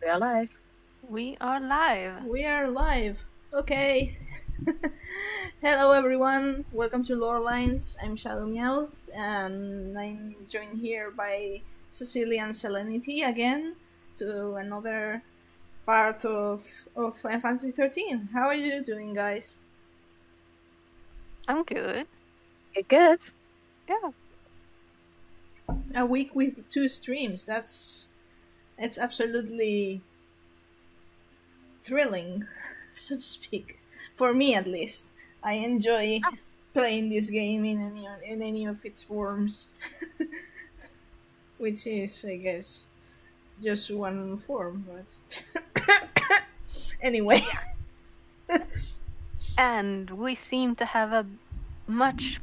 We are live. We are live. We are live. Okay. Hello everyone. Welcome to Lorelines. I'm ShadowMeowth's and I'm joined here by Cecilia and Selenity again to another part of Final Fantasy 13. How are you doing, guys? I'm good. Good. Yeah. A week with 2 streams. That's absolutely thrilling, so to speak. For me, at least, I enjoy playing this game in any of its forms, which is, I guess, just one form. But anyway, And we seem to have a much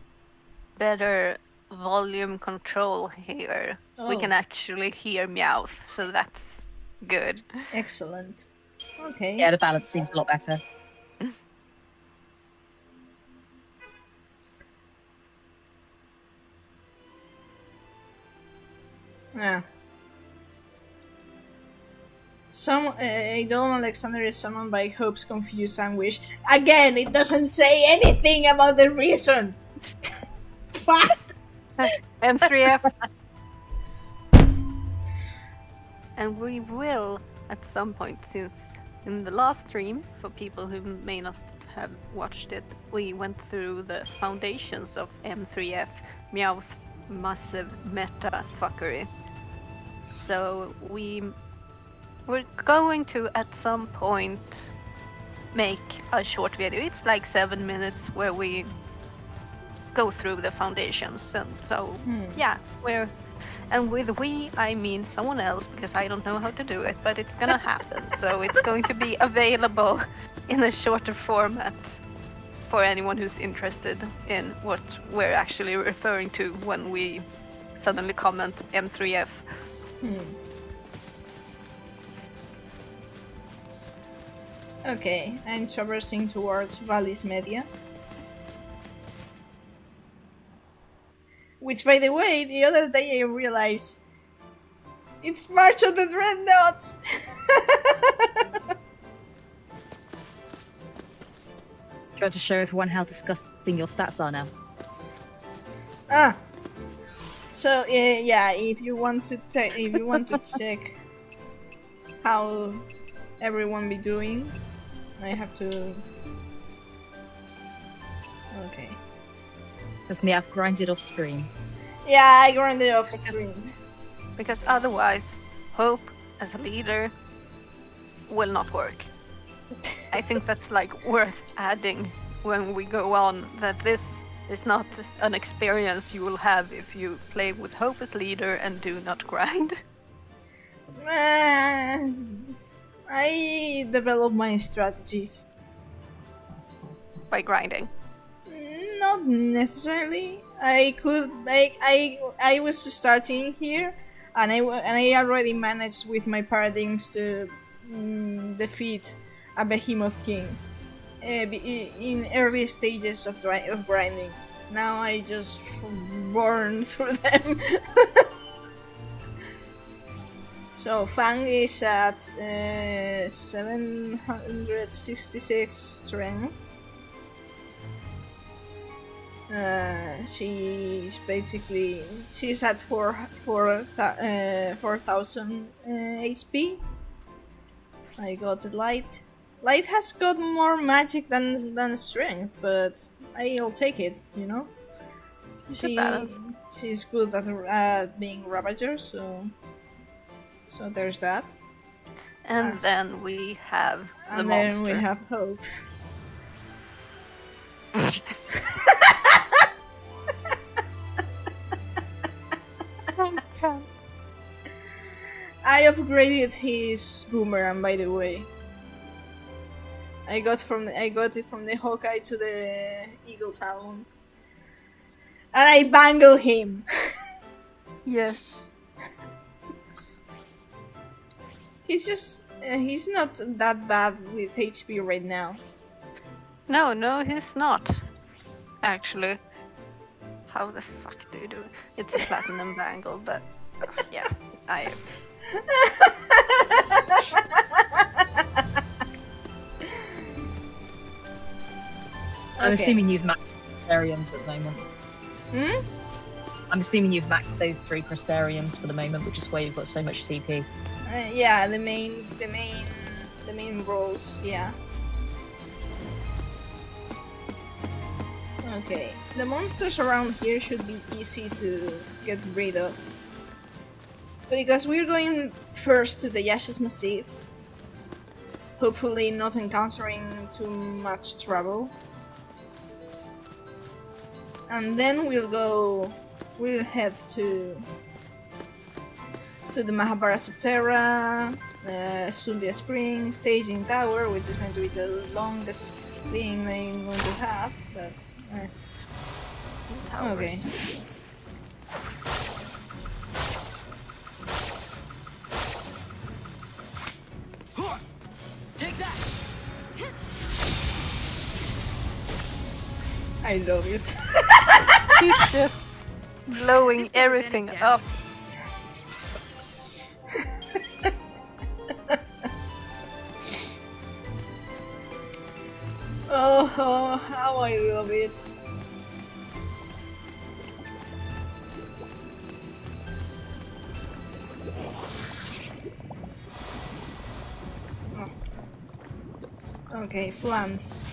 better volume control here. We can actually hear Meowth, so that's good. Excellent. Okay. Yeah, the balance seems a lot better. Yeah. Idol Alexander is summoned by Hope's confused anguish. Again, it doesn't say anything about the reason. Fuck. M3F. And we will, at some point, since in the last stream, for people who may not have watched it, we went through the foundations of M3F, Meowth's massive meta fuckery. So we're going to, at some point, make a short video. It's like 7 minutes where we go through the foundations. And so, yeah, and with we, I mean someone else, because I don't know how to do it, but it's gonna happen. So it's going to be available in a shorter format for anyone who's interested in what we're actually referring to when we suddenly comment M3F. Okay, I'm traversing towards Vallis Media. Which, by the way, the other day I realized it's March of the Dreadnought! Trying to show everyone how disgusting your stats are now. So yeah, if you want to check how everyone be doing, I have to. Okay. Because me, I've grinded off stream. Yeah, I grinded off stream. Because otherwise, Hope as a leader will not work. I think that's like worth adding when we go on, that this is not an experience you will have if you play with Hope as leader and do not grind. I develop my strategies. By grinding. Not necessarily. I could make. I was starting here, and I already managed with my paradigms to defeat a behemoth king in early stages of grinding. Now I just burn through them. So Fang is at 766 strength. She's at 4,000 HP. I got the light. Light has got more magic than strength, but I'll take it. You know, she's good at being Ravager, so there's that. And then we have the and monster. then we have Hope. I upgraded his boomerang, by the way. I got it from the Hawkeye to the Eagle Town, and I bangle him. Yes. He's not that bad with HP right now. No, he's not. Actually. How the fuck do you do it? It's a platinum bangle, but yeah, I I'm Okay. assuming you've maxed Crystariums at the moment. Hmm? I'm assuming you've maxed those 3 Crystariums for the moment, which is why you've got so much CP. Yeah, the main roles. Yeah. Okay, the monsters around here should be easy to get rid of. Because we're going first to the Yasha's Massif. Hopefully not encountering too much trouble. And then we'll head to the Mahabharata Subterra, Sundia Spring, Staging Tower, which is going to be the longest thing I'm going to have, but okay. Take that. I love it. He's just blowing everything up. Oh, how I love it. Okay, plants.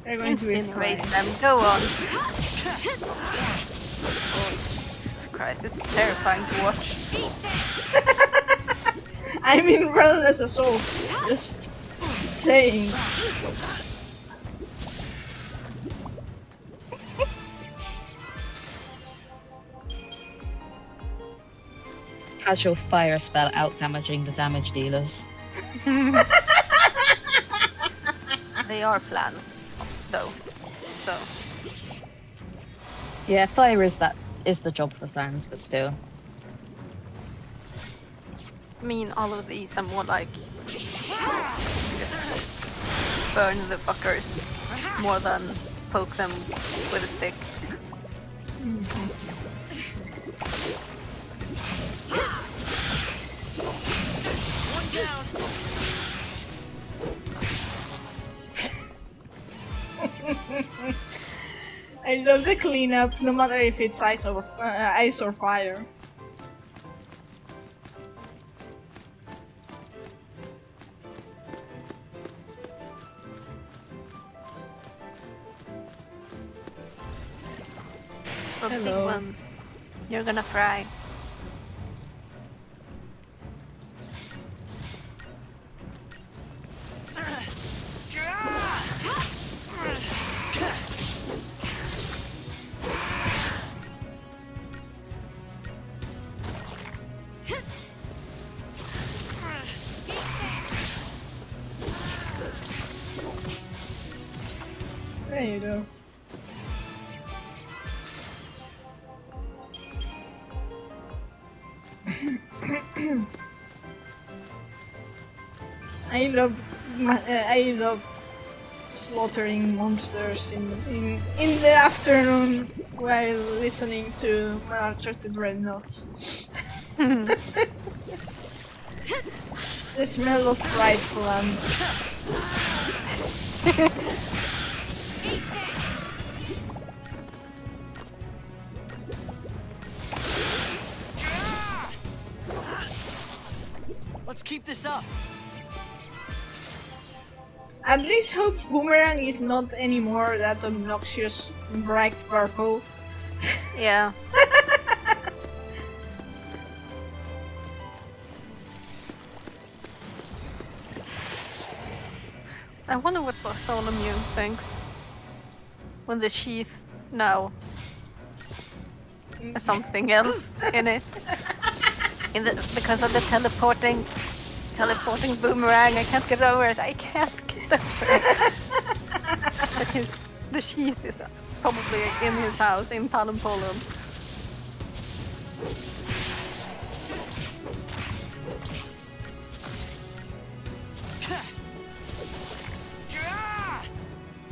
They're going to be Incinerate fine. them. Go on. Oh, Christ, it's terrifying to watch. I mean, relentless assault. Just saying. Casual fire spell out damaging the damage dealers. They are plants, though. So Yeah, fire is the job for fans, but still. I mean, all of these are more like just burn the fuckers more than poke them with a stick. One down. I love the cleanup, no matter if it's ice or fire. So big Hello. one. You're gonna fry. There you go. I love slaughtering monsters in the afternoon while listening to my Uncharted Red Notes. The smell of fried flan. Let's keep this up. At least hope Boomerang is not anymore that obnoxious bright purple. Yeah. I wonder what Bartholomew thinks when the sheath now has something else in it. Because of the teleporting boomerang, I can't get over it. I can't get over it. But the sheath is probably in his house in Tallinn, Poland.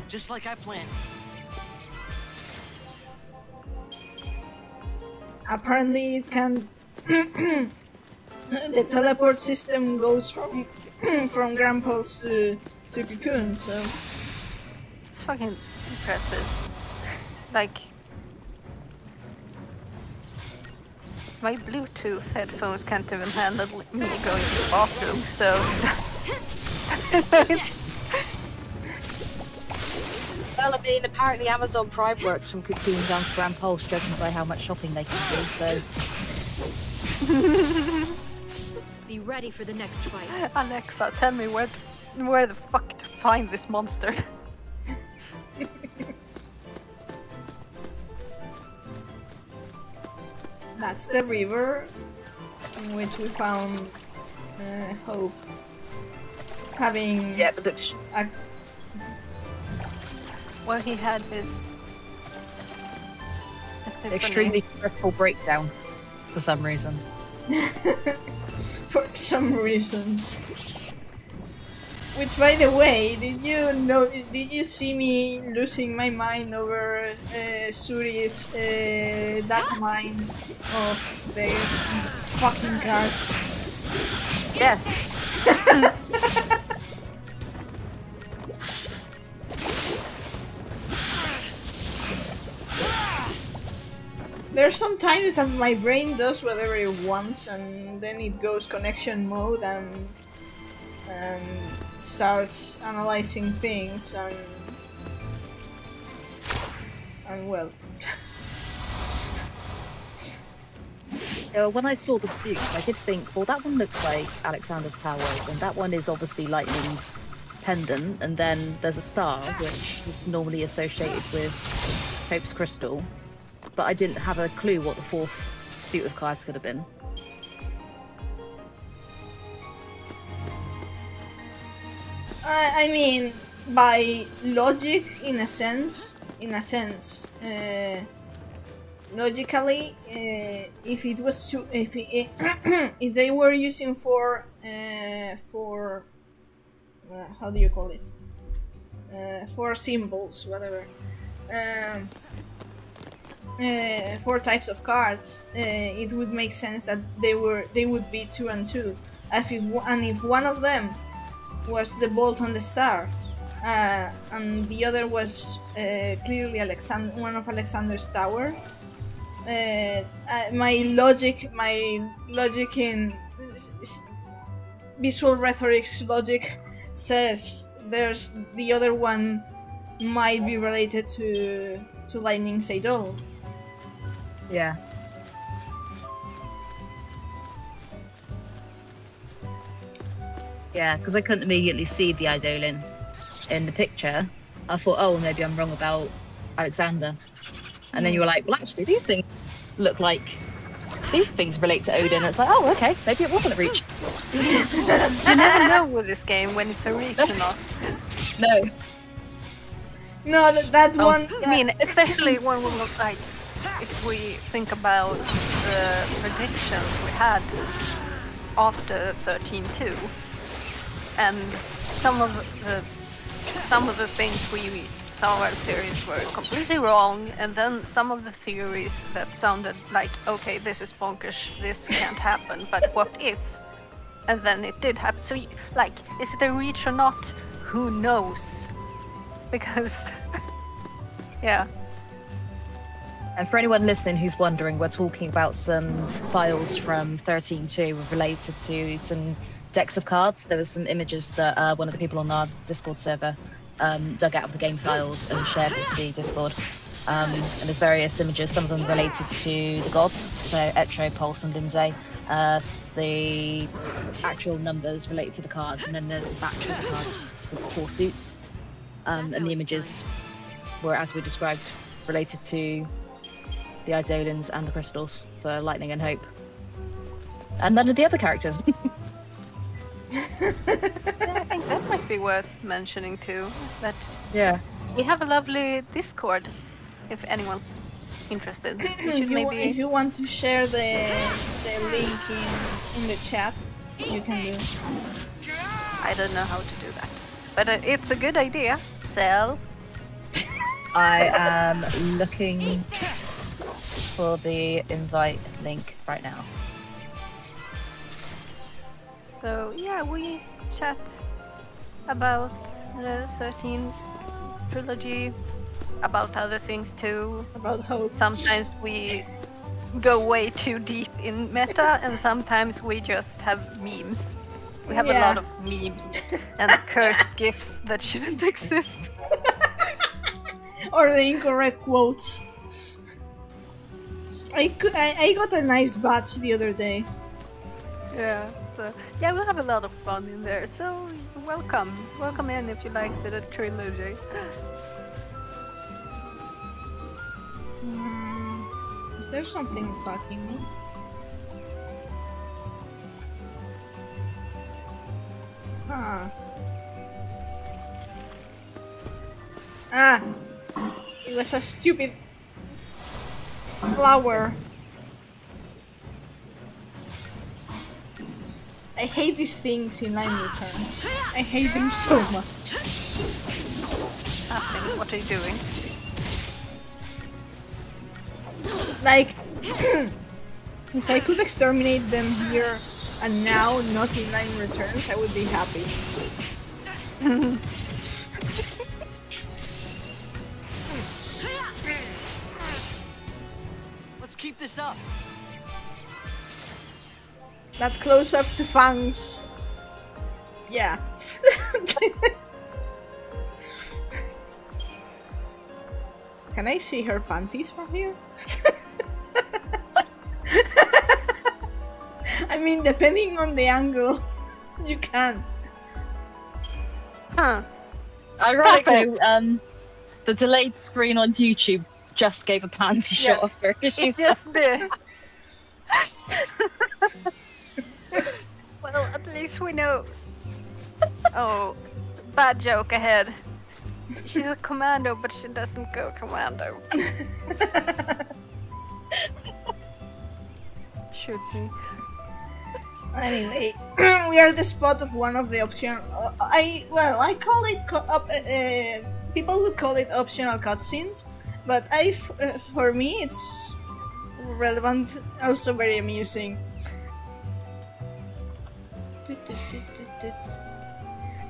Just like I planned. Apparently it can the teleport system goes from from Grand Pulse to Cocoon, so It's fucking impressive. Like, my Bluetooth headphones can't even handle me going to the bathroom, so... so it's... Well, I mean, apparently Amazon Prime works from Cocoon down to Grand Pulse, judging by how much shopping they can do, so... Be ready for the next fight. Alexa, tell me where the fuck to find this monster. that's the river in which we found Hope having Yeah, but looks... a Well, he had his... epiphany. extremely stressful breakdown, for some reason. for some reason. Which, by the way, did you see me losing my mind over Suri's that mind of the fucking cards? Yes! There's some times that my brain does whatever it wants and then it goes connection mode and starts analyzing things and well. When I saw the suits, I did think, well, that one looks like Alexander's Towers, and that one is obviously Lightning's pendant, and then there's a star, which is normally associated with Hope's crystal. But I didn't have a clue what the fourth suit of cards could have been. I mean, by logic, in a sense, logically, if it was if they were using for how do you call it? For symbols, whatever. 4 types of cards, it would make sense that they would be 2 and 2. If one of them was the bolt on the star, and the other was clearly one of Alexander's tower, my logic in visual rhetoric's logic says there's the other one might be related to Lightning's idol. Yeah. Yeah, because I couldn't immediately see the Eidolon in the picture. I thought, oh, maybe I'm wrong about Alexander. And then you were like, well, actually, these things look like... These things relate to Odin. It's like, oh, okay, maybe it wasn't a reach. You never know with this game when it's a reach or not. No. No, that Oh, one. I mean, especially when we look like, if we think about the predictions we had after 13.2, and some of the things we saw our theories were completely wrong, and then some of the theories that sounded like, okay, this is bonkers, this can't happen, but what if? And then it did happen. So, like, is it a reach or not? Who knows? Because, yeah. And for anyone listening who's wondering, we're talking about some files from 13.2 related to some decks of cards. There was some images that one of the people on our Discord server dug out of the game files and shared with the Discord. And there's various images, some of them related to the gods, so Etro, Pulse and Lindsay. The actual numbers related to the cards, and then there's the backs of the cards with the 4 suits. And the images were, as we described, related to the Eidolons and the crystals for Lightning and Hope. And none of the other characters. Yeah, I think that might be worth mentioning too. That Yeah. we have a lovely Discord, if anyone's interested. We should If you want to share the link in the chat, you can do. I don't know how to do that, but it's a good idea. Sell. I am looking for the invite link right now. So yeah, we chat about the 13 trilogy, about other things too. About hope. Sometimes we go way too deep in meta, and sometimes we just have memes. We have a lot of memes and cursed gifs that shouldn't exist. Or the incorrect quotes. I got a nice batch the other day. Yeah, so yeah, we'll have a lot of fun in there. So welcome in if you like the trilogy. Is there something stalking me? Huh. Ah! It was a stupid flower. I hate these things in line returns. I hate them so much. Nothing. What are you doing? Like, if I could exterminate them here and now, not in line returns, I would be happy. Let's keep this up. That close up to Fangs. Yeah. Can I see her panties from here? I mean, depending on the angle, you can. Huh. Ironically, the delayed screen on YouTube just gave a pansy shot of her. It just did. Well, at least we know. Oh, bad joke ahead. She's a commando, but she doesn't go commando. Shoot me. Anyway, we are the spot of one of the optional. I call it. People would call it optional cutscenes, but for me, it's relevant, also very amusing.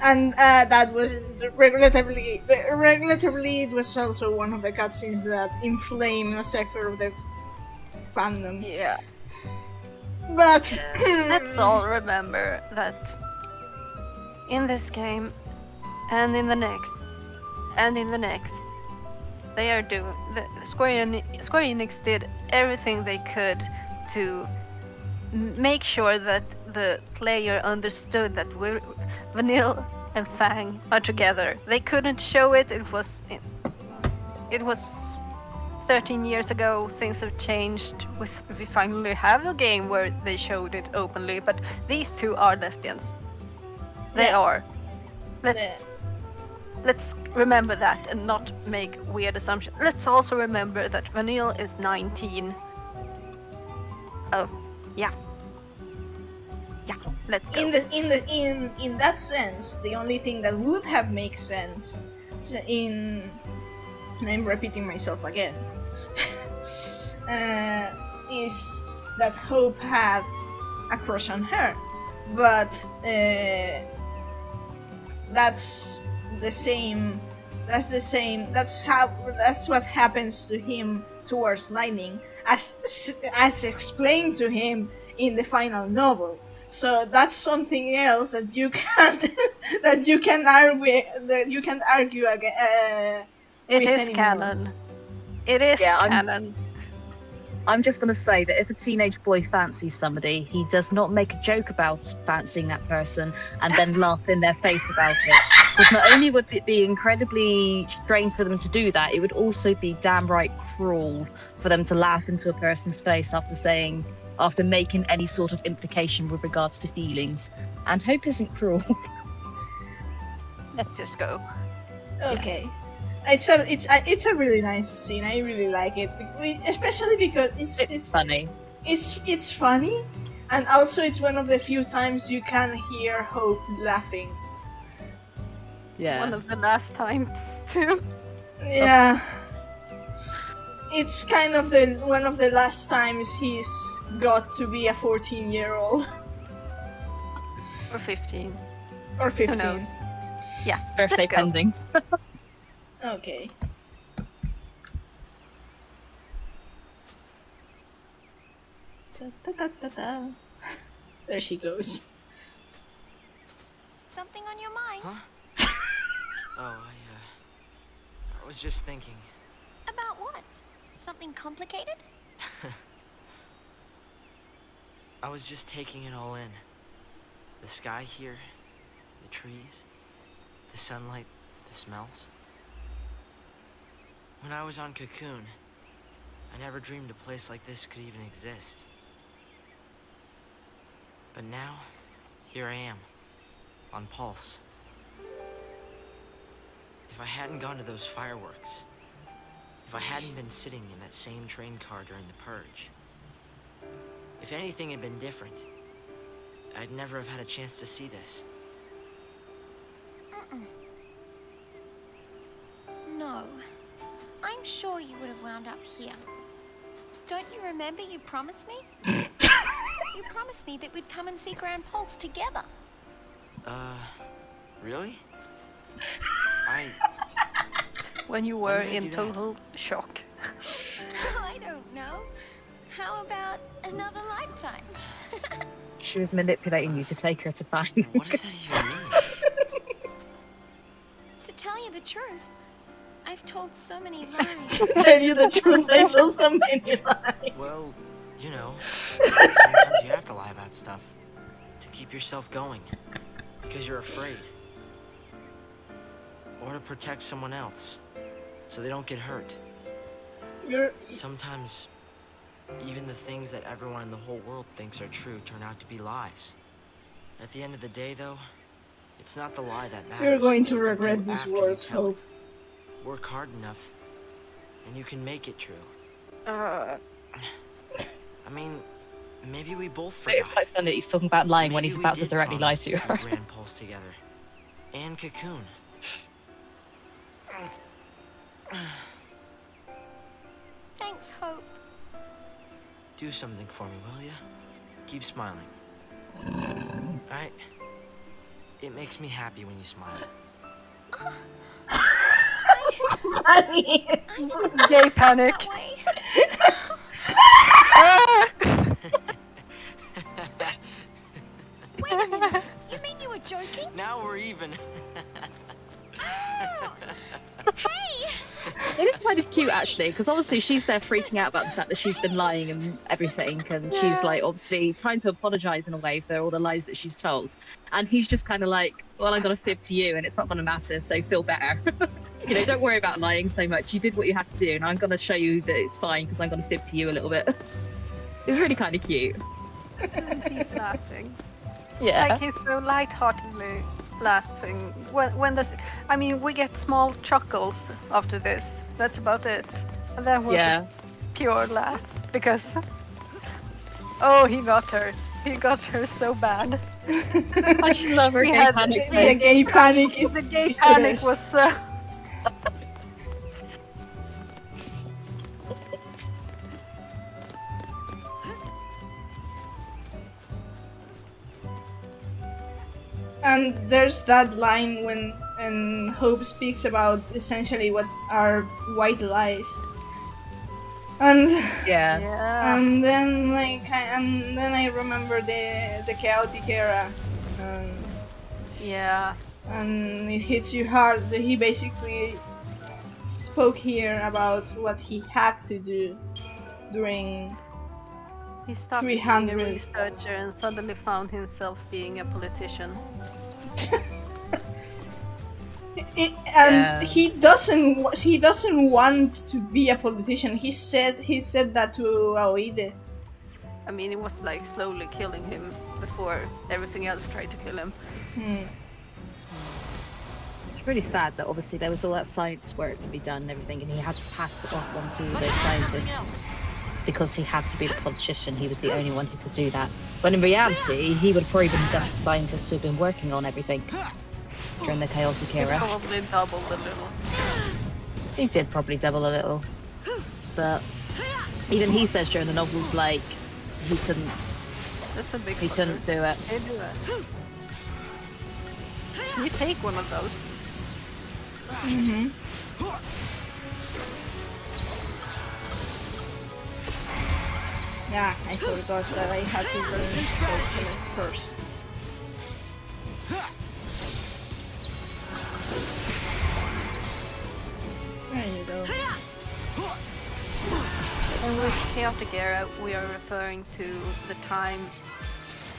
And that was relatively. It was also one of the cutscenes that inflame a sector of the fandom. Yeah. But Let's all remember that in this game, and in the next, and in the next, they are doing. Square Enix did everything they could to make sure that the player understood that Vanille and Fang are together. They couldn't show it. It was 13 years ago. Things have changed. We finally have a game where they showed it openly, but these two are lesbians. They are. Let's remember that and not make weird assumptions. Let's also remember that Vanille is 19. Oh, yeah. Yeah, let's go. In that sense, the only thing that would have made sense I'm repeating myself again, is that Hope had a crush on her, but that's what happens to him towards Lightning, as explained to him in the final novel. So that's something else that you can argue again. It with is anymore. canon. It is canon. I'm just going to say that if a teenage boy fancies somebody, he does not make a joke about fancying that person and then laugh in their face about it. Because not only would it be incredibly strange for them to do that, it would also be downright cruel for them to laugh into a person's face after making any sort of implication with regards to feelings. And Hope isn't cruel. Let's just go. Okay. It's a really nice scene. I really like it, especially because it's funny. It's funny, and also it's one of the few times you can hear Hope laughing. Yeah. One of the last times too. Yeah. It's kind of one of the last times he's got to be a 14-year-old. Or 15. Or Who 15. knows? Yeah. Birthday let's go. pending. Okay. Da, da, da, da, da. There she goes. Something on your mind? Huh? Oh, I was just thinking. About what? Something complicated? I was just taking it all in. The sky here, the trees, the sunlight, the smells. When I was on Cocoon, I never dreamed a place like this could even exist. But now, here I am, on Pulse. If I hadn't gone to those fireworks, if I hadn't been sitting in that same train car during the purge, if anything had been different, I'd never have had a chance to see this. No. I'm sure you would have wound up here. Don't you remember you promised me? You promised me that we'd come and see Grand Pulse together. Really? When you When were did I in do that? total shock. I don't know. How about another lifetime? She was manipulating you to take her to bang. What does that even mean? To tell you the truth, I've told so many lies. Tell you the truth, I feel so many lies. Well, you know, sometimes you have to lie about stuff to keep yourself going because you're afraid. Or to protect someone else so they don't get hurt. Sometimes even the things that everyone in the whole world thinks are true turn out to be lies. At the end of the day, though, it's not the lie that matters. You're going to It's what you regret do these after you words, tell it. Hope. Work hard enough, and you can make it true. I mean, maybe we both forgot. It's quite funny that he's talking about lying when Maybe he's we about to did directly lie promise to you. see Grand Pulse together, and Cocoon. Thanks, Hope. Do something for me, will ya? Keep smiling. It makes me happy when you smile. Honey. I didn't Gay panic. that way. Wait a minute. You mean you were joking? Now we're even. Hey! It is kind of cute actually, because obviously she's there freaking out about the fact that she's been lying and everything, and she's like obviously trying to apologize in a way for all the lies that she's told. And he's just kind of like, well, I'm gonna fib to you, and it's not gonna matter, so feel better. You know, don't worry about lying so much. You did what you had to do, and I'm gonna show you that it's fine because I'm gonna fib to you a little bit. It's really kind of cute. And he's laughing. Yeah. Like he's so lightheartedly laughing. When this, I mean, we get small chuckles after this. That's about it. And that was Yeah. a pure laugh because, oh, he got her. He got her so bad. I just love her We gay had- panic The face. gay panic is The gay is panic the was. best. And there's that line when Hope speaks about essentially what are white lies. And Yeah. Yeah. and then I remember the chaotic era. Yeah. And it hits you hard that he basically spoke here about what he had to do during He stopped being a 300. researcher and suddenly found himself being a politician. Yeah. he doesn't want to be a politician. He said that to Aoide. I mean, it was like slowly killing him before everything else tried to kill him. It's really sad that obviously there was all that science work to be done and everything, and he had to pass it off onto those scientists because he had to be the politician. He was the only one who could do that. When in reality, he would have probably been the best scientist to have been working on everything during the chaotic He era. probably doubled a little. He did probably double a little, but even he says during the novels, like he couldn't That's a big do it. They do it. You take one of those. Mm-hmm. Yeah, I forgot that I had to learn Searching first. There you go. And with chaotic era, we are referring to the time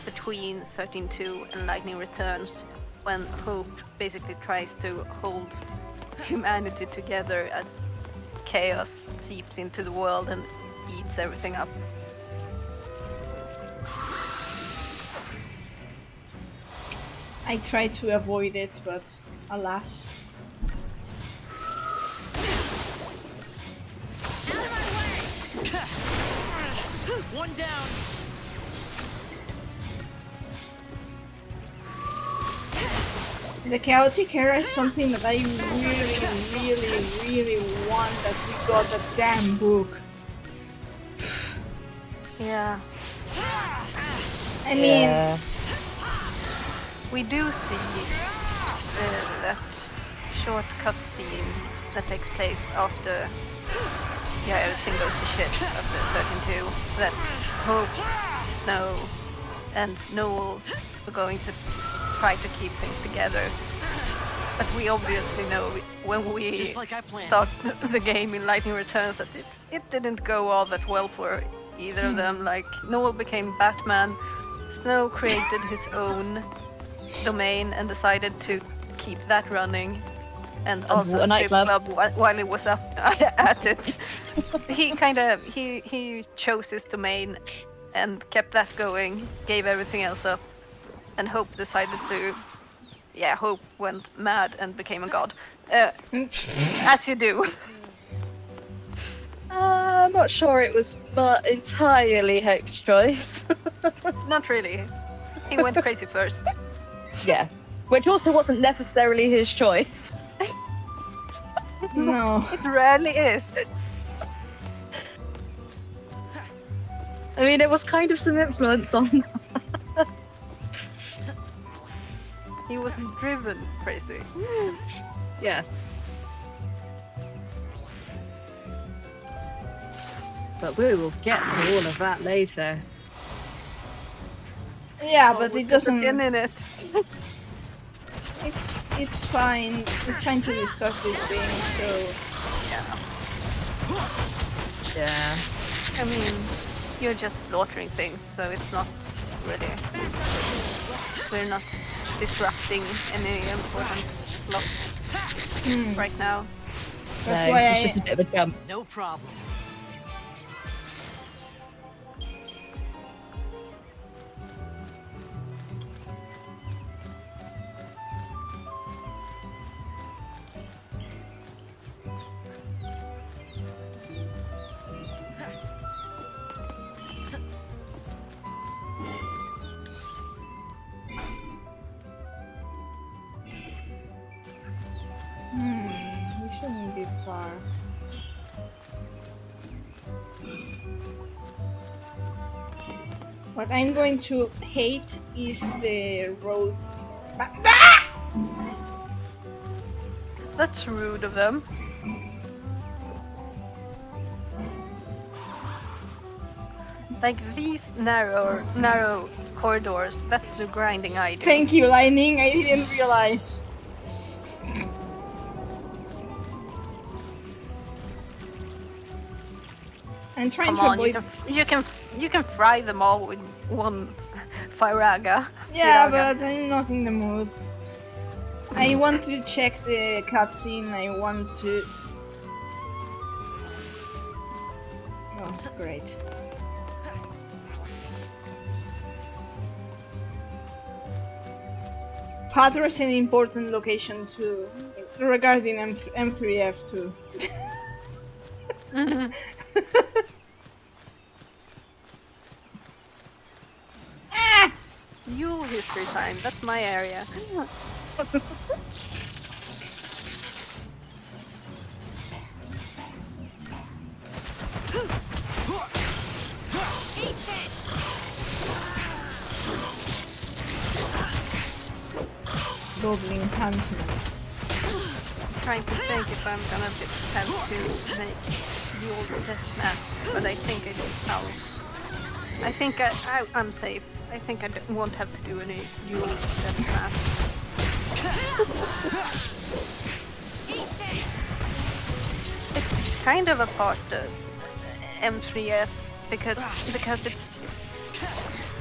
between 13.2 and Lightning Returns, when Hope basically tries to hold humanity together as chaos seeps into the world and eats everything up. I tried to avoid it, but alas. One down. The chaotic era is something that I really want, that we got that damn book. Yeah, I mean, we do see that short cutscene that takes place after everything goes to shit after 13.2, that Hope, Snow, and Noel are going to try to keep things together. But we obviously know when we Just like I planned. start the game in Lightning Returns that it didn't go all that well for either of them. Like, Noel became Batman, Snow created his own domain and decided to keep that running, and also a strip nightclub. club while he was up at it. He chose his domain and kept that going, gave everything else up, and Hope decided to, Hope went mad and became a god. As you do. I'm not sure it was entirely Hope's choice. Not really. He went crazy first. Yeah. Which also wasn't necessarily his choice. no. It rarely is. I mean, there was kind of some influence on. He was driven crazy. Yes. But we will get to all of that later. Yeah, but it doesn't. Again in it. It's fine. It's fine to discuss these things. So Yeah. I mean, you're just slaughtering things, so it's not really. We're not disrupting any important plot right now. that's No, why it's just a bit of a jump. No problem. we shouldn't be far. What I'm going to hate is the road. That's rude of them. Like these narrow corridors, that's the grinding I do. Thank you, Lightning. I didn't realize. I'm trying Come to on, avoid. you can fry them all with one Firaga. Yeah, Firaga. but I'm not in the mood. I want to check the cutscene. I want to. Oh, great. Hathor is an important location too, regarding M3F too. You history time, that's my area. goblin huntsman. Trying to think if I'm gonna have to make Yule death mask, but I think I think I'm safe. I think I won't have to do any Yule death mask. It's kind of a part of M3F because it's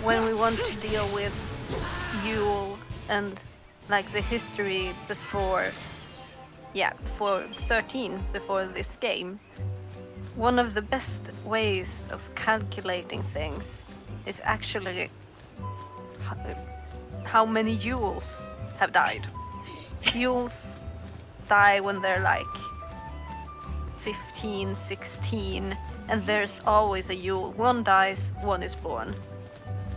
when we want to deal with Yule and like the history before 13, before this game. One of the best ways of calculating things is actually how many Yules have died. Yules die when they're like 15, 16, and there's always a Yule. One dies, one is born.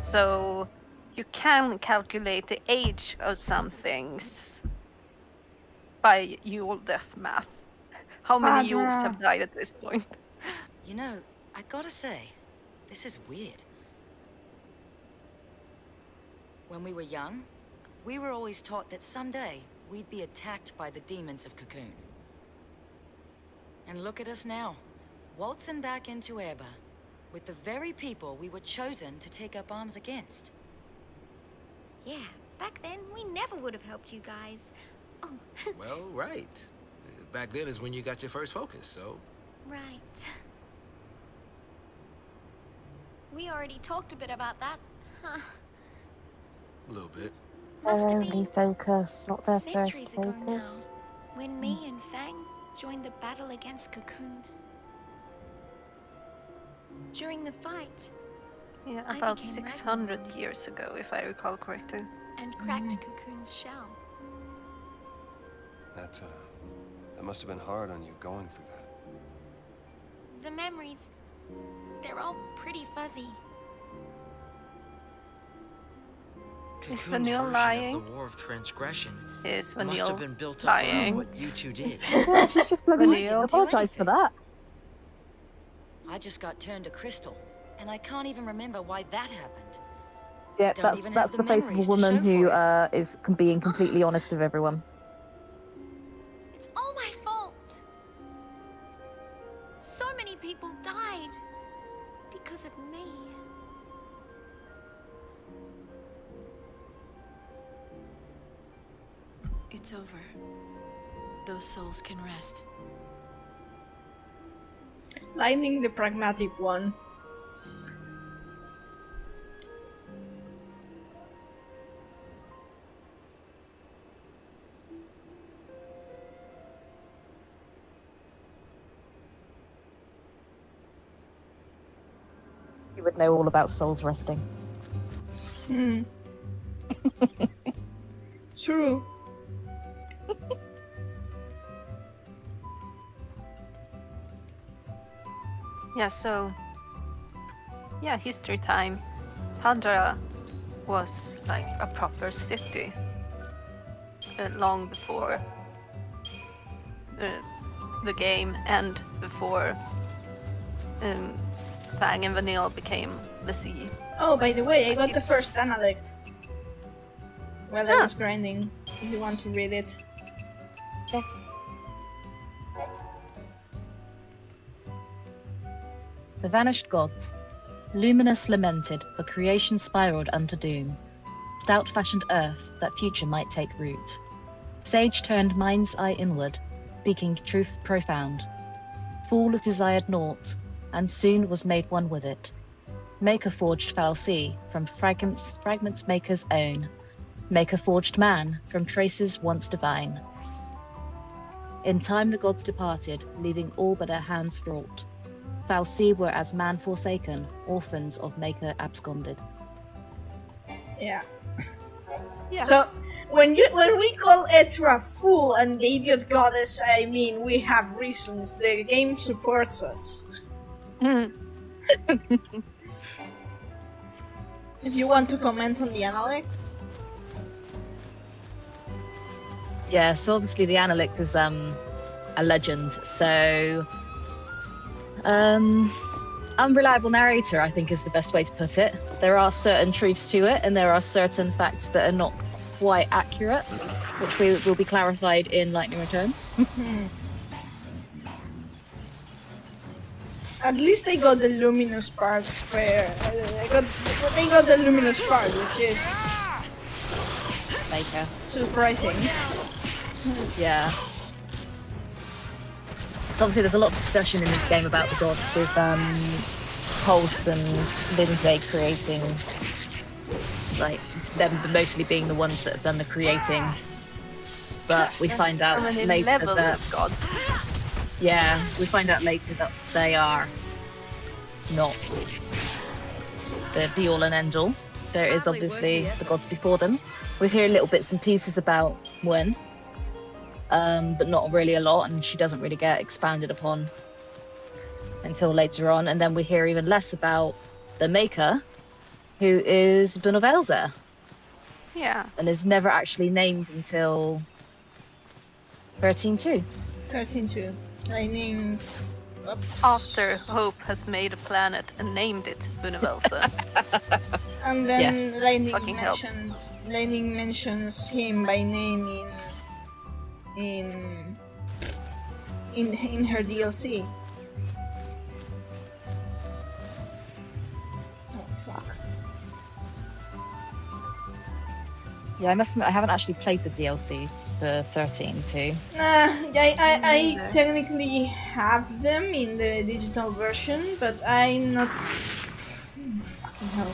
So you can calculate the age of some things by Yule death math. How many Yules have died at this point? You know, I gotta say, this is weird. When we were young, we were always taught that someday we'd be attacked by the demons of Cocoon. And look at us now, waltzing back into Erba, with the very people we were chosen to take up arms against. Yeah, back then we never would have helped you guys. Oh, Well, right. Back then is when you got your first focus, so... right. We already talked a bit about that, huh? A little bit. Must have Only been focus, not their centuries first ago focus. now, when me and Fang joined the battle against Cocoon. During the fight, Yeah, I about became 600 Ragnarok. years ago, if I recall correctly. and cracked Cocoon's shell. That must have been hard on you going through that. The memories, they're all pretty fuzzy. Is Cocoon's Vanille version lying? of the War of Transgression Is must have Vanille been built up lying? around what you two did. Yeah, she's just bloody Vanille. apologised for that. I just got turned to crystal, and I can't even remember why that happened. Yeah, Don't that's even that's have the the face of a memories to woman show who for is being completely honest with everyone. It's all my fault. So many people died because of me. It's over. Those souls can rest. Lightning the pragmatic one. You would know all about souls resting. Hmm. True. Yeah, so... Yeah, history time. Pandora was like a proper city. Long before the game and before Fang and Vanille became the sea. Oh, by the way, I got the first analect while I was grinding. If you want to read it. The vanished gods. Luminous lamented, for creation spiraled unto doom. Stout fashioned earth, that future might take root. Sage turned mind's eye inward, seeking truth profound. Fool desired naught, and soon was made one with it. Maker forged foul sea, from fragments maker's own. Maker forged man, from traces once divine. In time the gods departed, leaving all but their hands fraught. Foul sea were as man forsaken, orphans of Maker absconded. Yeah. Yeah. So when we call Etra fool and the idiot goddess, I mean we have reasons. The game supports us. If you want to comment on the analects. Yeah, so obviously the Analect is a legend, so unreliable narrator, I think, is the best way to put it. There are certain truths to it, and there are certain facts that are not quite accurate, which will be clarified in Lightning Returns. At least they got the luminous part where they got the luminous part, which is Maker. surprising. Yeah. So obviously there's a lot of discussion in this game about the gods with Pulse and Lindsay creating, like, them mostly being the ones that have done the creating. But we find out So many later levels that, of gods. yeah, we find out later that they are not the be all and end all. There is obviously the gods before them. We hear little bits and pieces about Wen, but not really a lot, and she doesn't really get expanded upon until later on. And then we hear even less about the Maker, who is Bunovelza, Yeah. and is never actually named until 13.2. 13-2. Lightning's. After Hope has made a planet and named it Bunovelza. And then Yes. Lightning mentions him by name in her DLC. Oh fuck. Yeah, I must admit, I haven't actually played the DLCs for 13.2. Nah, I technically have them in the digital version, but I'm not. Fucking hell.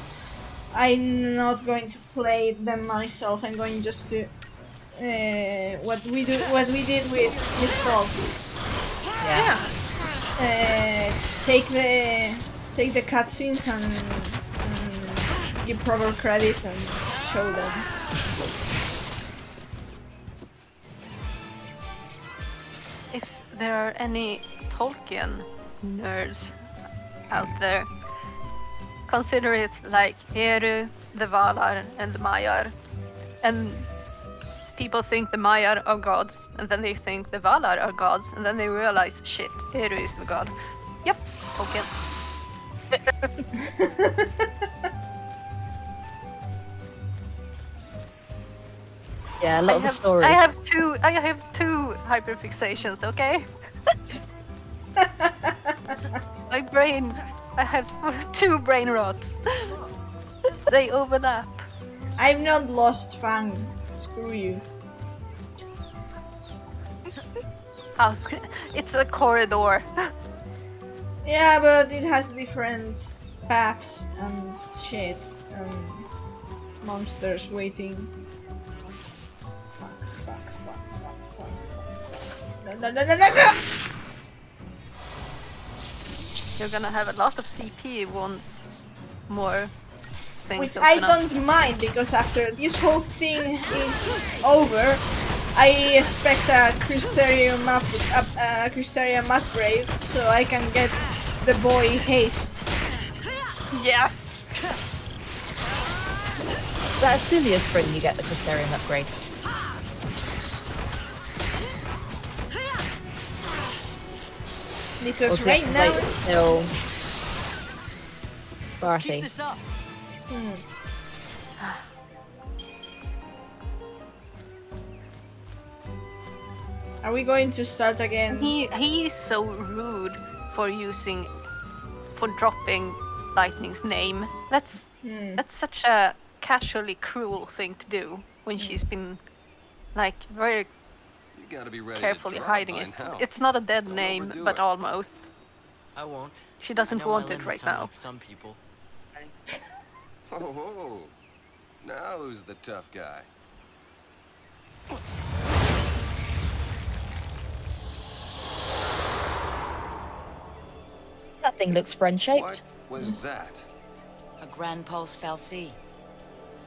I'm not going to play them myself. I'm going just to what we did with Frog. Yeah. Take the cutscenes and give proper credit and show them. If there are any Tolkien nerds out there, consider it like Eru, the Valar, and the Maiar. And people think the Maiar are gods, and then they think the Valar are gods, and then they realize, shit, Eru is the god. Yep, Tolkien. Yeah, a lot of the stories. I have two hyperfixations, okay? My brain, I have two brain rots. They overlap. I'm not lost, Fang. Screw you. It's a corridor. Yeah, but it has different paths and shit and monsters waiting. Fuck. No. You're gonna have a lot of CP once more things Which open I up. don't mind, because after this whole thing is over, I expect a Crystarium upgrade so I can get the boy haste. Yes! That's Celia Spring you get the Crystarium upgrade. Because Or do you have right to now, wait until Keep Barthy. this up. are we going to start again? He is so rude for dropping Lightning's name. That's such a casually cruel thing to do when she's been like very You gotta be ready carefully to drop hiding by it. now. It's not a dead Don't name, overdo but it. almost. I won't. She doesn't I know want my it right limits, now. unlike some people. Oh, now who's the tough guy? That thing looks friend-shaped. What was that? A Grand Pulse Fal'Cie.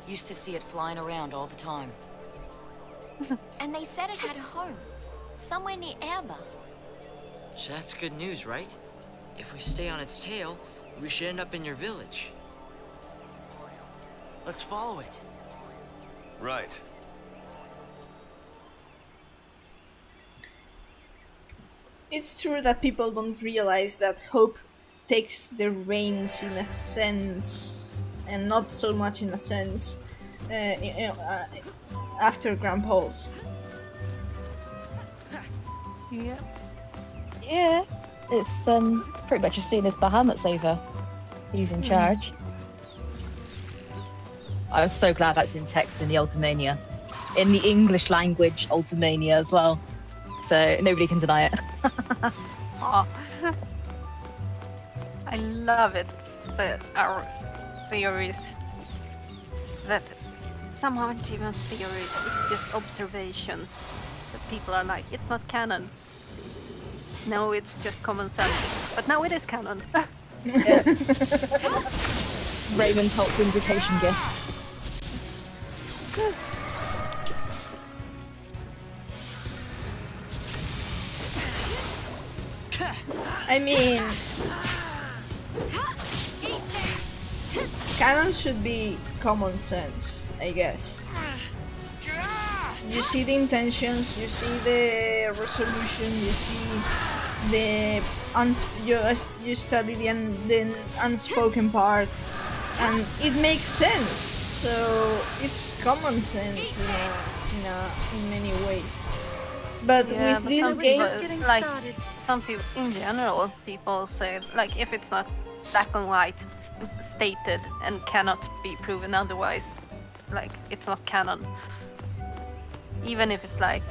Used to see it flying around all the time. And they said it had a home. Somewhere near Erba. So that's good news, right? If we stay on its tail, we should end up in your village. Let's follow it. Right. It's true that people don't realize that Hope takes the reins in a sense, and not so much in a sense, after Grand Pulse. Yeah. Yeah, it's pretty much as soon as Bahamut's over, he's in charge. I was so glad that's in text in the Ultimania, in the English language Ultimania as well, so nobody can deny it. Oh. I love it that our theories, that somehow even theories, it's just observations that people are like, it's not canon. No, it's just common sense. But now it is canon. Raymond's Hulk vindication gift. I mean, canon should be common sense, I guess. You see the intentions, you see the resolution, you see the you study the unspoken part, and it makes sense. So it's common sense, in many ways. But Yeah, with but these some games, people, like some people in general, people say like if it's not black and white stated and cannot be proven otherwise, like it's not canon. Even if it's like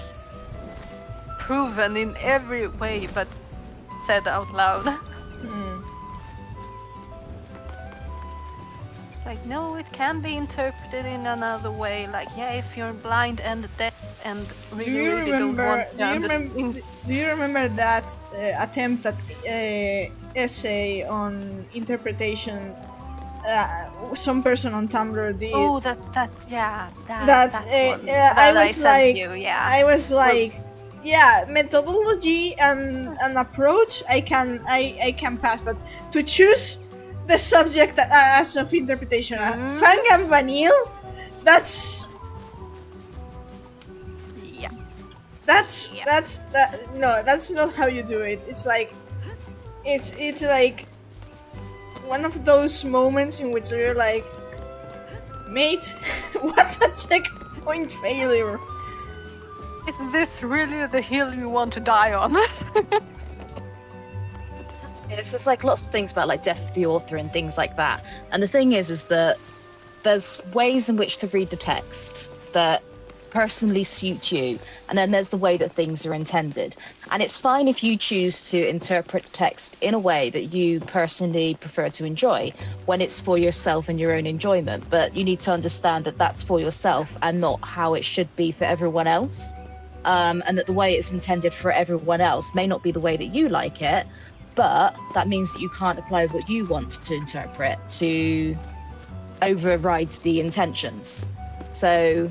proven in every way but said out loud. Like, no, it can be interpreted in another way. Like, yeah, if you're blind and deaf and really don't want to understand. Do you remember that attempt at essay on interpretation? Some person on Tumblr did. Oh, that one. I was like, you, yeah. I was like, yeah, methodology and approach I can pass, but to choose the subject as of interpretation, Fang and Vanille, that's not how you do it. It's like one of those moments in which you're like, mate, what a checkpoint failure. Is this really the hill you want to die on? It's just like lots of things about like death of the author and things like that. And the thing is that there's ways in which to read the text that personally suit you, and then there's the way that things are intended. And it's fine if you choose to interpret text in a way that you personally prefer to enjoy when it's for yourself and your own enjoyment, but you need to understand that that's for yourself and not how it should be for everyone else, and that the way it's intended for everyone else may not be the way that you like it, but that means that you can't apply what you want to interpret to override the intentions. So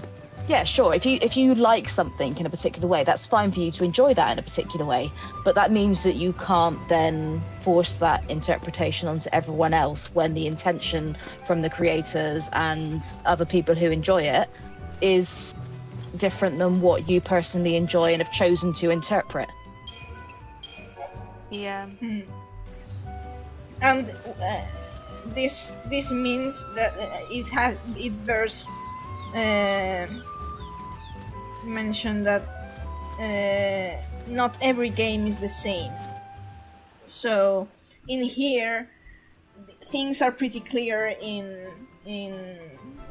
yeah, sure, if you like something in a particular way, that's fine for you to enjoy that in a particular way, but that means that you can't then force that interpretation onto everyone else when the intention from the creators and other people who enjoy it is different than what you personally enjoy and have chosen to interpret. Yeah. And this means that it bears mention that not every game is the same. So in here, things are pretty clear in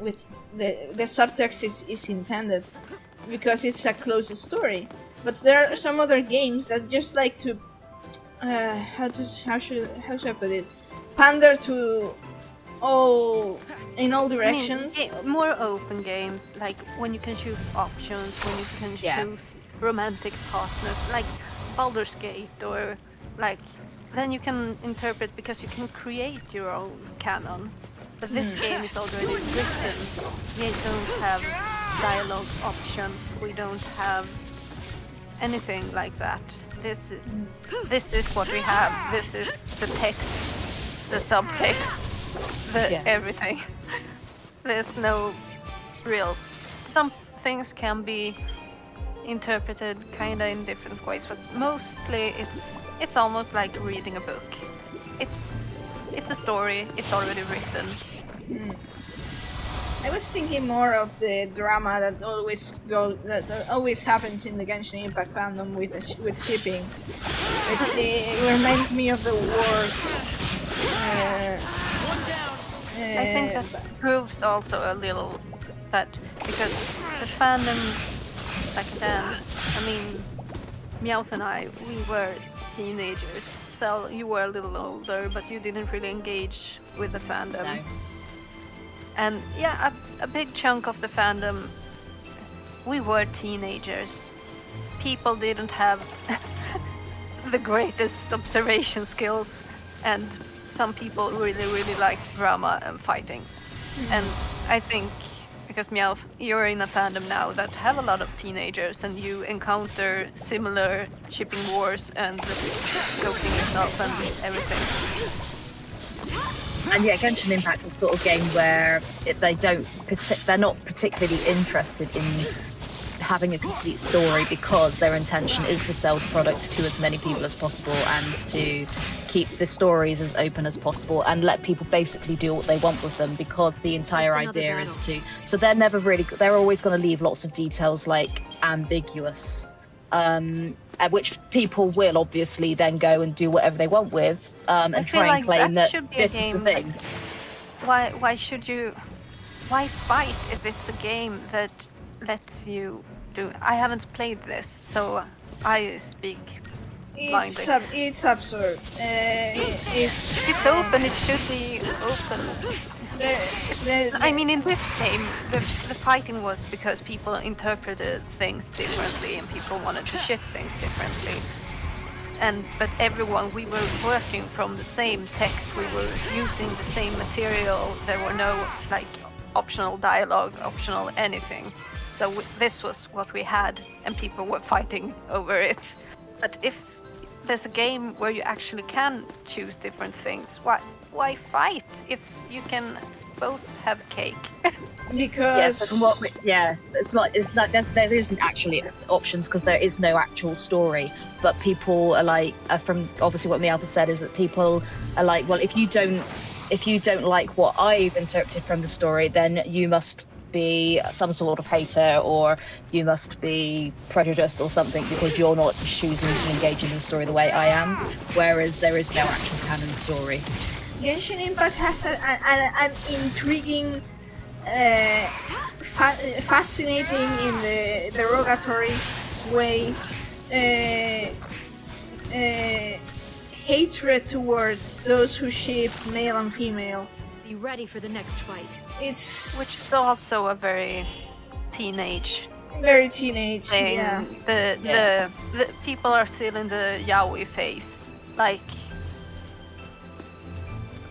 with the subtext is intended because it's a closed story. But there are some other games that just like to how should I put it? Pander to all directions. I mean, more open games, like when you can choose options, when you can choose romantic partners, like Baldur's Gate, or like then you can interpret because you can create your own canon. But this game is already written. We don't have dialogue options. We don't have anything like that. This is what we have. This is the text, the subtext, everything. There's no real. Some things can be interpreted kinda in different ways, but mostly it's almost like reading a book. It's a story. It's already written. I was thinking more of the drama that always happens in the Genshin Impact fandom with shipping. It reminds me of the wars. I think that proves also a little that because the fandom back then, I mean, Meowth and I, we were teenagers. So you were a little older, but you didn't really engage with the fandom. No. And yeah, a big chunk of the fandom, we were teenagers. People didn't have the greatest observation skills, and some people really, really liked drama and fighting. And I think, because Meowth, you're in a fandom now that have a lot of teenagers, and you encounter similar shipping wars and choking yourself and everything. And yeah, Genshin Impact's a sort of game where they're not particularly interested in having a complete story because their intention is to sell the product to as many people as possible and to keep the stories as open as possible and let people basically do what they want with them, because the entire idea is to. So they're always going to leave lots of details like ambiguous, at which people will obviously then go and do whatever they want with, and try and claim that this is the thing. Why should you? Why fight if it's a game that lets you do? I haven't played this, so I speak blindly. It's absurd. It's open. It should be open. I mean, in this game, the fighting was because people interpreted things differently and people wanted to ship things differently. But everyone, we were working from the same text. We were using the same material. There were no like optional dialogue, optional anything. So this was what we had, and people were fighting over it. But if there's a game where you actually can choose different things, why fight if you can both have cake? Because there isn't actually options because there is no actual story. But people are like, from obviously what Meowth said is that people are like, well, if you don't like what I've interpreted from the story, then you must be some sort of hater, or you must be prejudiced or something because you're not choosing to engage in the story the way I am, whereas there is no actual canon story. Genshin Impact has an intriguing, fascinating in the derogatory way, hatred towards those who ship male and female. Be ready for the next fight. Which is also a very teenage thing. Yeah. The people are still in the yaoi phase. Like,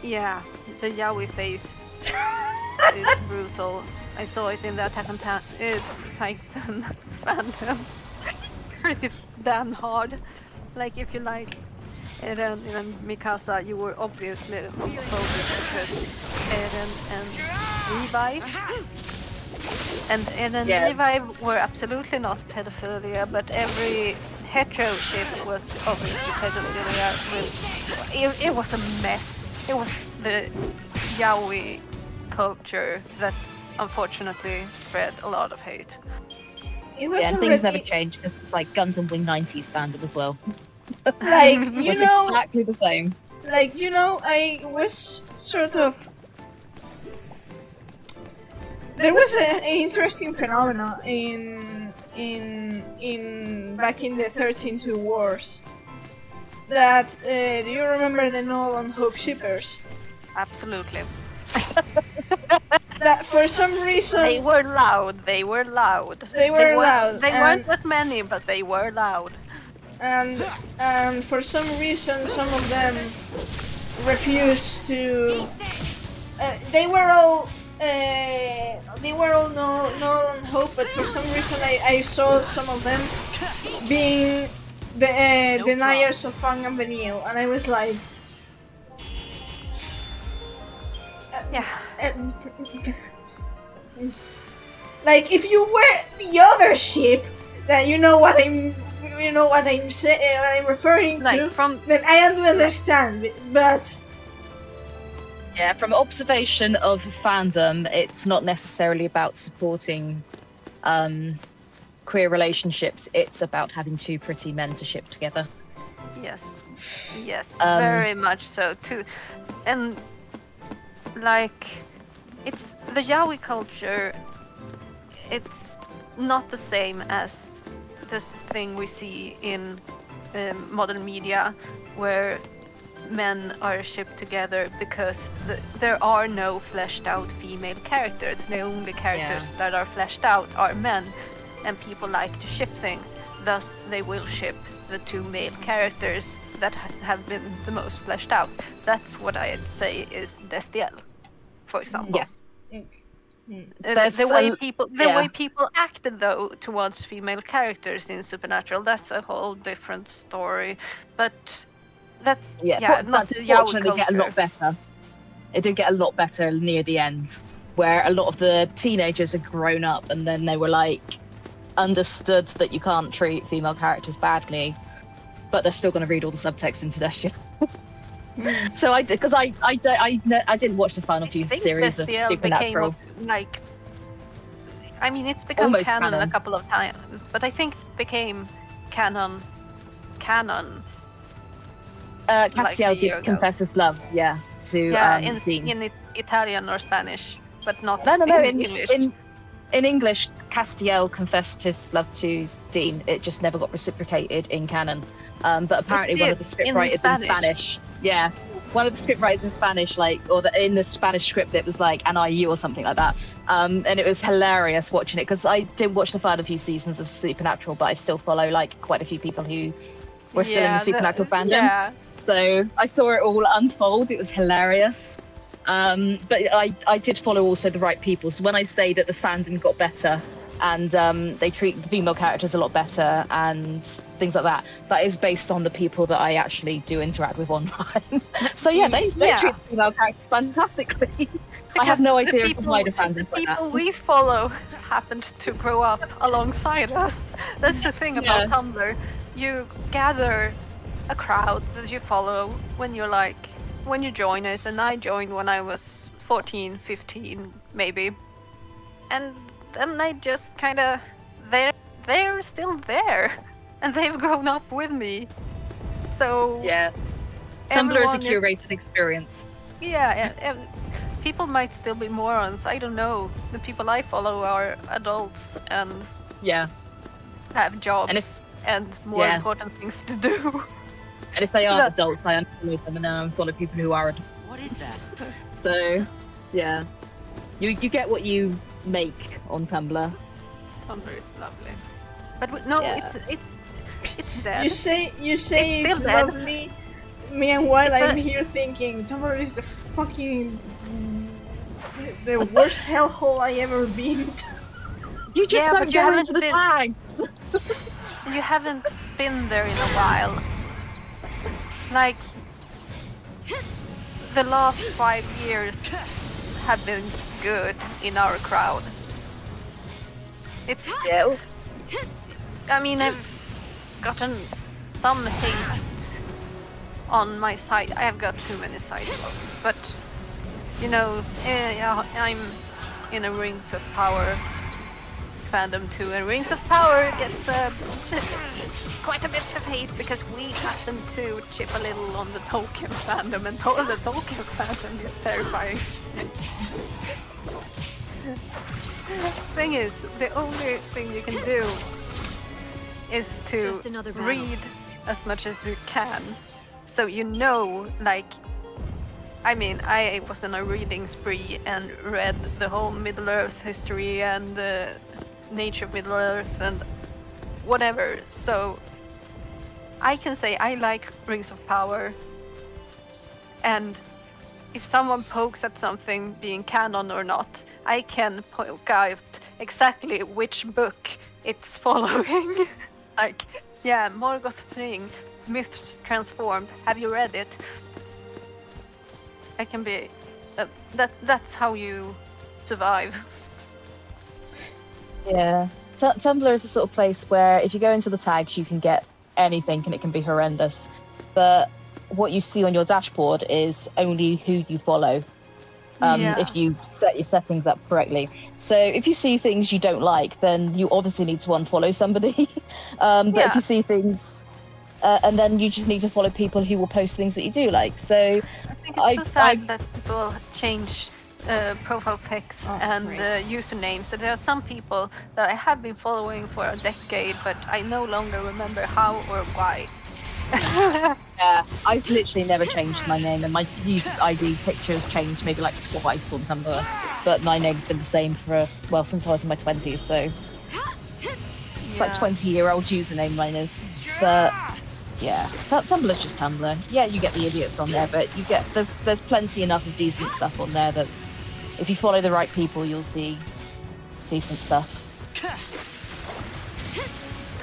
yeah, the yaoi phase is brutal. I saw it in the Attack on Titan fandom. Pretty damn hard. Like, if you like Eren and Mikasa, you were obviously homophobic because Eren and Levi. And Eren and Levi were absolutely not pedophilia, but every hetero ship was obviously pedophilia. It was a mess. It was the yaoi culture that unfortunately spread a lot of hate. And things never changed because it's like Guns and Wing 90s fandom as well. Like, you know, exactly the same. Like, you know, I was sort of. There was an interesting phenomena in back in the 13-2 wars. That do you remember the Null and Hope shippers? Absolutely. That for some reason they were loud. They were loud. They weren't that many, but they were loud. And for some reason, some of them refused to. They were all Null and Hope, but for some reason I saw some of them being the deniers of Fang and Vanille, and I was like, yeah. Like, if you were the other ship, then you know what I'm referring to. Then I don't understand. But Yeah, from observation of fandom, it's not necessarily about supporting queer relationships. It's about having two pretty men to ship together. Yes, very much so too. And like, it's the yaoi culture. It's not the same as this thing we see in modern media, where men are shipped together because there are no fleshed out female characters. The only characters that are fleshed out are men, and people like to ship things. Thus, they will ship the two male characters that have been the most fleshed out. That's what I'd say is Destiel, for example. Yes. The way people acted though towards female characters in Supernatural, that's a whole different story. But that's not the yaoi Fortunately, culture. get a lot better. It did get a lot better near the end, where a lot of the teenagers had grown up, and then they were like understood that you can't treat female characters badly, but they're still going to read all the subtext into their shit. So I didn't watch the final few series of Supernatural. It's become Almost canon canon. a couple of times, but I think it became canon. Castiel did confess his love, to Dean. in Italian or Spanish, but not No, in English. In English, Castiel confessed his love to Dean. It just never got reciprocated in canon. But apparently one of the scriptwriters in Spanish, one of the scriptwriters in Spanish, in the Spanish script, it was like "and I you" or something like that. And it was hilarious watching it, because I did watch the final few seasons of Supernatural, but I still follow quite a few people who were still in the Supernatural fandom. Yeah. So I saw it all unfold. It was hilarious. But I did follow also the right people. So when I say that the fandom got better and they treat the female characters a lot better and things like that, that is based on the people that I actually do interact with online. So they treat the female characters fantastically. I have no idea if the wider fandom's like that. The people we follow happened to grow up alongside us. That's the thing about Tumblr. You gather a crowd that you follow when you join it, and I joined when I was 14, 15 maybe, and then I just kind of they're still there, and they've grown up with me. So Tumblr is a curated experience. And people might still be morons. I don't know. The people I follow are adults and have jobs and more important things to do. And if they are adults, I unfollow them, and now I unfollow people who are adults. What is that? So, you get what you make on Tumblr. Tumblr is lovely, but it's dead. You say it's dead. lovely. Meanwhile, I'm here thinking Tumblr is the worst hellhole I ever been to. You just don't go into the tags. You haven't been there in a while. Like, the last 5 years have been good in our crowd. It's I've gotten some hate on my side. I have got too many side notes, but I'm in a Rings of Power fandom too, and Rings of Power gets quite a bit of hate because we happen to chip a little on the Tolkien fandom, and the Tolkien fandom is terrifying. Thing is, the only thing you can do is to read as much as you can, so I was on a reading spree and read the whole Middle-earth history and the nature of Middle-earth and whatever, so I can say I like Rings of Power, and if someone pokes at something being canon or not, I can poke out exactly which book it's following. Morgoth's Ring, Myths Transformed, have you read it? I can be that's how you survive. Tumblr is the sort of place where if you go into the tags, you can get anything and it can be horrendous, but what you see on your dashboard is only who you follow. if you set your settings up correctly. So if you see things you don't like, then you obviously need to unfollow somebody. But if you see things, and then you just need to follow people who will post things that you do like. So I think it's so sad that people change profile pics and usernames. So there are some people that I have been following for a decade, but I no longer remember how or why. Yeah, I've literally never changed my name, and my user ID pictures changed maybe like twice on Tumblr, but my name's been the same for since I was in my 20s. So it's like 20-year-old username mine is. But yeah, Tumblr's just Tumblr. Yeah, you get the idiots on there, but there's plenty enough of decent stuff on there. That's if you follow the right people, you'll see decent stuff.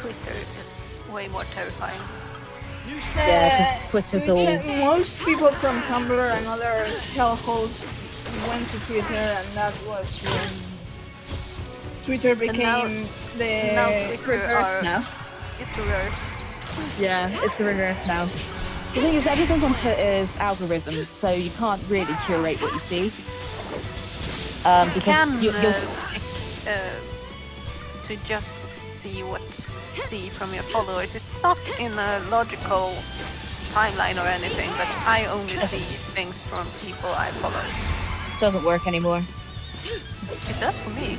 Twitter is way more terrifying. Yeah, because Twitter's all... Most people from Tumblr and other hellholes went to Twitter, and that was when Twitter became the reverse now. It's reverse. Yeah, it's the reverse now. The thing is, everything on Twitter is algorithms, so you can't really curate what you see. Because you'll to just see from your followers. It's not in a logical timeline or anything, but I only see things from people I follow. Doesn't work anymore. It does for me.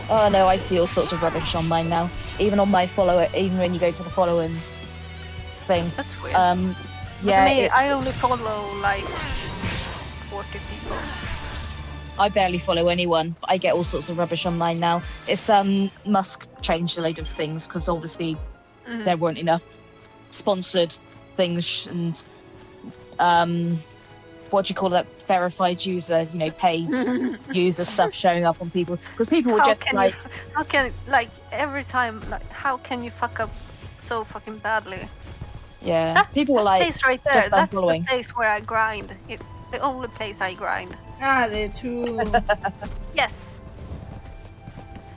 Oh no, I see all sorts of rubbish on mine now. Even on my follower, even when you go to the following thing. That's weird. Yeah. I only follow like 40 people. I barely follow anyone, but I get all sorts of rubbish on mine now. It's Musk changed a load of things because obviously there weren't enough sponsored things and what do you call that, verified user, paid user stuff showing up on people, because people were just like, every time, how can you fuck up so fucking badly? Yeah, people were like, place right there, that's the place where I grind. The only place I grind. The two. Yes.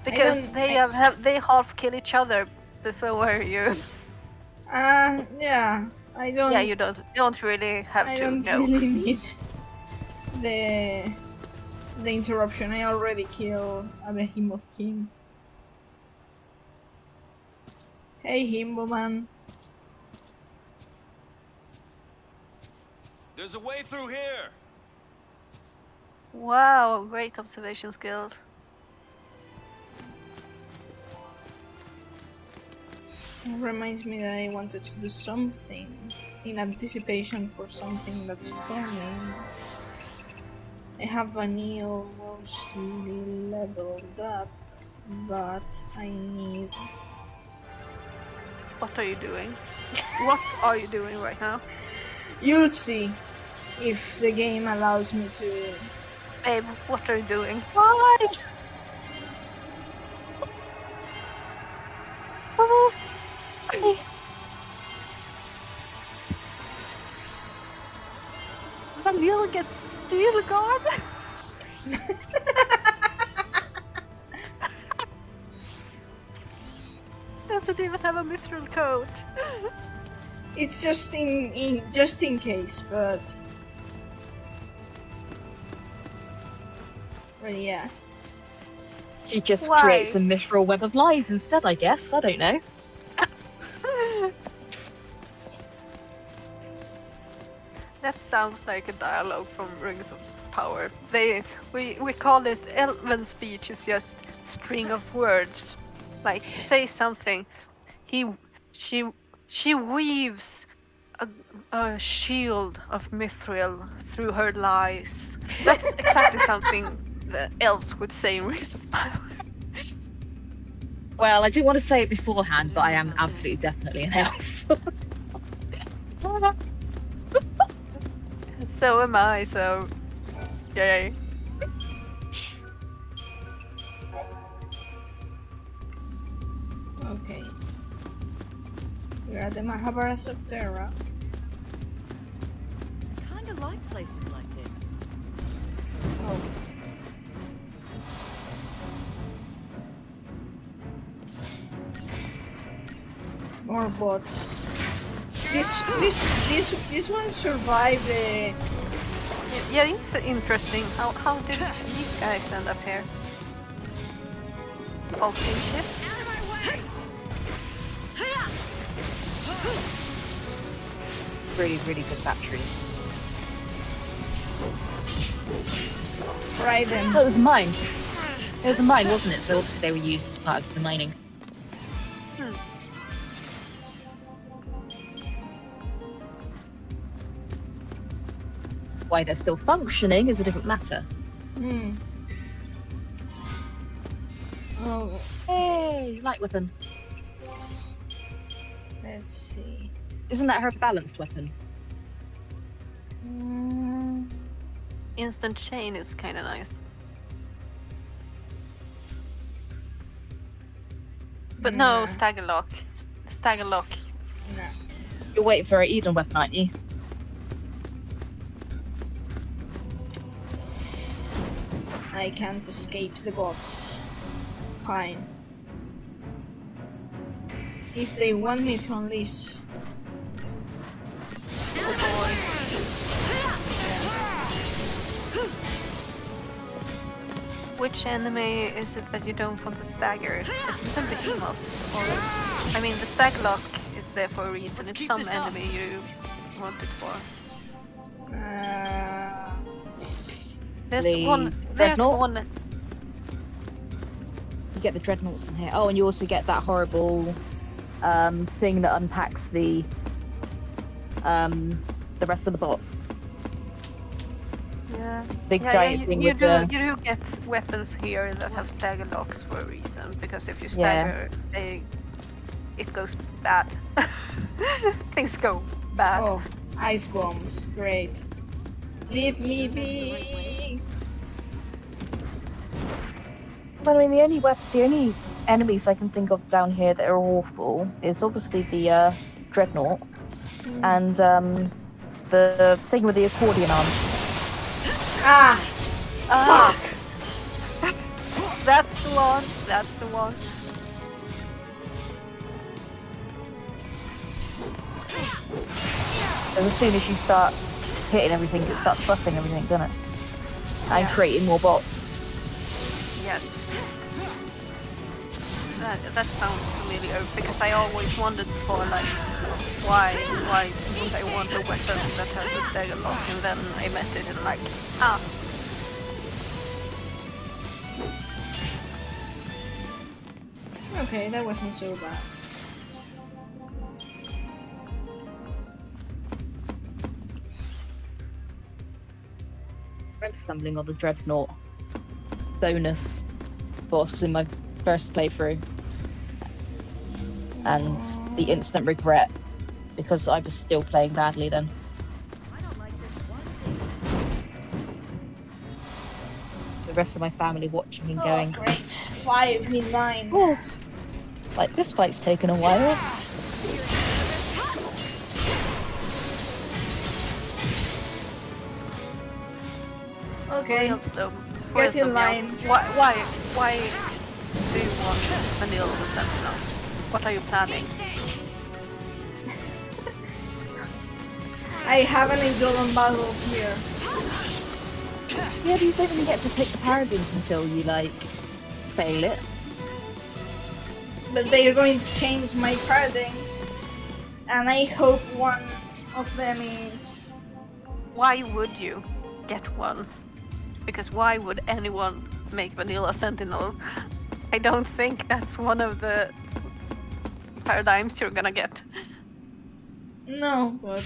Because they half kill each other before you. Yeah. I don't. Yeah, you don't really have to. I don't really need the interruption. I already killed a behemoth king. Hey, Himbo man. There's a way through here. Wow, great observation skills. It reminds me that I wanted to do something in anticipation for something that's coming. I have Vanille mostly leveled up, but I need... What are you doing? What are you doing right now? You'll see if the game allows me to... Babe, what are you doing? why? Vanille gets steel guard? Doesn't even have a mithril coat. It's just in case, but yeah. She just creates a mithril web of lies instead, I guess. I don't know. That sounds like a dialogue from Rings of Power. We call it elven speech. It's just string of words. Like, say something. She weaves a shield of mithril through her lies. That's exactly something the elves would say in Rings of Power. Well, I didn't want to say it beforehand, but I am absolutely definitely an elf. So am I, so yay. Okay. We're at the Mahabharata of Terra. I kinda like places like this. Oh. More bots. This one survived Yeah, it's interesting. How did these guys end up here? All same ship? Really, really good batteries. Try them. Oh, it was a mine. It was a mine, wasn't it? So obviously they were used as part of the mining. Why they're still functioning is a different matter. Hmm. Oh, Hey, light weapon. let's see. Isn't that her balanced weapon? Instant chain is kind of nice. But no, Nah. stagger lock. Stagger lock. No. You're waiting for her Eden weapon, aren't you? I can't escape the bots. Fine. If they want me to unleash... Which enemy is it that you don't want to stagger? Is it the behemoth? Or, I mean, the stagger lock is there for a reason. It's some enemy you want it for. There's The one. There's dreadnought? one. You get the dreadnoughts in here. Oh, and you also get that horrible thing that unpacks the rest of the bots. Yeah. Big Yeah, giant you, thing you with do, the... you do get weapons here that have stagger locks for a reason. Because if you stagger, it goes bad. Things go bad. Oh, ice bombs. Great. Leave me be. But I mean, the only enemies I can think of down here that are awful is obviously the dreadnought and the thing with the accordion arms. Ah! Fuck! That's the one. That's the one. And as soon as you start hitting everything, it starts buffing everything, doesn't it? And Yeah. creating more bots. Yes. That sounds familiar because I always wondered before, like, why would I want a weapon that has a stagger lock, and then I met it and like, Okay, that wasn't so bad. I'm stumbling on the dreadnought bonus boss in my first playthrough, and the instant regret because I was still playing badly then. The rest of my family watching and going, Oh, great. 5v9. "Oh, like this fight's taken a while." Okay. Get in line. Why do you want Vanilla the Sentinel? What are you planning? I have an Eidolon battle here. Yeah, but you don't even get to pick the paradigms until you like fail it. But they are going to change my paradigms. And I hope one of them is... Why would you get one? Because why would anyone make Vanilla Sentinel? I don't think that's one of the paradigms you're gonna get. No, but...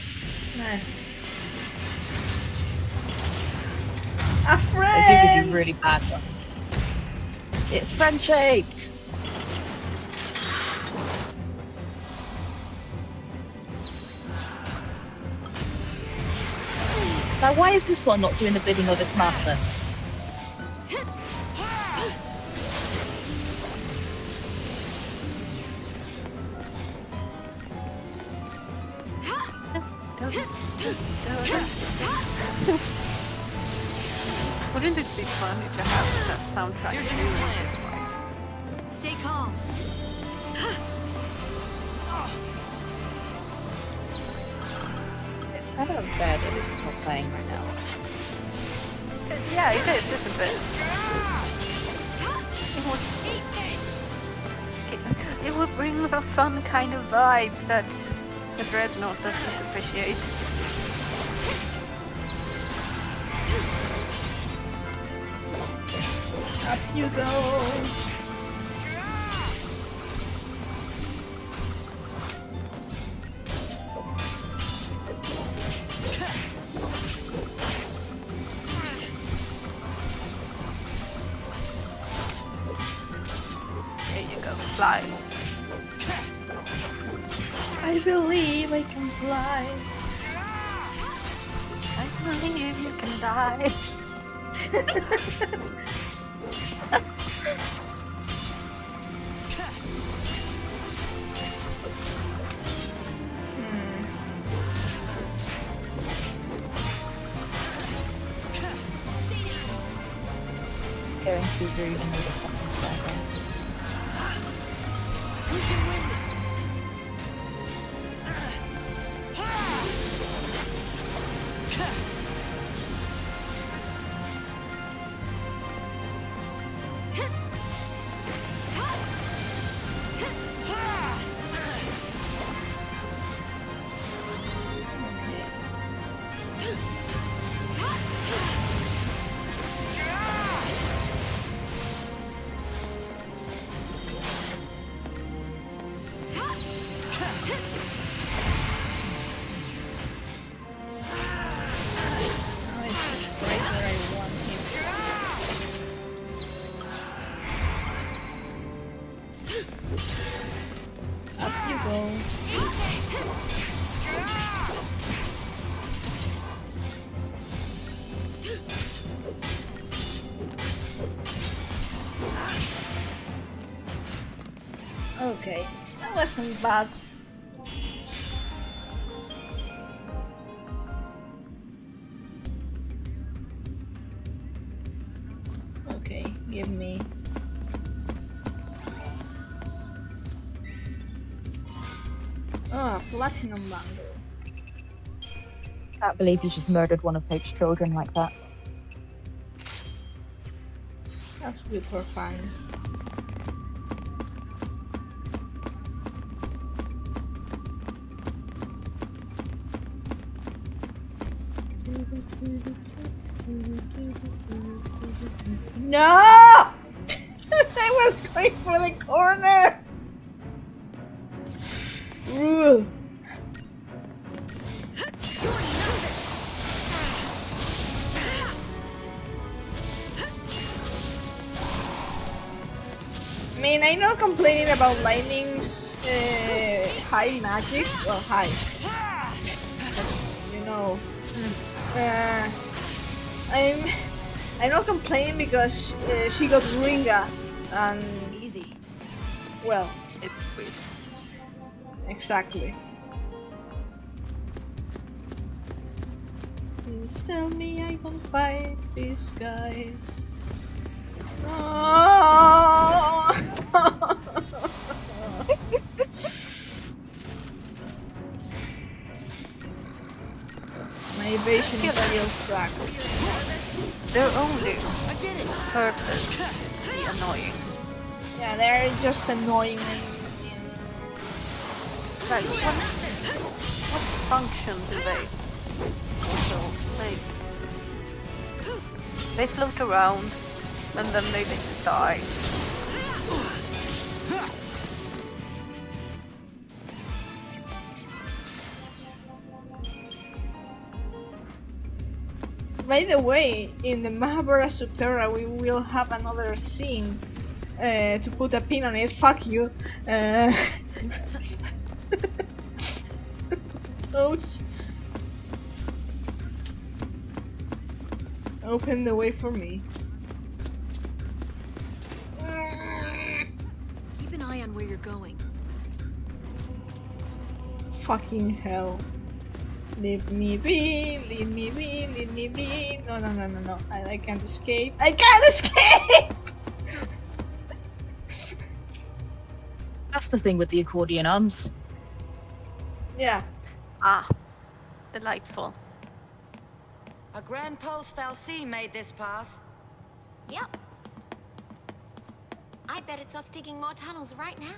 Nah. A They do give friend! you really bad ones. It's friend-shaped! Now why is this one not doing the bidding of its master? Wouldn't it be fun if you have that soundtrack this way? Stay calm. It's kind of unfair that it's not playing right now. Yeah, it is, isn't it? It would bring a fun kind of vibe that the Dreadnought doesn't appreciate. Up you go. There you go, fly. I believe I can fly. I believe you can die. Going to be rude and need a second step. Up you go. Okay, that wasn't bad. Okay, give me. Oh, platinum mango. Can't believe you just murdered one of Pope's children like that. That's good for fun. No! I was going for the corner! Ugh. I mean, I'm not complaining about Lightning's high magic, well, high. You know, I'm not complaining because she got Ringa, and Easy. well, It's weird. exactly. Please tell me I can fight these guys. Oh! My evasion still sucks. Their only purpose is to be annoying. Yeah, they're just annoying. Like, what function do they also like? They float around and then they just die. By the way, in the Mahabharata Subterra we will have another scene to put a pin on it. Fuck you. Those open the way for me. Keep an eye on where you're going. Fucking hell. Leave me be, leave me be, leave me be. No, no, no, no, no. I can't escape. I can't escape! That's the thing with the accordion arms. Yeah. Ah, delightful. A A Grand Pulse Fal'Cie made this path. Yep. I bet it's off digging more tunnels right now.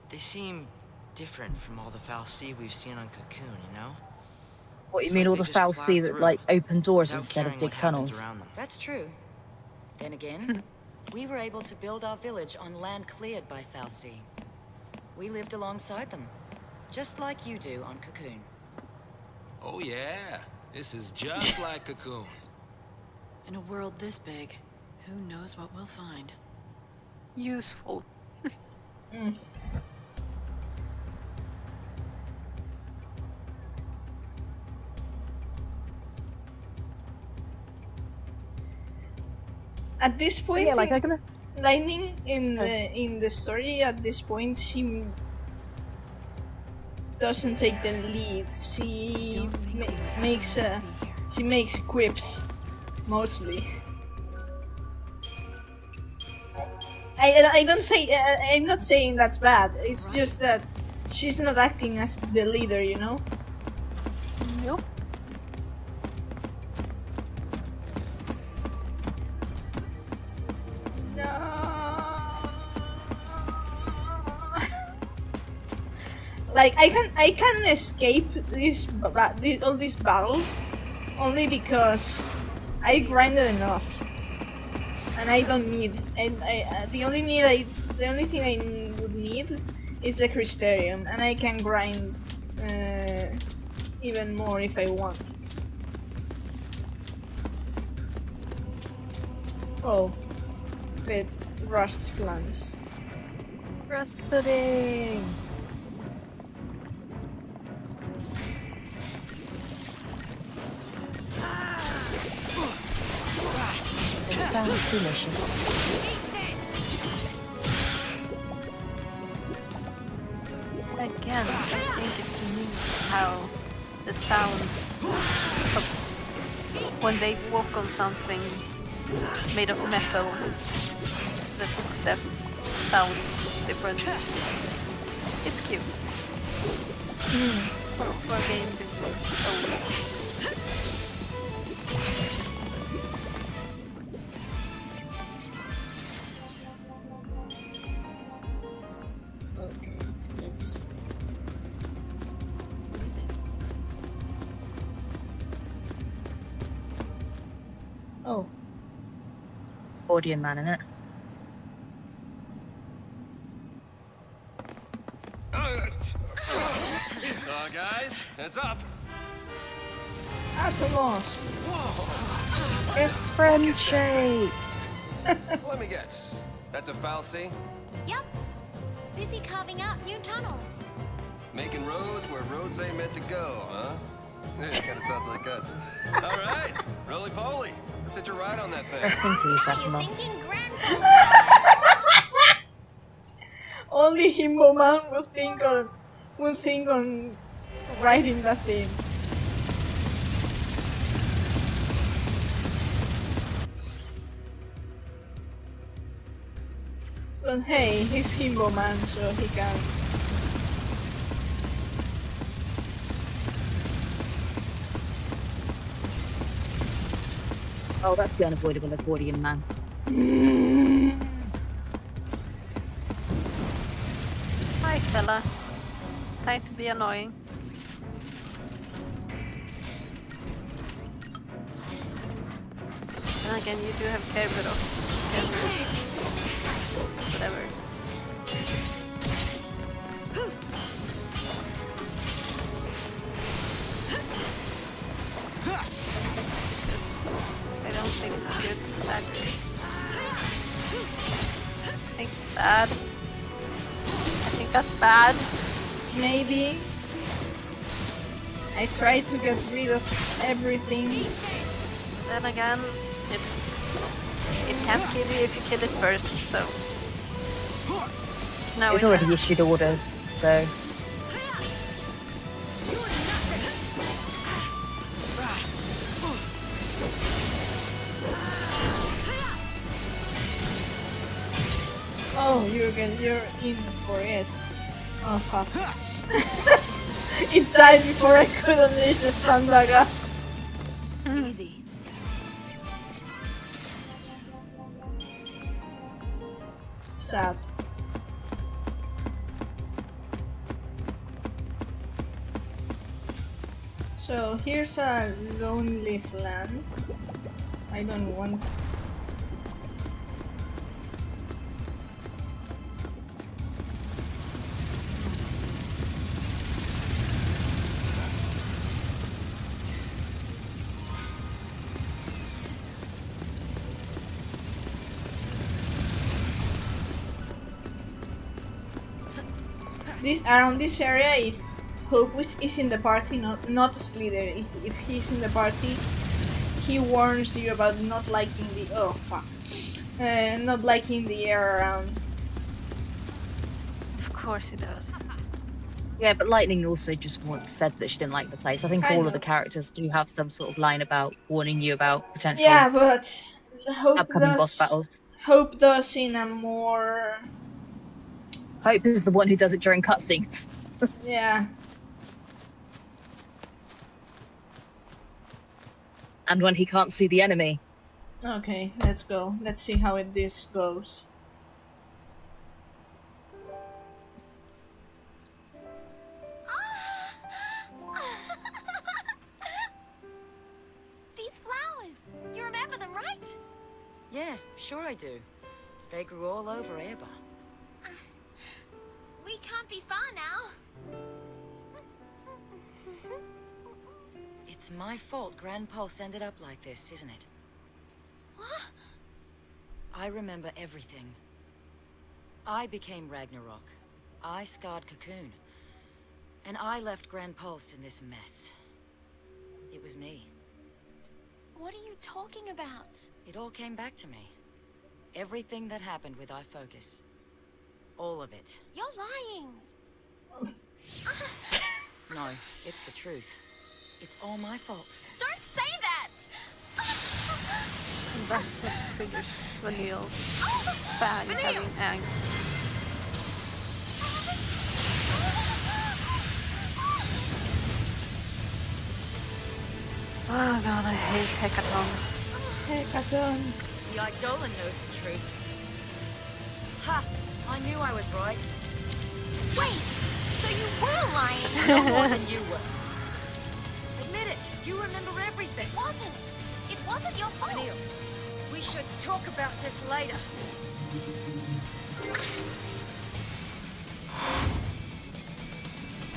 They seem different from all the Fal'Cie we've seen on Cocoon, you know? What, you It's mean like all they the just plowed Fal'Cie that through like open doors without instead of caring dig what happens tunnels? around them. That's true. Then again, we were able to build our village on land cleared by Fal'Cie. We lived alongside them, just like you do on Cocoon. Oh yeah, this is just like Cocoon. In a world this big, who knows what we'll find? Useful. At this point, Yeah, like I'm gonna. Lightning in the story at this point, she doesn't take the lead. She Don't think we would ever makes want to be here. she makes quips mostly. I don't say I'm not saying that's bad. It's just that she's not acting as the leader, you know. Nope. Like I can escape all these battles only because I grinded enough, and I don't need. And the only thing I would need is the Crystarium, and I can grind even more if I want. Oh, with rust flans. Rust pudding! It sounds delicious. Again, I think it's neat how the sound of when they walk on something made of metal, the footsteps sound different. It's cute. For a game this old. Okay, let's. What is it? Oh, Audio man, innit? Guys, heads up. Atomos! It's friend-shaped! Let me guess. That's a Fal'Cie? Yep. Busy carving out new tunnels. Making roads where roads ain't meant to go, huh? It kind of sounds like us. All right, roly-poly. Let's hitch a ride on that thing. Rest in peace, Are you Atomos. thinking Grand Only Himbo Man would think on writing that thing. But hey, he's Himbo Man, so he can. Oh, that's the unavoidable accordion man. Hi fella. Time to be annoying. And again, you do have Kerberos. Whatever. I don't think it's good stagger. I think it's bad. I think that's bad. Maybe. I try to get rid of everything. Then again, it can't kill you if you kill it first, so... No, We've it already has. issued orders, so... Oh, you're in for it. Oh fuck. It died before I could unleash the Sandaga. Easy. Sad. So here's a lonely land. I don't want. This around this area, if Hope is in the party, not Slither. If he's in the party, he warns you about not liking the not liking the air around. Of course he does. Yeah, but Lightning also just once said that she didn't like the place. I think I all know. of the characters do have some sort of line about warning you about potential Yeah, but upcoming boss battles. Hope does in a more. Hope is the one who does it during cutscenes. Yeah. And when he can't see the enemy. Okay, let's go. Let's see how this goes. These flowers. You remember them, right? Yeah, sure I do. They grew all over Airbar. We can't be far now. It's my fault Grand Pulse ended up like this, isn't it? What? I remember everything. I became Ragnarok. I scarred Cocoon. And I left Grand Pulse in this mess. It was me. What are you talking about? It all came back to me. Everything that happened with iFocus. All of it. You're lying. No, it's the truth. It's all my fault. Don't say that. And that's what triggers Vanille's bag having angst. Oh god, I hate Hecaton. Hecaton. The Eidolon knows the truth. Ha! I knew I was right. Wait, so you were lying? No more than you were. Admit it. You remember everything. It wasn't your fault. Vanille, we should talk about this later.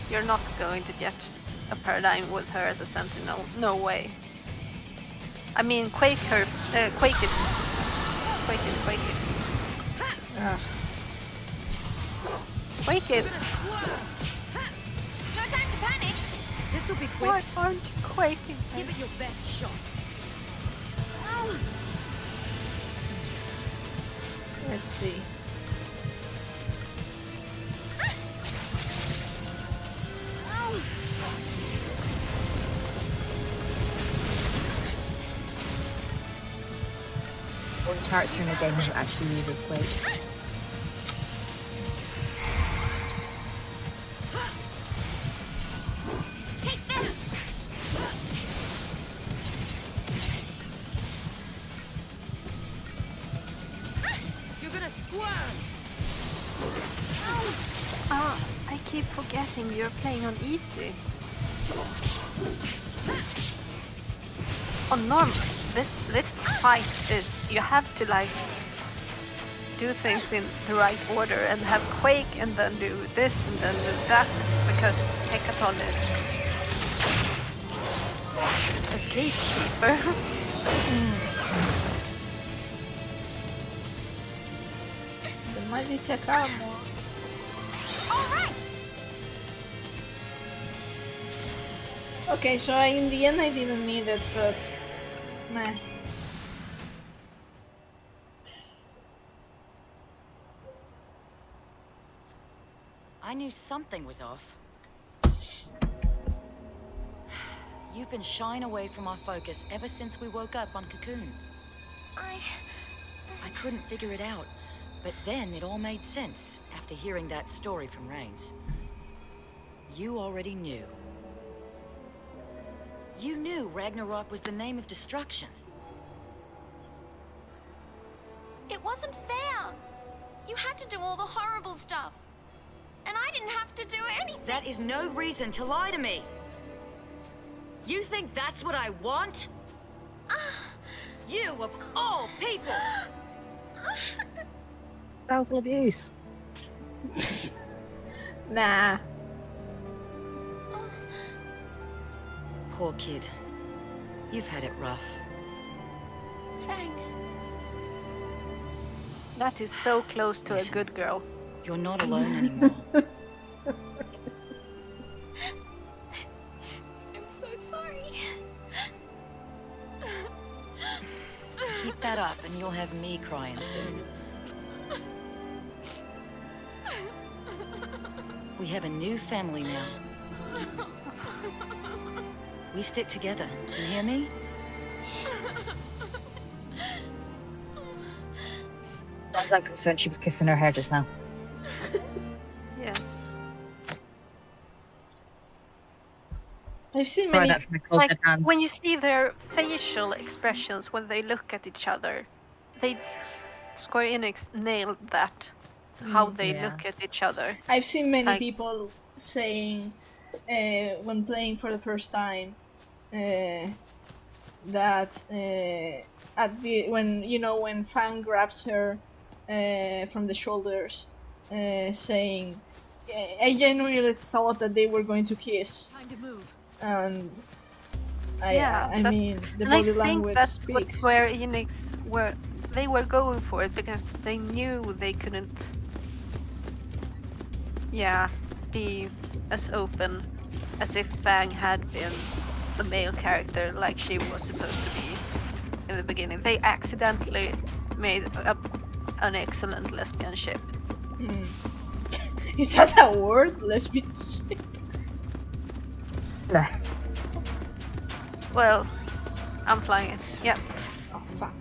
You're not going to get a paradigm with her as a sentinel. No way. I mean, quake her. Quake it. Quake it, quake it. Quake it. No time to panic. This'll be quick. Why aren't you quaking? Give it your best shot. Let's see. One character in the game who actually uses Quake. Take this. You're gonna squirm. I keep forgetting you're playing on easy. On normal, this fight is you have to like do things in the right order and have Quake and then do this and then do that because Hecaton is a gatekeeper. The mighty tech armor. All right. Okay, so in the end I didn't need it, but meh. I knew something was off. You've been shying away from our focus ever since we woke up on Cocoon. I couldn't figure it out, but then it all made sense after hearing that story from Rains. You already knew. You knew Ragnarok was the name of destruction. It wasn't fair. You had to do all the horrible stuff. And I didn't have to do anything. That is no reason to lie to me. You think that's what I want? You, of all people! Spousal abuse. Nah. Poor kid. You've had it rough. Fang. That is so close to Listen. a good girl. You're not alone anymore. I'm so sorry. Keep that up and you'll have me crying soon. We have a new family now. We stick together. You hear me? As far as I'm concerned, she was kissing her hair just now. Yes. I've seen Try many. that from the cold Like, dead hands. when you see their facial expressions when they look at each other, Square Enix nailed that. How they Yeah. look at each other. I've seen many Like- people saying when playing for the first time that at the when Fang grabs her from the shoulders, saying, "I genuinely thought that they were going to kiss," Time to move. and Yeah, I that's- mean the And I body think language that's what speaks. Square Enix they were going for it because they knew they couldn't be as open as if Fang had been the male character like she was supposed to be in the beginning. They accidentally made an excellent lesbian ship. Is that a word? Lesbian ship? Well, I'm flying it. Yeah. Oh fuck.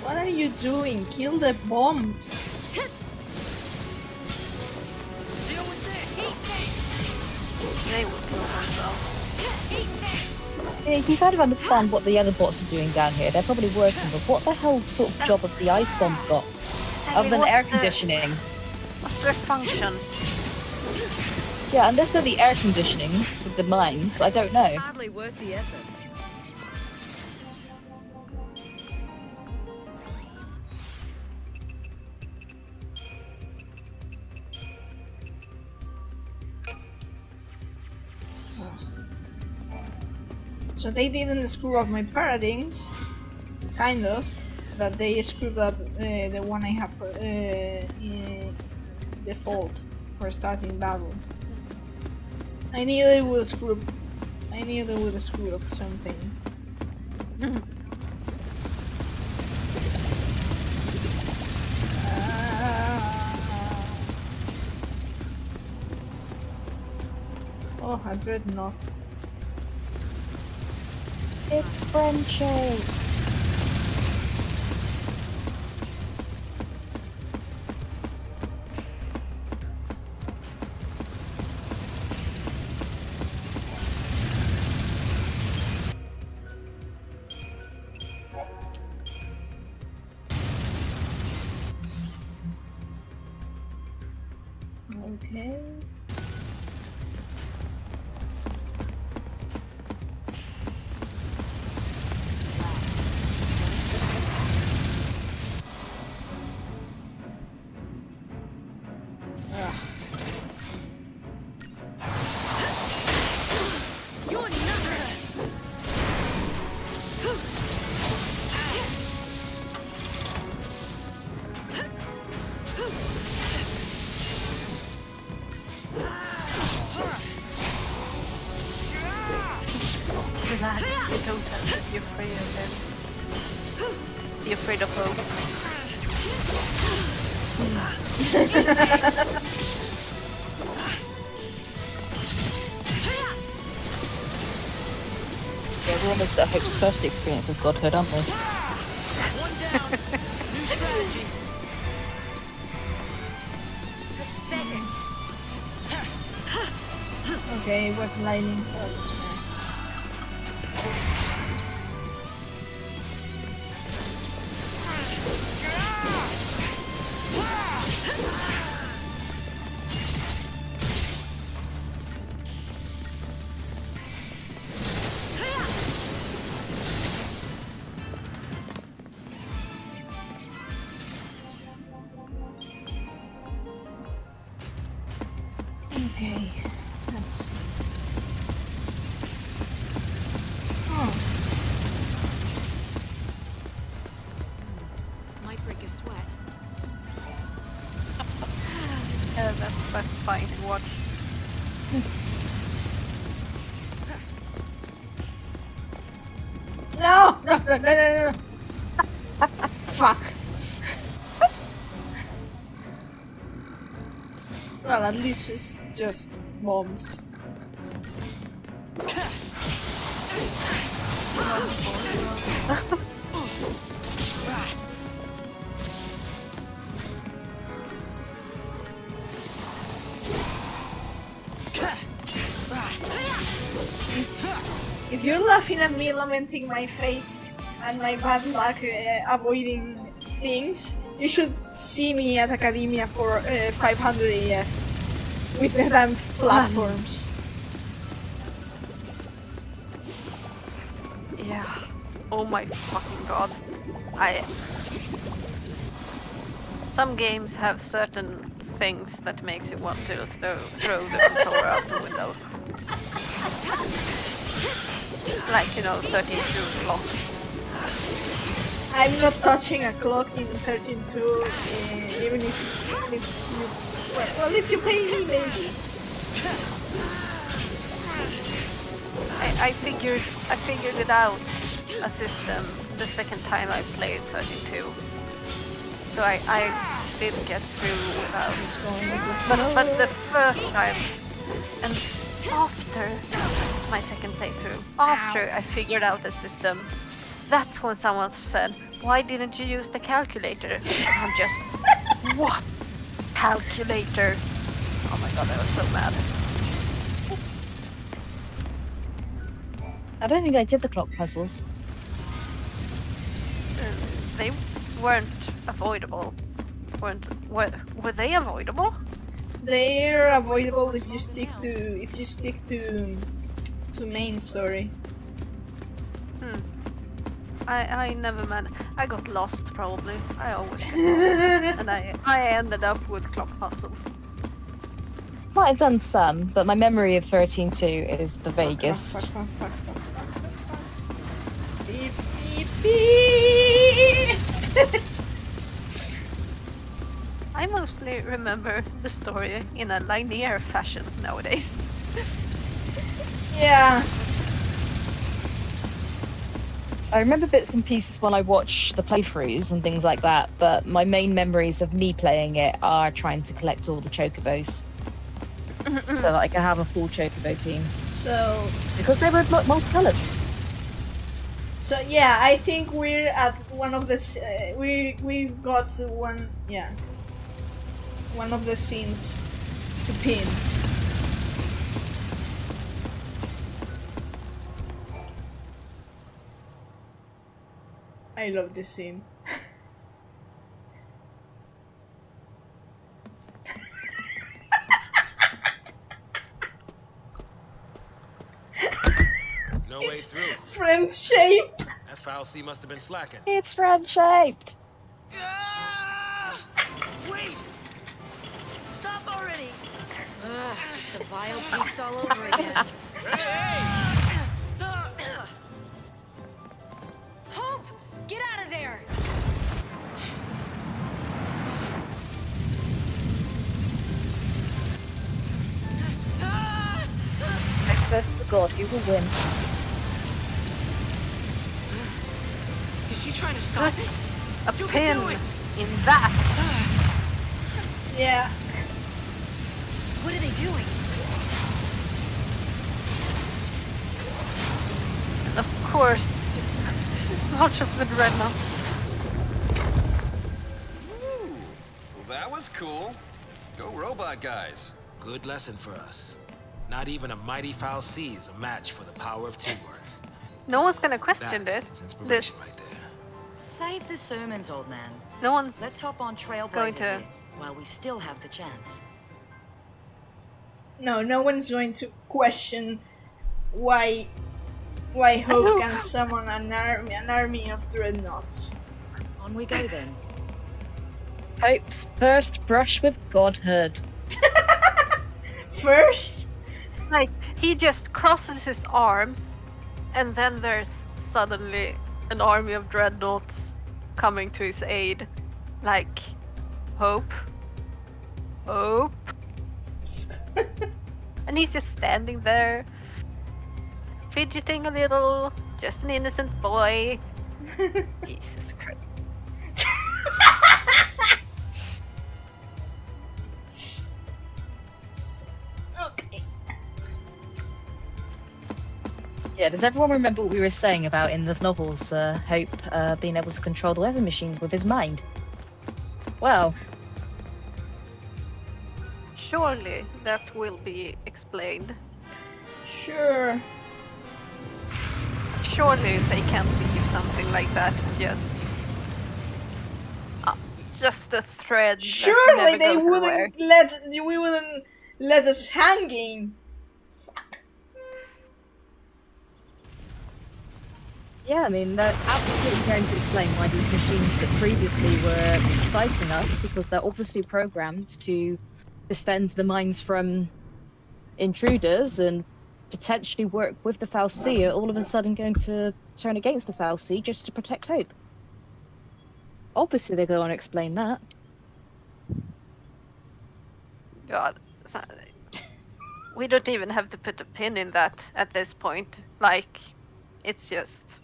What are you doing? Kill the bombs. They will kill themselves. Yeah, you kind of understand what the other bots are doing down here. They're probably working, but what the hell sort of job have the ice bombs got? Other than What's air the- conditioning. What's their function? Yeah, unless they're the air conditioning with the mines, I don't know. Hardly worth the effort. So they didn't screw up my paradigms, kind of, but they screwed up the one I have for, in default for starting battle. I knew they would screw up something. Oh, I dread not. It's Frenchy. Okay. Relax, you don't have to be afraid of them. Be afraid of hope. We're almost at Hope's first experience of godhood, aren't we? One down. New strategy. Okay, it was lightning. Okay, let's see. Oh, Might break a sweat. That's fine to watch. no! No! Fuck. Well, at least it's just bombs. If you're laughing at me lamenting my fate and my bad luck avoiding things, you should see me at Academia for 500 AF with the damn platforms. Yeah. Oh my fucking god. Some games have certain things that makes you want to throw the controller out the window. Like, you know, 13-2 clock. I'm not touching a clock in 13.2, even if you... Well, if you pay me, maybe. I figured it out, a system, the second time I played 13.2. So I did get through without... But the first time, and after my second playthrough, after I figured out the system, that's when someone said, "Why didn't you use the calculator?" And I'm just, what? Calculator? Oh my god, I was so mad. I don't think I did the clock puzzles. They weren't avoidable. Were they avoidable? They're avoidable if you stick to main story. I never managed. I got lost probably. I always get lost. And I ended up with clock puzzles. Might have done some, but my memory of 13.2 is the vaguest. Beep, beep, beep. I mostly remember the story in a linear fashion nowadays. Yeah. I remember bits and pieces when I watch the playthroughs and things like that, but my main memories of me playing it are trying to collect all the chocobos. So that I can have a full chocobo team. So... Because they were multicolored. So yeah, I think we're at one of the... we got one... Yeah. One of the scenes to pin. I love this scene. No way through. Friend shape. That fallacy must have been slacking. It's friend-shaped. Wait! Stop already! Ugh, the vile peaks all over again. Hope! Get out of there! Versus God, who will win? Is she trying to stop it? A pin in that. Yeah. What are they doing? Of course, it's much of the dreadnoughts. Ooh, well, that was cool. Go robot guys. Good lesson for us. Not even a mighty foul sea is a match for the power of teamwork. No one's gonna question That it. is inspiration This, right there. Save the sermons, old man. no one's Let's hop on going Trailblazer to. here, while we still have the chance. No one's going to question why Hope can summon an army of dreadnoughts. On we go then. Hope's first brush with godhood. First? Like, he just crosses his arms, and then there's suddenly an army of dreadnoughts coming to his aid. Like, Hope. And he's just standing there, fidgeting a little, just an innocent boy. Jesus Christ. Okay. Yeah, does everyone remember what we were saying about in the novels, Hope being able to control the weather machines with his mind? Well, Surely that will be explained. Sure. Surely they can't leave something like that just a thread. Surely that they never goes anywhere. wouldn't let us hanging. Fuck. yeah, I mean, they're absolutely going to explain why these machines that previously were fighting us, because they're obviously programmed to defend the mines from intruders and potentially work with the Foul Sea, are all of a sudden going to turn against the Foul Sea just to protect Hope. Obviously they're going to explain that. God, we don't even have to put a pin in that at this point. Like, it's just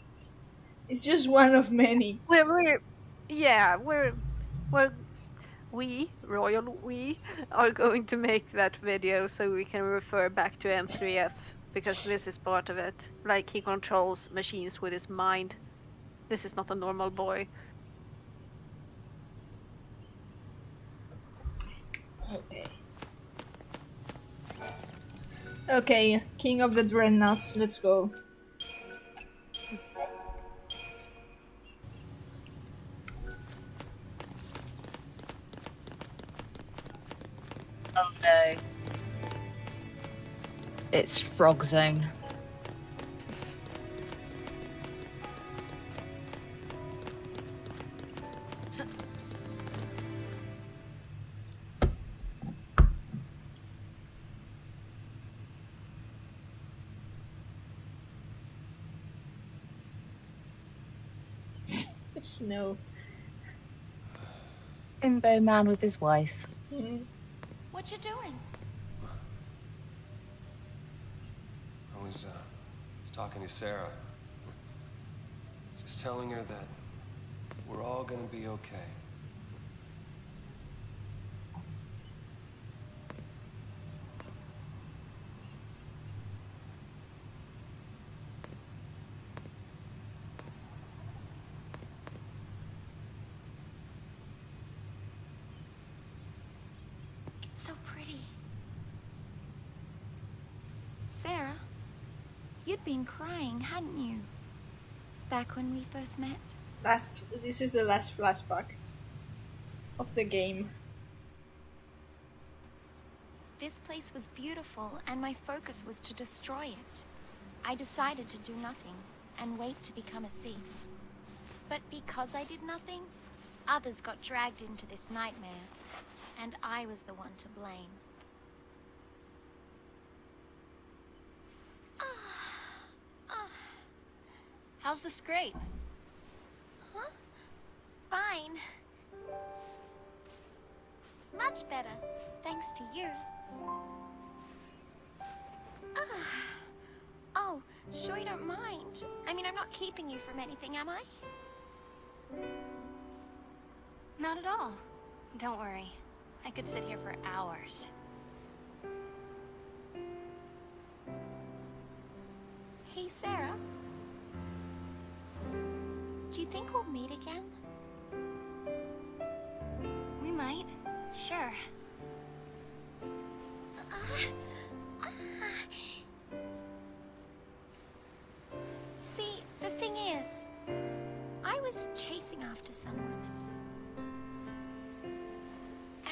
one of many. we are going to make that video so we can refer back to M3F, because this is part of it. Like, he controls machines with his mind. This is not a normal boy. Okay. Okay, King of the Dreadnoughts, let's go. Oh no. It's Frog Zone. Snow. Bimbo man with his wife. What you doing? I was talking to Sarah. Just telling her that we're all gonna be okay. It's so pretty. Sarah, you'd been crying, hadn't you? Back when we first met? This is the last flashback of the game. This place was beautiful, and my focus was to destroy it. I decided to do nothing and wait to become a thief. But because I did nothing, others got dragged into this nightmare, and I was the one to blame. How's the scrape? Huh? Fine. Much better, thanks to you. Oh, sure you don't mind. I mean, I'm not keeping you from anything, am I? Not at all. Don't worry. I could sit here for hours. Hey, Sarah. Do you think we'll meet again? We might. Sure. See, the thing is, I was chasing after someone.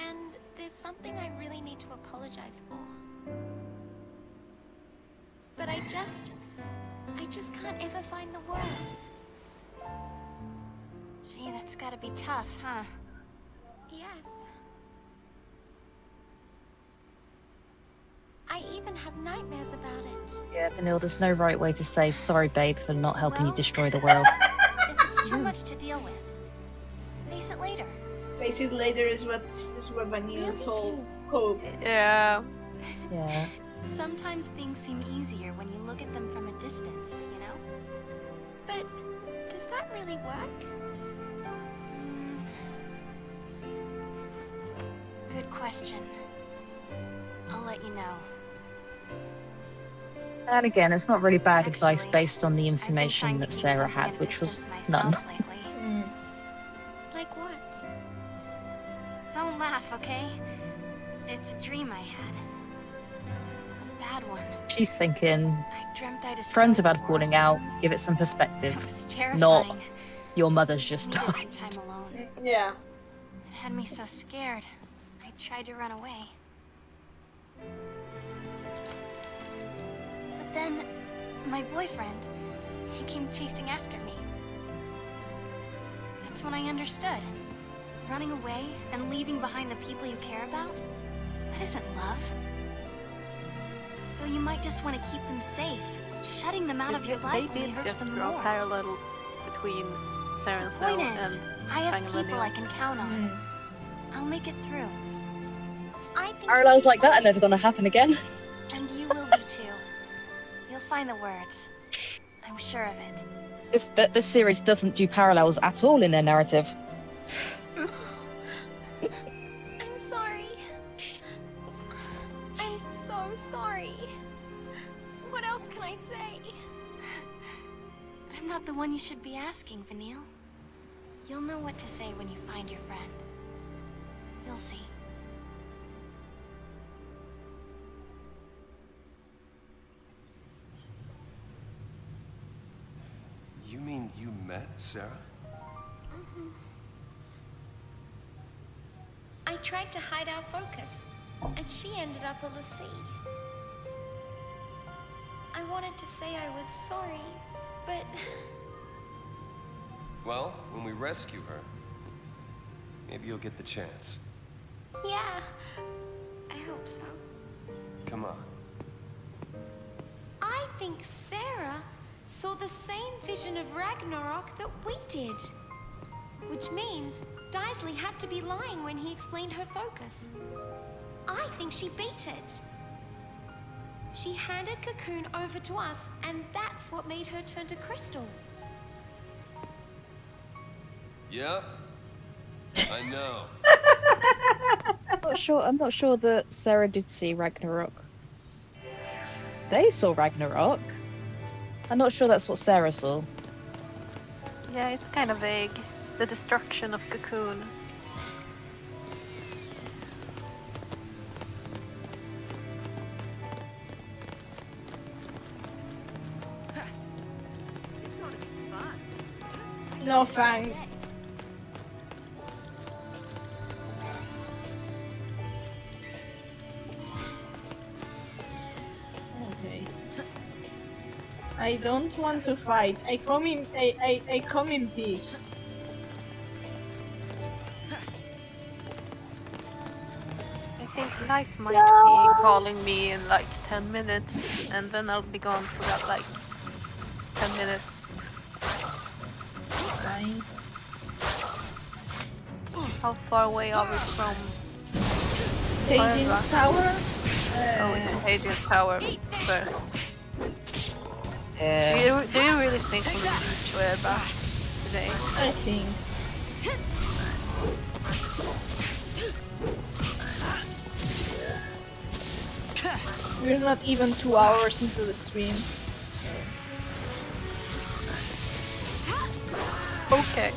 And there's something I really need to apologize for. But I just can't ever find the words. Gee, that's gotta be tough, huh? Yes. I even have nightmares about it. Yeah, Vanille, there's no right way to say sorry, babe, for not helping you destroy the world. If it's too much to deal with, face it later. Face it later is what Vanille told Hope. Yeah. Yeah. Sometimes things seem easier when you look at them from a distance, you know? But does that really work? Good question. I'll let you know. And again, it's not really bad advice Actually, based on the I've been information trying to that keep Sarah something had, at a which was distance none. myself lately. Like what? Don't laugh, okay? It's a dream I had. A bad one. She's thinking, I dreamt I destroyed friends the about world. calling out, give it some perspective. It was terrifying. Not your mother's just Needed died. some time alone. Yeah. It had me so scared. I tried to run away. But then, my boyfriend, he came chasing after me. That's when I understood. Running away and leaving behind the people you care about? That isn't love. Though you might just want to keep them safe. Shutting them out of your life They only did hurts just them draw more. parallel between Sarah and The Snow point is, and I have Fang and people Vanille. I can count on. I'll make it through. I think Parallels you'll like be that are fine. never going to happen again. And you will be too. You'll find the words. I'm sure of it. This series doesn't do parallels at all in their narrative. I'm sorry. I'm so sorry. What else can I say? I'm not the one you should be asking, Vanille. You'll know what to say when you find your friend. You'll see. You mean you met Sarah? I tried to hide our focus, and she ended up on the sea. I wanted to say I was sorry, but Well, when we rescue her, maybe you'll get the chance. yeah, I hope so. Come on. I think Sarah saw the same vision of Ragnarok that we did. Which means Daisley had to be lying when he explained her focus. I think she beat it. She handed Cocoon over to us, and that's what made her turn to Crystal. Yep. I know. I'm not sure that Sarah did see Ragnarok. They saw Ragnarok. I'm not sure that's what Sarah saw. Yeah, it's kind of vague. The destruction of Cocoon. No, Fang. Okay. I don't want to fight. I come in peace. I think life might be calling me in like 10 minutes, and then I'll be gone for that like 10 minutes. Fine. How far away are we from? Stadium's tower? Oh, it's Hadrian's Tower first. Yeah. Do you really think we'll reach Loredive today? I think. We're not even 2 hours into the stream. Oh Okay.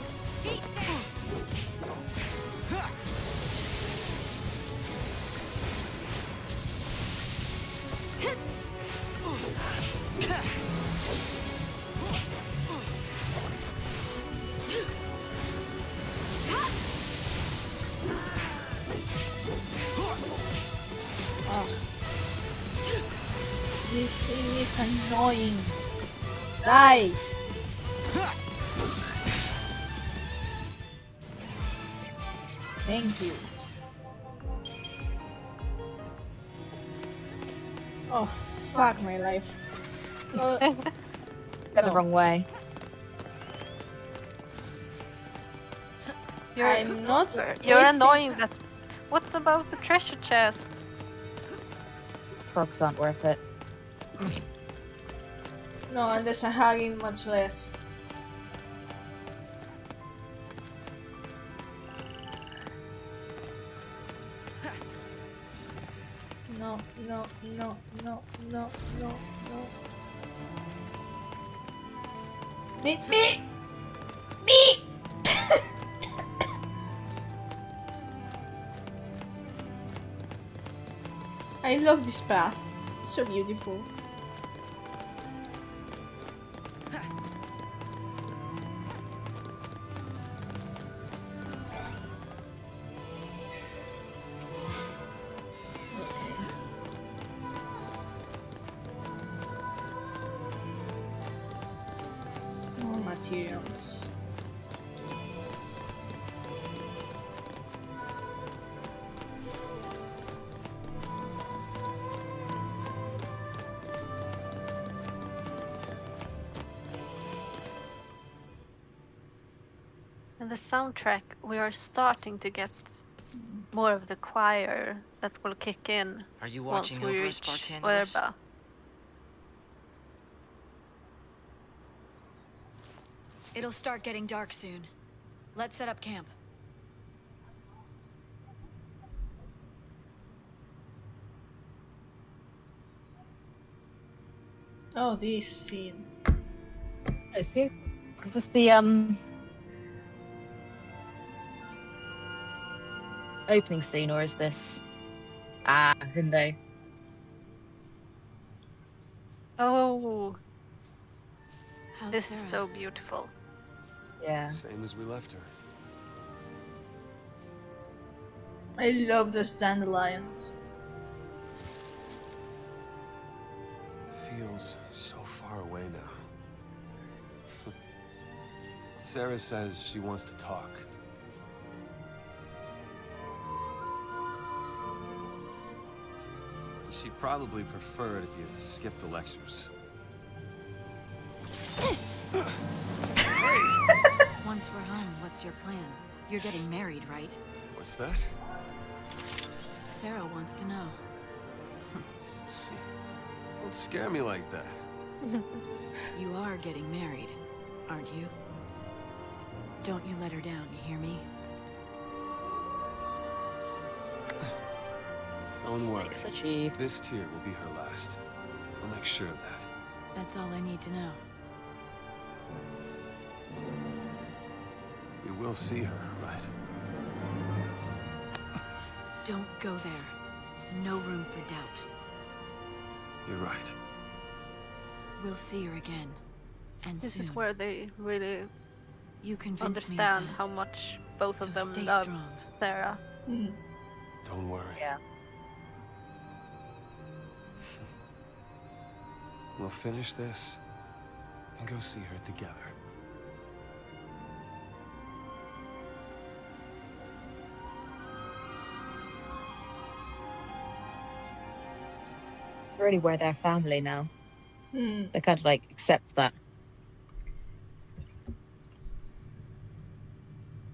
This thing is annoying. Die! Thank you. Oh, fuck my life. Go the No. wrong way. I'm not. You're wasting- annoying. That. What about the treasure chest? Frogs aren't worth it. No, and there's a hugging much less. No, no, no, no, no, no, no. Me! I love this path. It's so beautiful. More materials. And the soundtrack, we are starting to get more of the choir that will kick in Are you once watching we over us, reach Spartanus? Loredive. It'll start getting dark soon. Let's set up camp. Oh, this scene. Is this the opening scene, or is this Hindo? Oh, How's this is Sarah? so beautiful. Yeah. Same as we left her. I love those dandelions. Feels so far away now. Sarah says she wants to talk. She'd probably prefer it if you skipped the lectures. Once we're home, what's your plan? You're getting married, right? What's that? Sarah wants to know. Don't scare me like that. You are getting married, aren't you? Don't you let her down, you hear me? Don't worry. Snakes achieved. This tear will be her last. I'll make sure of that. That's all I need to know. We will see her, right? Don't go there. No room for doubt. You're right. We'll see her again. And This soon. is where they really You convinced understand me of how much both that. of So them stay love strong. Sarah. Don't worry. Yeah. We'll finish this and go see her together. It's really where they're family now. Hmm. They kind of like accept that.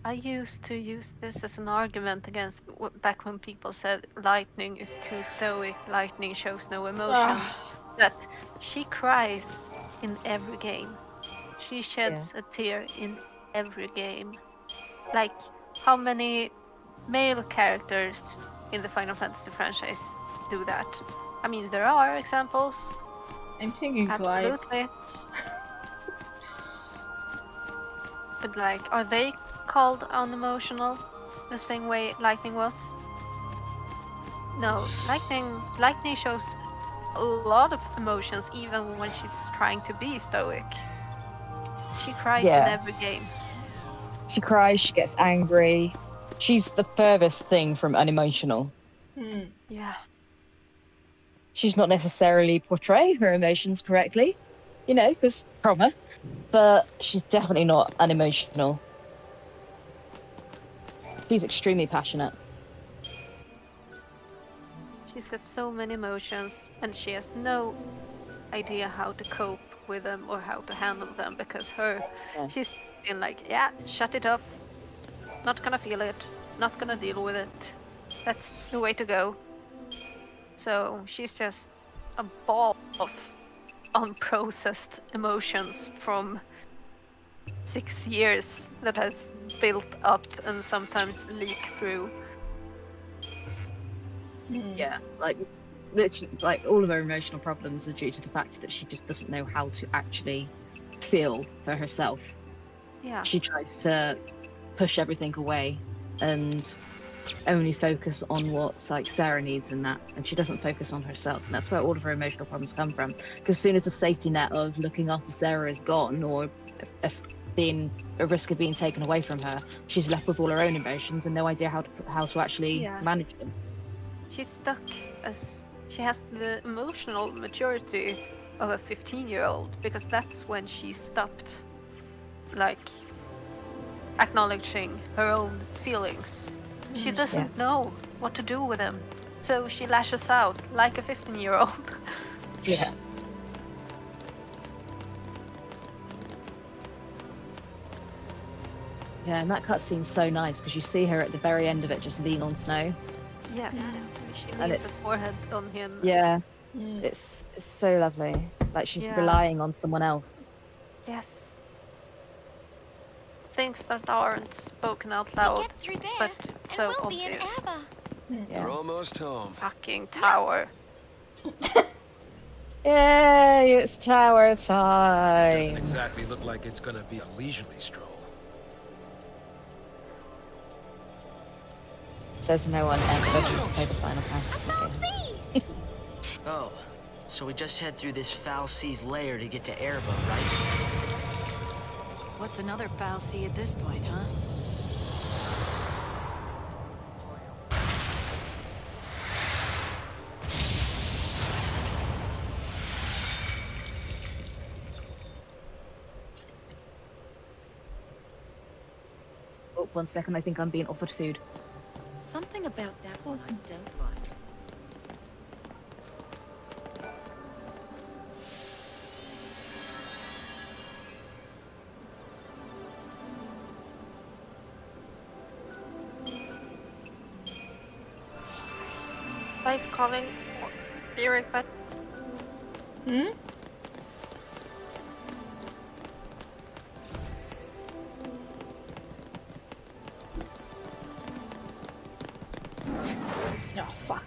I used to use this as an argument against back when people said lightning is too stoic, lightning shows no emotions. That she cries in every game. She sheds a tear in every game. Like, how many male characters in the Final Fantasy franchise do that? I mean, there are examples. I'm thinking Clyde. Absolutely. But like, are they called unemotional the same way Lightning was? No, Lightning shows a lot of emotions even when she's trying to be stoic. She cries in Yeah. every game. She cries, she gets angry. She's the furthest thing from unemotional. Yeah. She's not necessarily portray her emotions correctly, you know, because trauma, but she's definitely not unemotional. She's extremely passionate. She's got so many emotions and she has no idea how to cope with them or how to handle them because she's been like, yeah, shut it off. Not gonna feel it. Not gonna deal with it. That's the way to go. So she's just a ball of unprocessed emotions from 6 years that has built up and sometimes leaked through. Yeah, like literally, like all of her emotional problems are due to the fact that she just doesn't know how to actually feel for herself. Yeah. She tries to push everything away and only focus on what's like Sarah needs and that, and she doesn't focus on herself, and that's where all of her emotional problems come from. Because as soon as the safety net of looking after Sarah is gone, or if being a risk of being taken away from her, she's left with all her own emotions and no idea how to actually manage them. She's stuck as she has the emotional maturity of a 15-year-old because that's when she stopped like acknowledging her own feelings. She doesn't know what to do with them, so she lashes out like a 15-year-old. Yeah. Yeah, and that cutscene's so nice because you see her at the very end of it just lean on Snow. Yes, she And leans it's her forehead on him. yeah, it's so lovely. Like she's relying on someone else. Yes. Things that aren't spoken out loud, but it's so obvious. We're almost home. Fucking tower. Yay, it's tower time. Doesn't exactly look like it's gonna be a leisurely stroll. Says no one ever who's played the Final Fantasy game. Oh, so we just head through this foul sea's lair to get to Airboat, right? What's another foul sea at this point, huh? Oh, 1 second, I think I'm being offered food. Something about that one I don't like. Life calling. Be right back. Oh, fuck.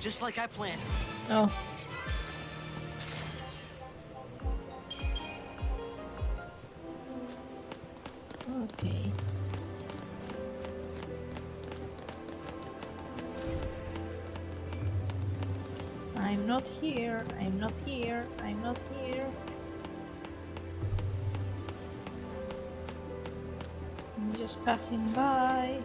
Just like I planned. Oh. Okay. I'm not here. I'm not here. I'm not here. I'm just passing by.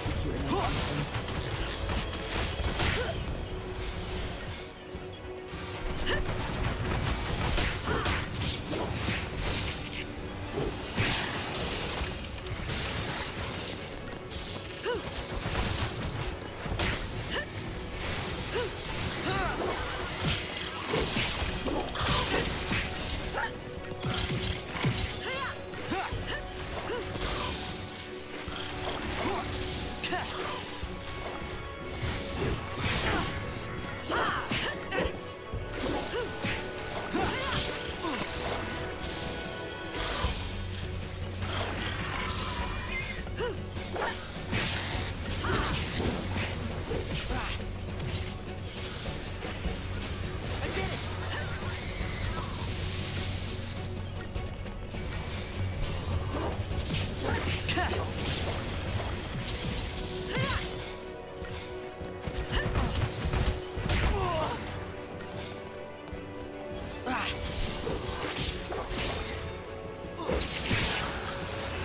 executing things.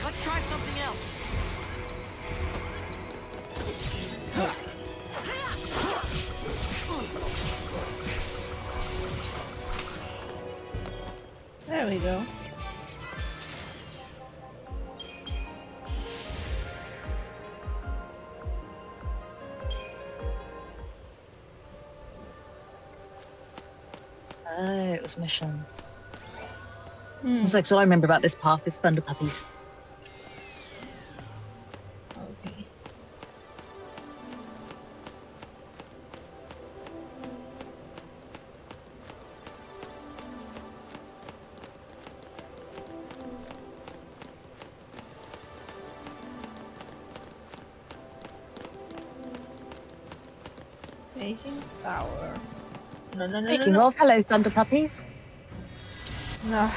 Let's try something else. There we go. Oh, it was mission. Sounds like all I remember about this path is thunder puppies. Okay. Staging's tower. No. Speaking of, hello thunder puppies. No.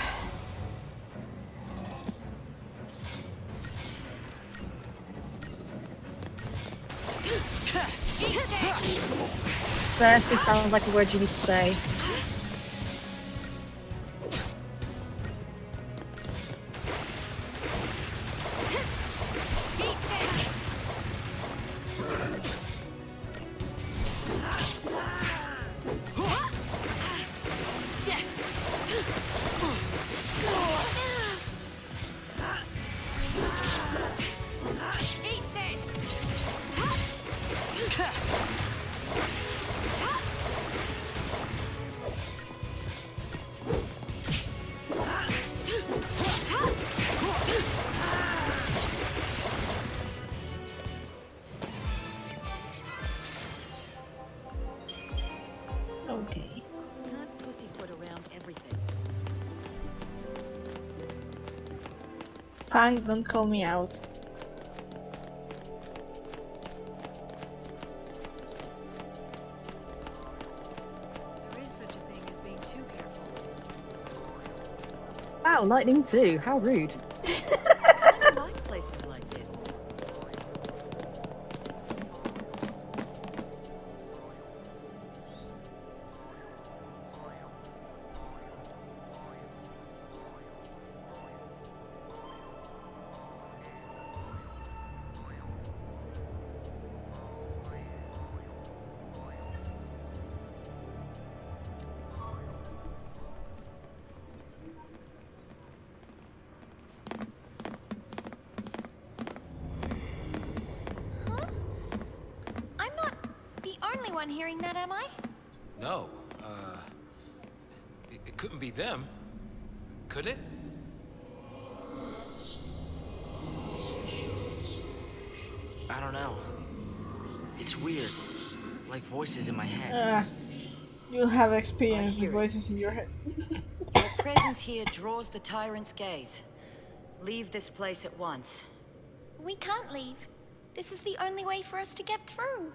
Thirsty sounds like a word you need to say. Okay. Can't pussyfoot around everything. Fang, don't call me out. There is such a thing as being too careful. Wow, lightning too. How rude. I like places like this. I'm not the only one hearing that, am I? No, it couldn't be them. Could it? I don't know. It's weird. Like voices in my head. You'll have experience I hear with it. voices in your head. Your presence here draws the tyrant's gaze. Leave this place at once. We can't leave. This is the only way for us to get through.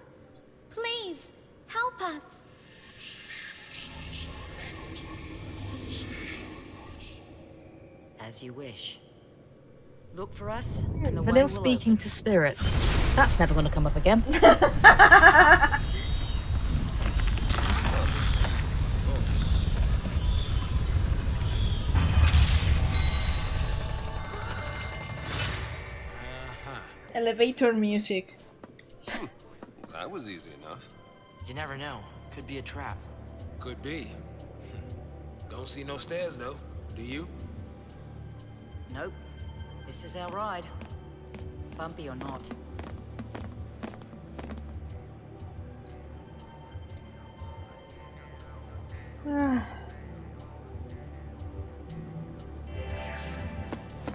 Please, help us. As you wish. Look for us, and the way Vanille will speaking open. to spirits. That's never going to come up again. Elevator music. That was easy enough. You never know. Could be a trap. Could be. Don't see no stairs, though. Do you? Nope. This is our ride. Bumpy or not.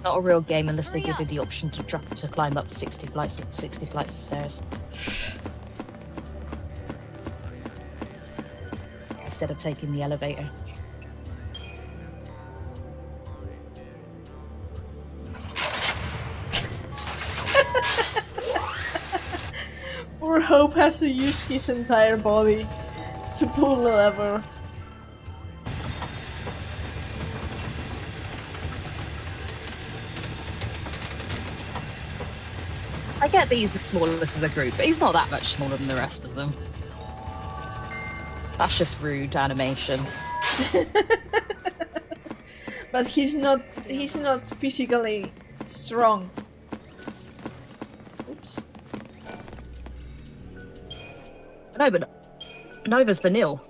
Not a real game unless they give you the option to climb up 60 flights of stairs. Instead of taking the elevator. Poor Hope has to use his entire body to pull the lever. I get that he's the smallest of the group, but he's not that much smaller than the rest of them. That's just rude animation. But he's not physically strong. Oops. No, but Nova's vanille.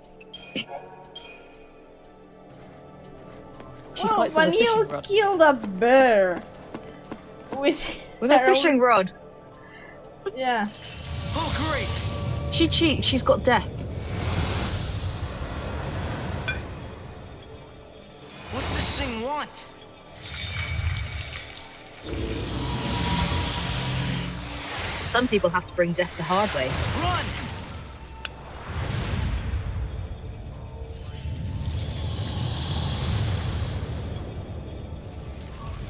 She Well, fights with a fishing Vanille rod. killed a bear with A her fishing rod. Yeah. Oh, great! She cheats. She's got death. What's this thing want? Some people have to bring death the hard way. Run!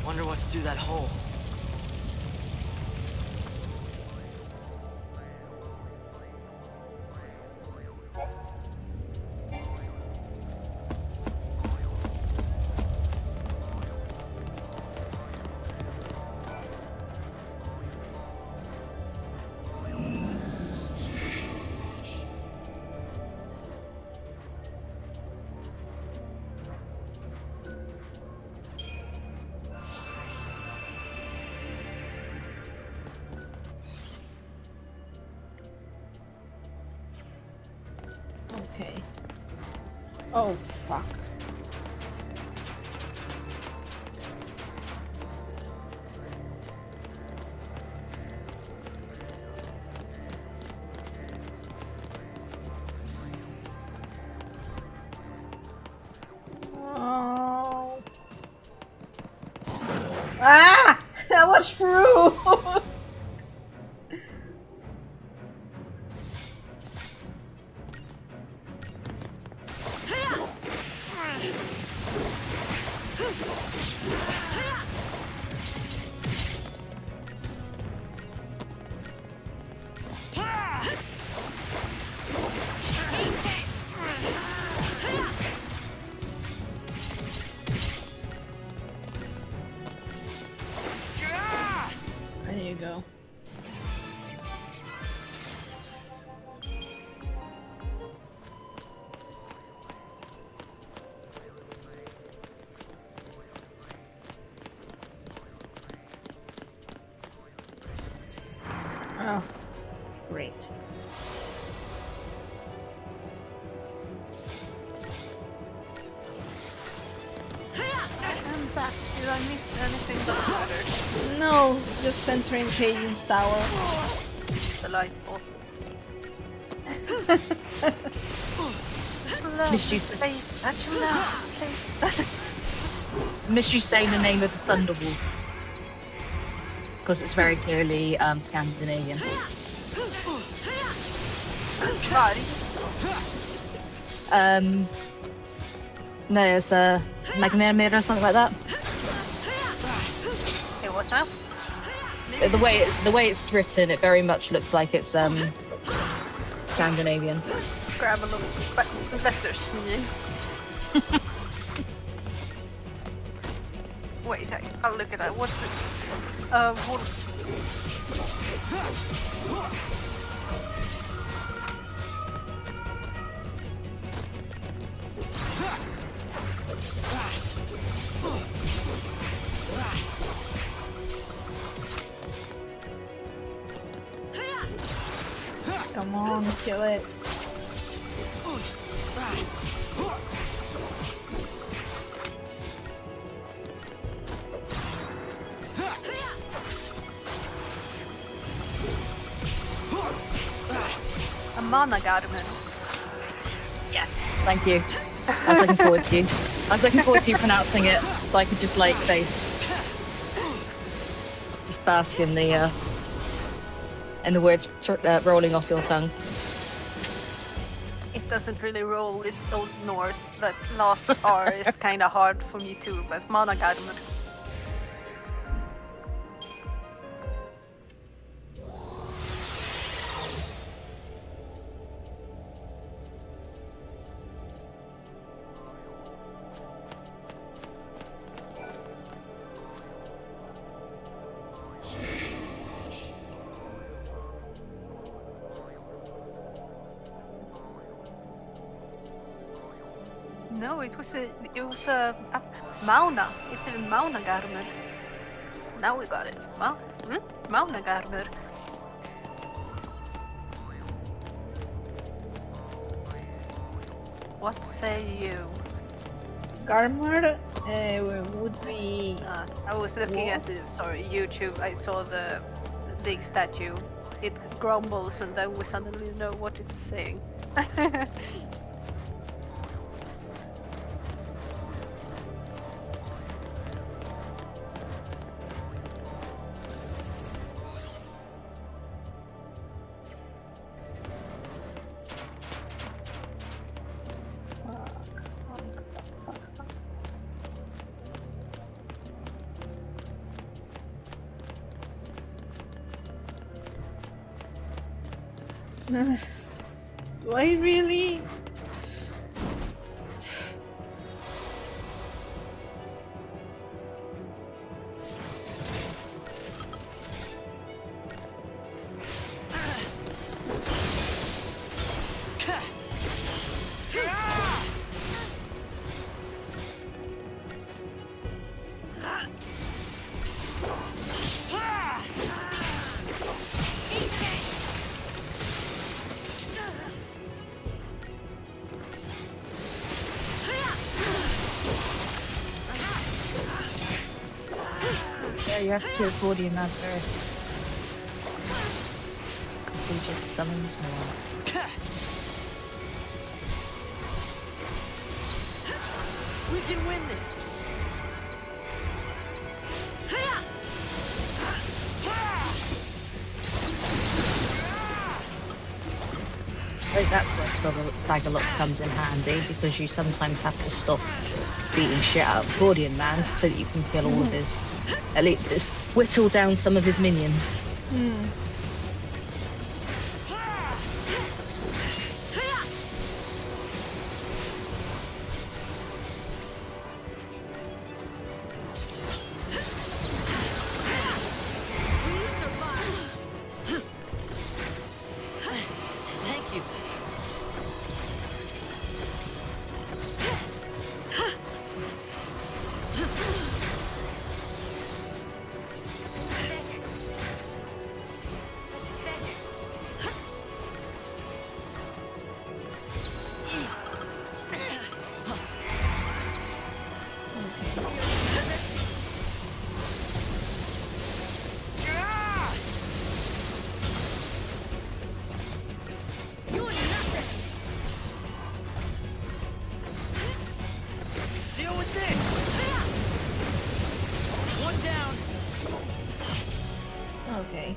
Wonder what's through that hole. Okay. Oh, fuck. Oh. Ah! That was true! There you go. Oh, great. I'm back. Did I miss anything that mattered? No, just entering Caden's tower. Delightful. Missed you, Space, such love, space. Missed you saying the name of the Thunderwolf. Because it's very clearly Scandinavian. No, it's Magnamir or something like that. Okay, what now? The way it's written, it very much looks like it's Scandinavian. Grab a look at the letters. Wait, I'll look at that. What's it? Wolf. Come on, kill it. A mana garment. Yes, thank you. I was looking forward to you. I was looking forward to you pronouncing it, so I could just like just bask in the words rolling off your tongue. It doesn't really roll, it's Old Norse. That last R is kind of hard for me too, but mana garment. No, it was a Mauna. It's even Mauna Garmer. Now we got it. Mauna Garmer. What say you? Garmer would be. I was looking at the YouTube. I saw the big statue. It grumbles, and then we suddenly know what it's saying. Do I really? You have to kill Gordian man first. Because he just summons more. We can win this! I think that's where Staggerlock comes in handy, because you sometimes have to stop beating shit out of Gordian man so that you can kill all of his, at least just whittle down some of his minions. Thank you. Deal with this! One down! Okay.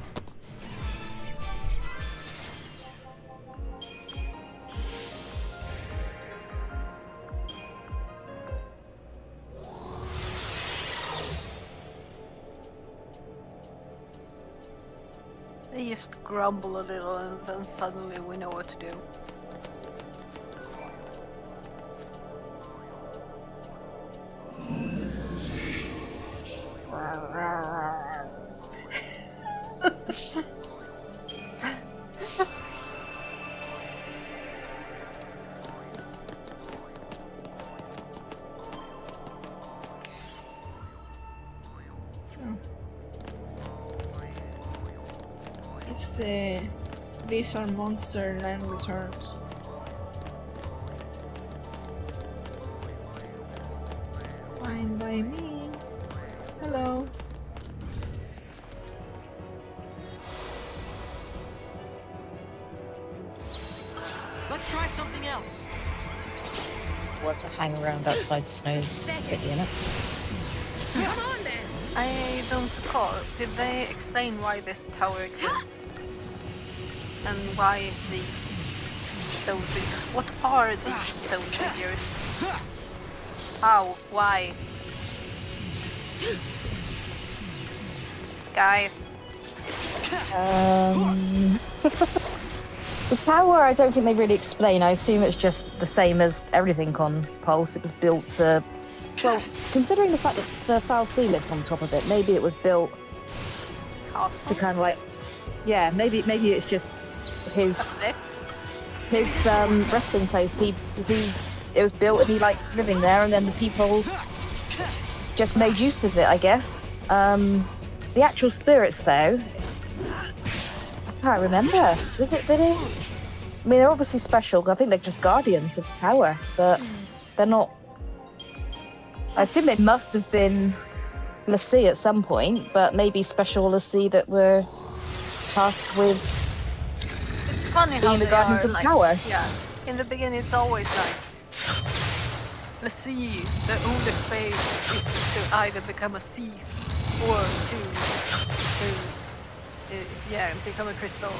They just grumble a little, and then suddenly we know what to do. It's the Lizard Monster Land returns. Fine by me. Hello. Let's try something else. Want to hang around outside Snow's city, innit? Come on then. I don't recall. Did they explain why this tower exists? And why these stone figures? What are these stone figures? How? Why? Guys, The tower, I don't think they really explain. I assume it's just the same as everything on Pulse. It was built to... Well, considering the fact that the Foul Sea lives on top of it, maybe it was built castle? to kind of like... Yeah, maybe it's just his resting place. It was built and he likes living there, and then the people just made use of it, I guess. The actual spirits, though, I can't remember. Did they? I mean, they're obviously special. I think they're just guardians of the tower, but they're not. I assume they must have been Lassie at some point, but maybe special Lassie that were tasked with It's funny how being the they guardians are, of the like, tower. Yeah, in the beginning it's always like, let's see, the only fate is to either become a thief or to become a crystal.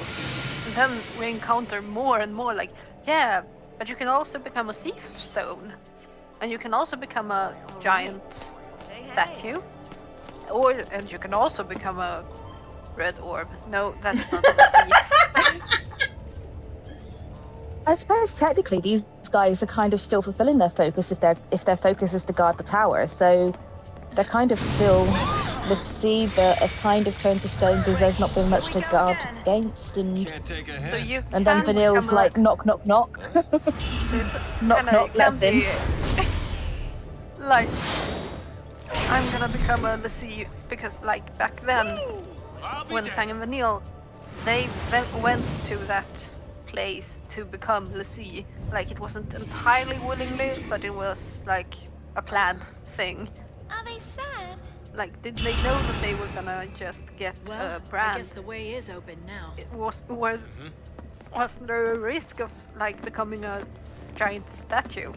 And then we encounter more and more like, yeah, but you can also become a thief stone. And you can also become a giant statue. And you can also become a red orb. No, that's not a thief. I suppose technically these guys are kind of still fulfilling their focus if their focus is to guard the tower. So they're kind of still Lassie, but are kind of turned to stone because there's not been much to guard against. And Can't take a hint. So you and then can Vanille's become like knock knock knock. So it's knock kinda- knock, it let's can in. be like, I'm gonna become a Lassie because like back then when Fang and Vanille they went to that place to become Lassie. Like it wasn't entirely willingly, but it was like a planned thing. Are they sad? Like, did they know that they were gonna just get Well, a brand? I guess the way is open now. Was there a risk of like becoming a giant statue?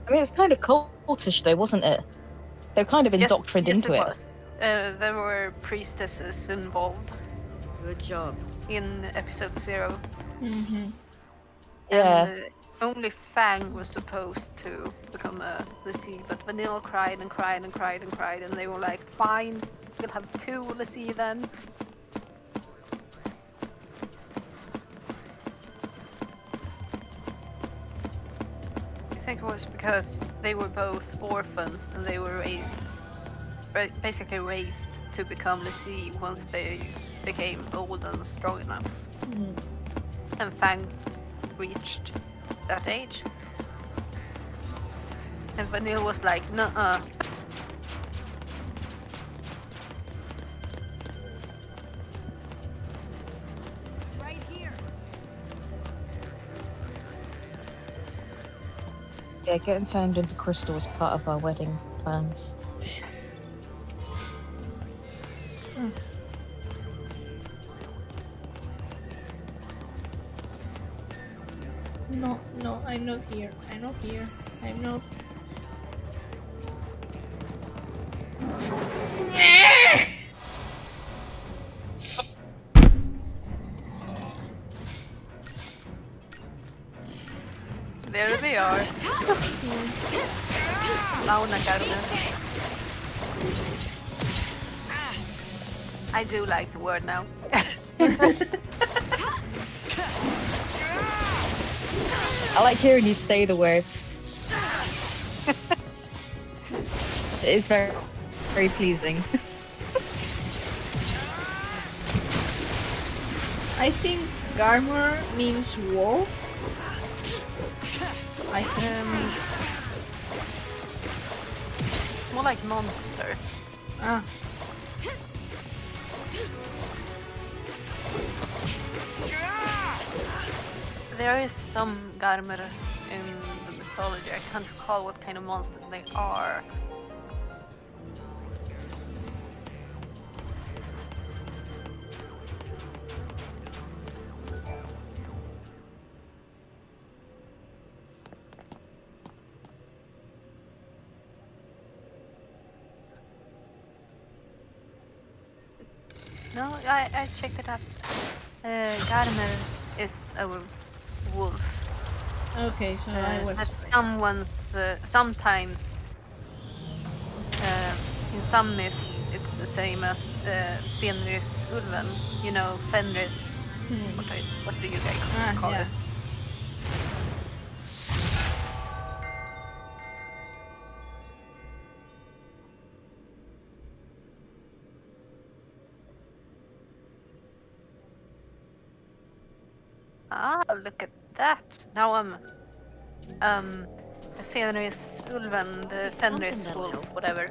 I mean, it's kind of cultish though, wasn't it? They're kind of indoctrinated into it. Was. There were priestesses involved Good job. in episode 0. Mm-hmm. Yeah. And only Fang was supposed to become a Lassie, but Vanille cried and cried and cried and cried, and they were like, fine, we'll have 2 Lassie then. I think it was because they were both orphans and they were basically raised to become Lassie once they became old and strong enough. Mm. And Fang reached that age. And Vanille was like, nuh-uh. Right here. Yeah, getting turned into crystal is part of our wedding plans. No, I'm not here. I'm not here. I'm not. There they are. Launa Carmen. I do like the word now. I like hearing you say the words. It is very, very pleasing. I think Garmor means wolf. I think. It's more like monster. Ah. there is some Garmer in the mythology. I can't recall what kind of monsters they are. No, I checked it out. Garmer is a wolf. Okay, so I was. But someone's sometimes in some myths it's the same as Fenris Ulven. You know, Fenris. What do you guys call Yeah. it? Ah, look at that! Now I'm Fenris Ulven, the There's something Fenris that'll wolf, help. whatever.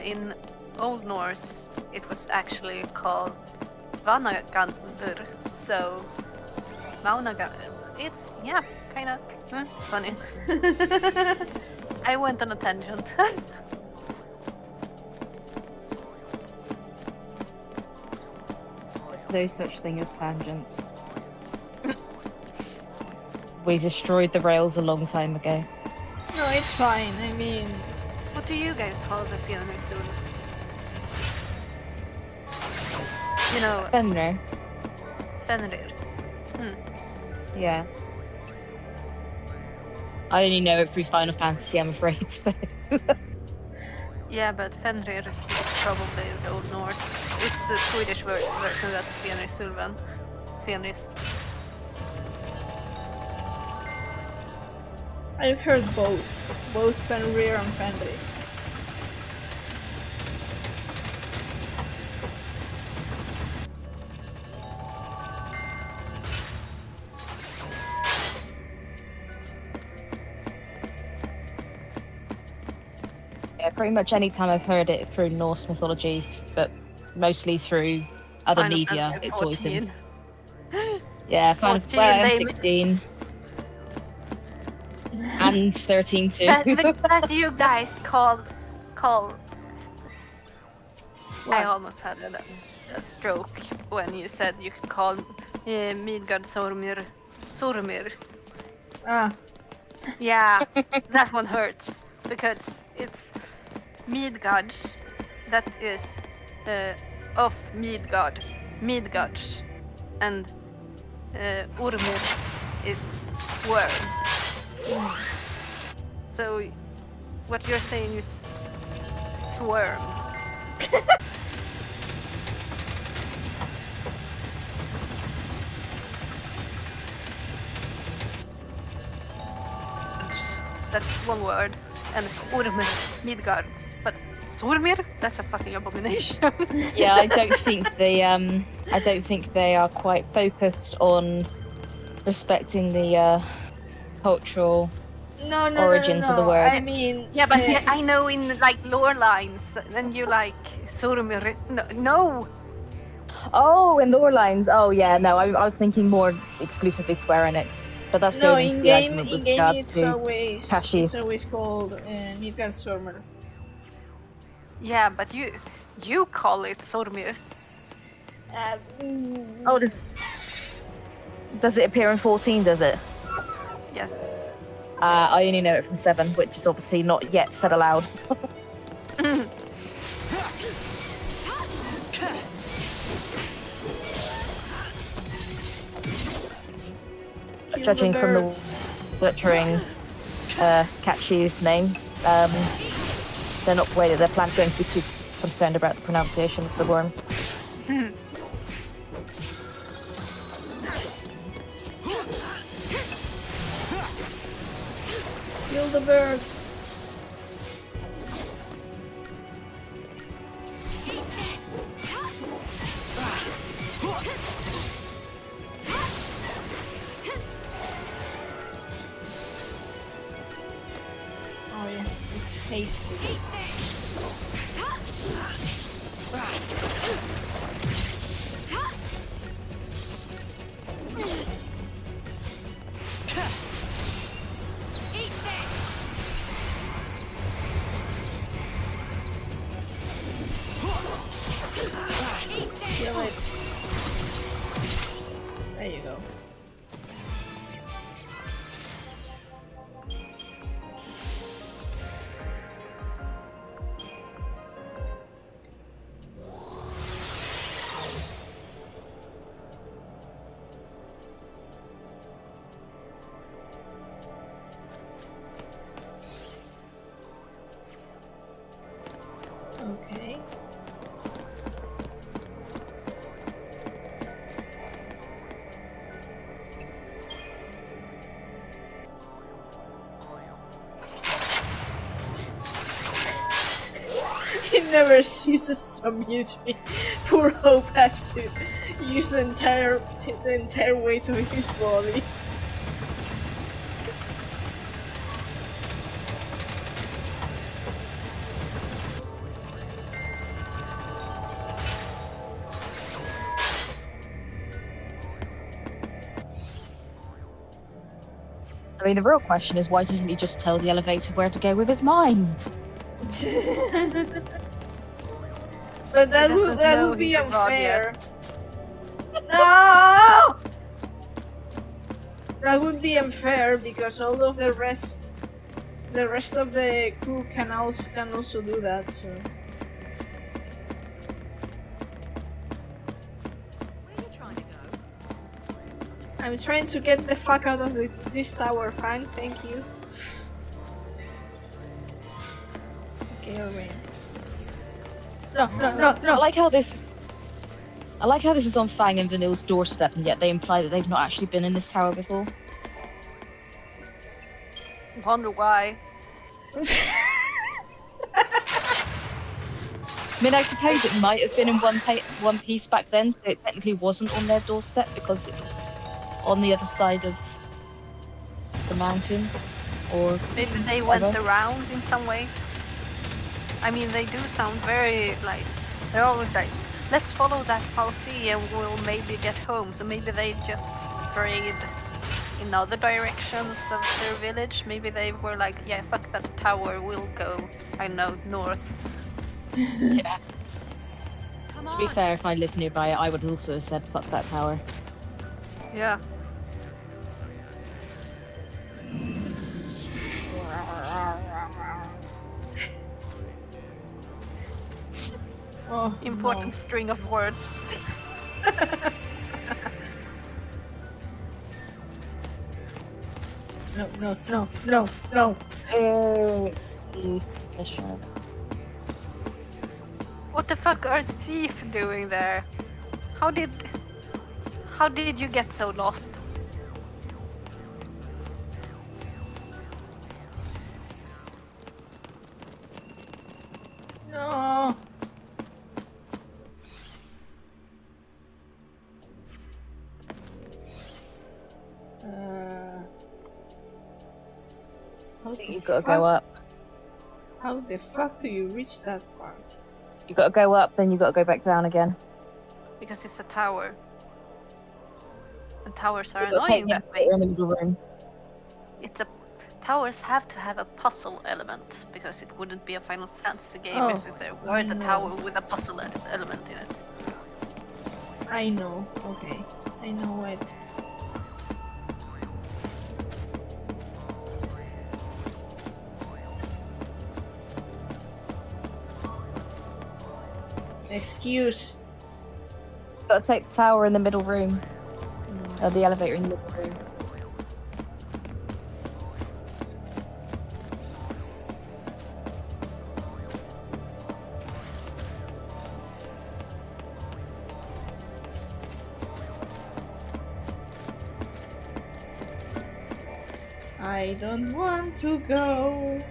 In Old Norse, it was actually called Vanagandur. So Vanagandur. It's kind of funny. I went on a tangent. There's no such thing as tangents. We destroyed the rails a long time ago. No, it's fine. I mean, What do you guys call the Fenris Ulven? You know, Fenrir. Fenrir. Yeah. I only know it through Final Fantasy, I'm afraid. Yeah, but Fenrir is probably the Old Norse. It's the Swedish version that's Fenris Ulven. Fenris. I've heard both Fenrir and Fenris. Yeah, pretty much any time I've heard it through Norse mythology, but mostly through other Final media, Fantasy it's always been 14. Final 14, and they- 16 and 13 too. That you guys call. I What? almost had a stroke when you said you could call Midgard Sormir. Ah, Yeah, that one hurts because it's Midgard that is of Midgard, and Urmir is worm. So what you're saying is swarm. That's one word. And Urmir, Midgards. But Sormir? That's a fucking abomination. Yeah, I don't think they are quite focused on respecting the cultural no, origins of the word. I mean, Yeah, but I know in like lore lines, then you like Sormir. No. Oh, in lore lines. Oh yeah, no, I was thinking more exclusively Square Enix, but that's no, going into in the game, argument with in game, regards it's to always Kashi. it's always called Midgard Sormer. Yeah, but you call it Sormir. Oh, does it appear in 14? Does it? Yes. I only know it from 7, which is obviously not yet said aloud. Judging from the butchering Kachi's name, they're not they're going to be too concerned about the pronunciation of the worm. Kill the bird. Oh yeah, it's hasty. you go. Okay. He never ceases to amuse me. Poor Hope has to use the entire weight of his body. I mean, the real question is why doesn't he just tell the elevator where to go with his mind? But that doesn't know would be he's a god unfair. No! That would be unfair because all of the rest of the crew can also do that. So. Where are you trying to go? I'm trying to get the fuck out of this tower, Fang. Thank you. Okay, alright. No. I like how this is on Fang and Vanille's doorstep, and yet they imply that they've not actually been in this tower before. Wonder why. I mean, I suppose it might have been in one piece back then, so it technically wasn't on their doorstep because it was on the other side of the mountain, or Maybe they went around in some way. I mean, they do sound very like they're always like, let's follow that fal'Cie and we'll maybe get home. So maybe they just strayed in other directions of their village. Maybe they were like, yeah, fuck that tower, we'll go, I know, north. Yeah. Come To be on. fair, if I lived nearby, I would also have said fuck that tower. Yeah. Oh, Important string of words. No. See, Fisher. What the fuck are Sif doing there? How did you get so lost? No. I think you've got to go up. How the fuck do you reach that part? You've got to go up, then you've got to go back down again. Because it's a tower. And towers So are you've got to take annoying the that way. elevator in the middle room. Towers have to have a puzzle element because it wouldn't be a Final Fantasy game Oh, if there weren't a no. tower with a puzzle element in it. I know. Okay. I know it. Excuse. You've got to take the tower in the middle room. Or the elevator in the middle room. I don't want to go.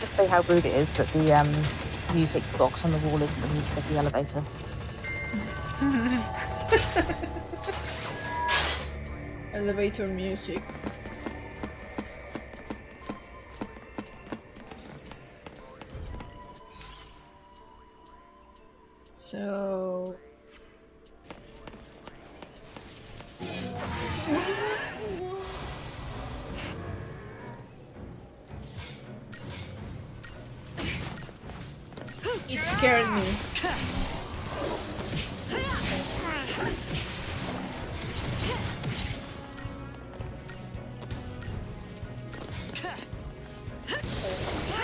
Just say how rude it is that the music box on the wall isn't the music of the elevator. Elevator music. So It scared me.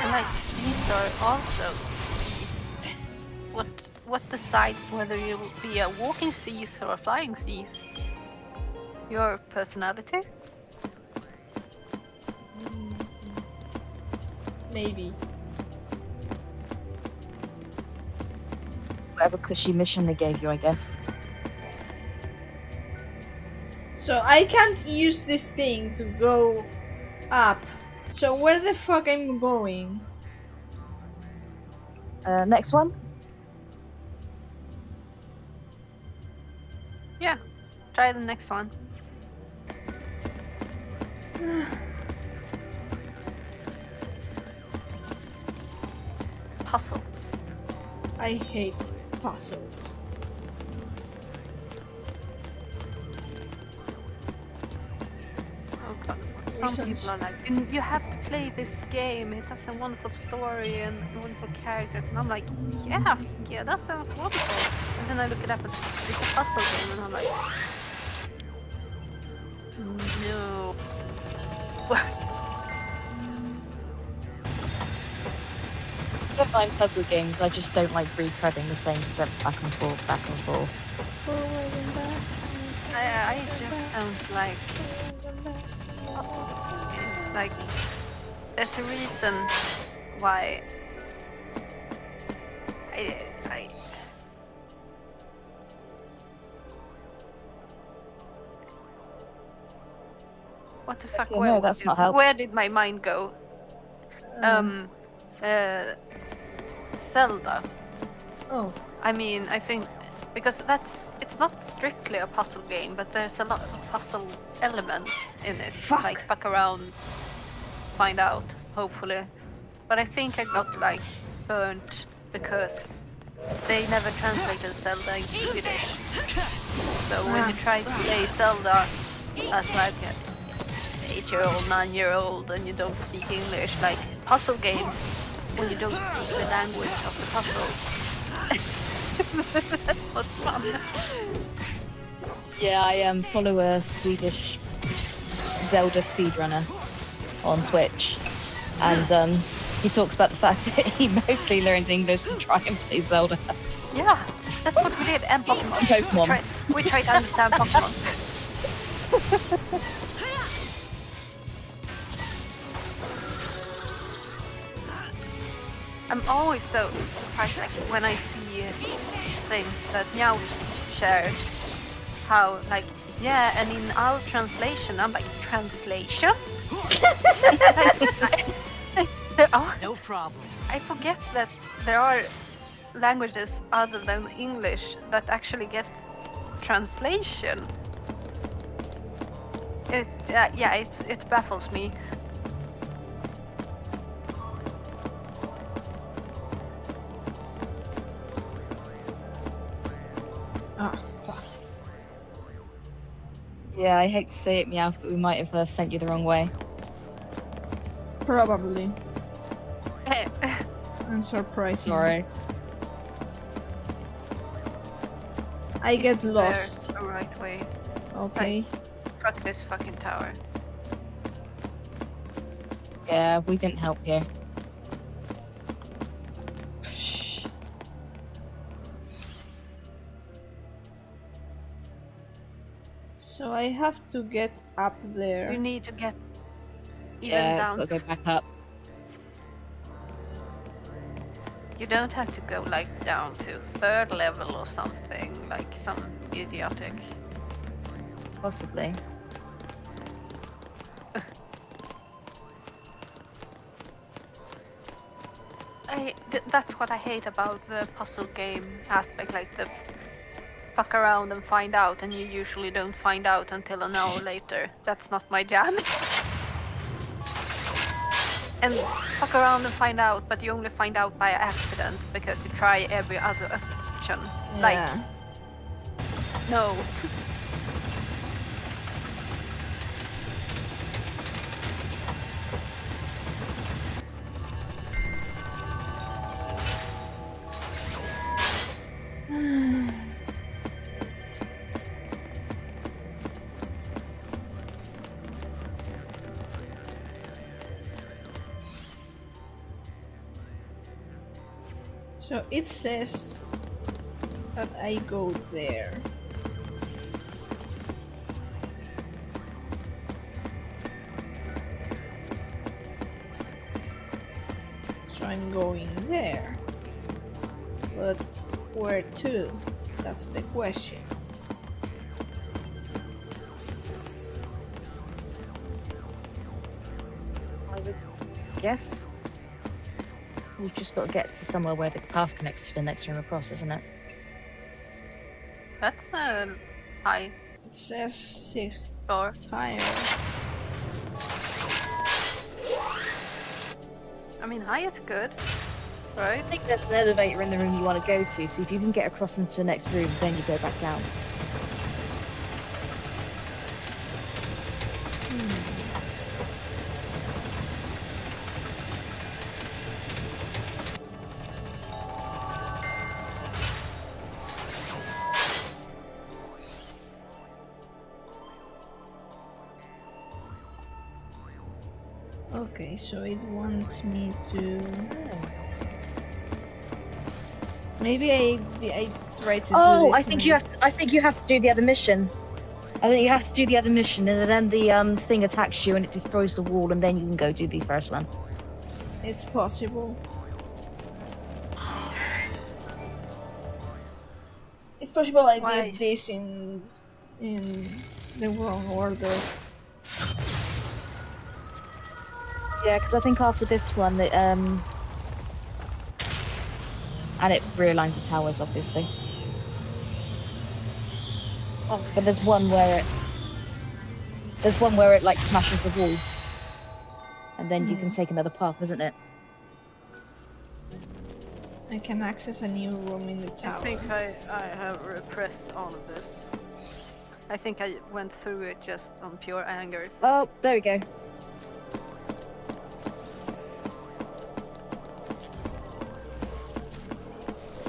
And like these are also what decides whether you'll be a walking thief or a flying thief? Your personality? Maybe. Whatever cushy mission they gave you, I guess. So I can't use this thing to go up. So where the fuck I'm going? Next one. Yeah. Try the next one. Puzzles. I hate puzzles. Oh god. Some Reasons. people are like, you have to play this game. It has a wonderful story and wonderful characters. And I'm like, yeah, that sounds wonderful. And then I look it up and it's a puzzle game, and I'm like, no. I don't mind puzzle games, I just don't like retreading the same steps back and forth, back and forth. Forward and back. I just don't like puzzle games. Like, there's a reason why I what the fuck? Okay, Where no, was that's it? not helpful. Where did my mind go? Zelda. Oh. I mean, I think because it's not strictly a puzzle game, but there's a lot of puzzle elements in it. Fuck. Like fuck around, find out, hopefully. But I think I got like burnt because they never translated Zelda into Swedish. So when you try to play Zelda as like an 8-year-old, 9-year-old, and you don't speak English, like puzzle games, when you don't speak the language of the puzzle. That's not fun. Yeah, I follow a Swedish Zelda speedrunner on Twitch, and he talks about the fact that he mostly learned English to try and play Zelda. Yeah, that's what we did, and Pokemon. Pokemon. We tried to understand Pokemon. I'm always so surprised, like when I see things that Meowth shares, how like, yeah, and in our translation, I'm like, translation? There are. No problem. I forget that there are languages other than English that actually get translation. It baffles me. Ah, fuck. Yeah, I hate to say it, Meowth, but we might have sent you the wrong way. Probably. Unsurprising. Sorry. I get Is there lost. the right way? Okay. Fuck this fucking tower. Yeah, we didn't help here. So I have to get up there. You need to get even Yeah, it's down. got to go back up. You don't have to go like down to 3rd level or something, like some idiotic. Possibly. That's what I hate about the puzzle game aspect, like the fuck around and find out, and you usually don't find out until an hour later. That's not my jam. And fuck around and find out, but you only find out by accident because you try every other option. Yeah. Like, no. So it says that I go there. So I'm going there. But where to? That's the question. I would guess we've just got to get to somewhere where the path connects to the next room across, isn't it? That's high It says 6th floor. tire. I mean, high is good, right? I think there's an elevator in the room you want to go to, so if you can get across into the next room, then you go back down. Okay, so it wants me to. Maybe I try to do Oh, this. I think you have to. I think you have to do the other mission. I think you have to do the other mission, and then the thing attacks you and it destroys the wall, and then you can go do the first one. It's possible. It's possible I Why? did this in the wrong order. Yeah, because I think after this one, that and it realigns the towers, obviously. Oh, But there's one where it like smashes the wall, and then you can take another path, isn't it? I can access a new room in the I tower. think I have repressed all of this. I think I went through it just on pure anger. Oh, there we go.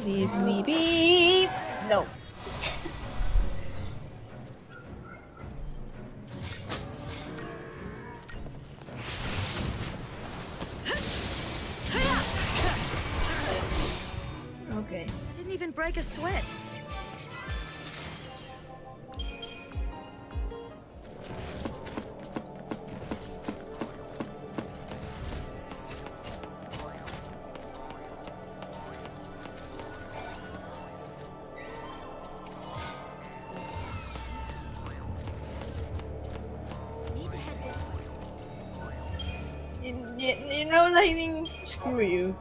Leave me be. No. Okay. Didn't even break a sweat. Need to head this way. You know, Lightning, screw you.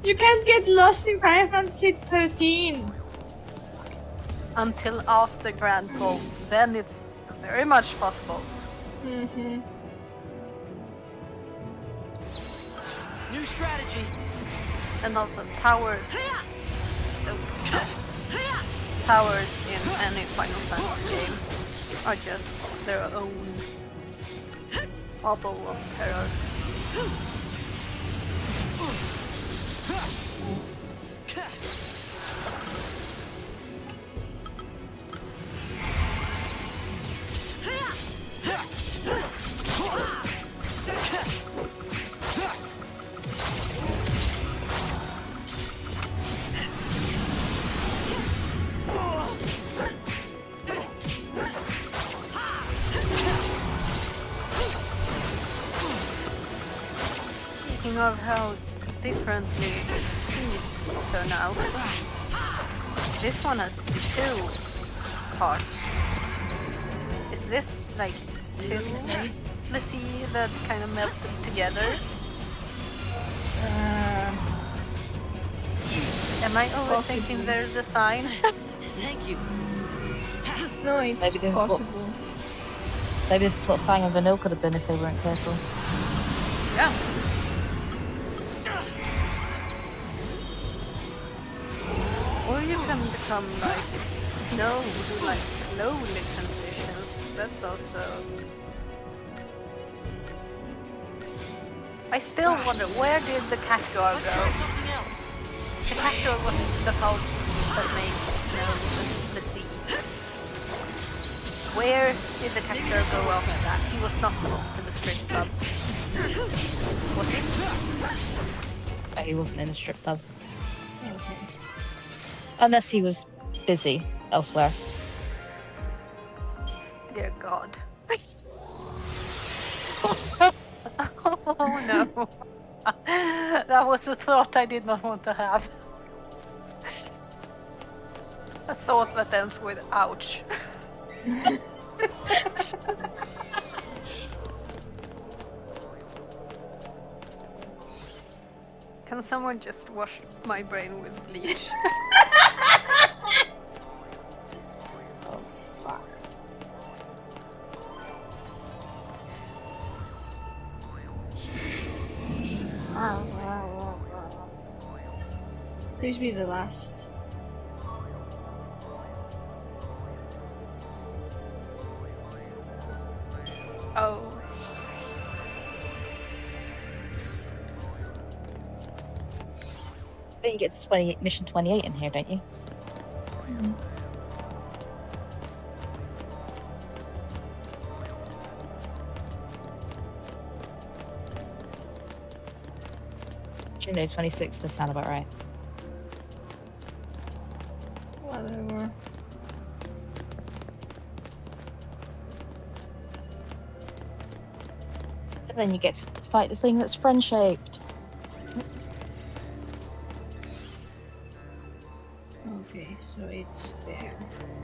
You can't get lost in Final Fantasy 13. Until after Grand Pulse, then it's very much possible. Mm-hmm. New strategy. And also towers. Towers in any Final Fantasy game are just their own bubble of terror. Speaking of how differently things turn out, this one has 2 parts. Is this like 2 Lizzie that kind of melted together? Am I overthinking their design? Thank you. No, it's Maybe this is what- possible. Maybe this is what Fang and Vanille could have been if they weren't careful. Yeah. Or you can become like Snow, who like slowly transitions. That's also. I still wonder, where did the cactuar Let's go? try something else. The cactuar was the house that made Snow the sea. Where did the captor go after that? He was not in the strip club. Was he? He wasn't in the strip club. Okay. Unless he was busy elsewhere. Dear God. Oh no. That was a thought I did not want to have. A thought that ends with ouch. Can someone just wash my brain with bleach? Oh fuck. Please be the last. Oh. But you get to mission 28 in here, don't you? Do you know 26 does sound about right? Whatever. And then you get to fight the thing that's friend-shaped. Okay, so it's there.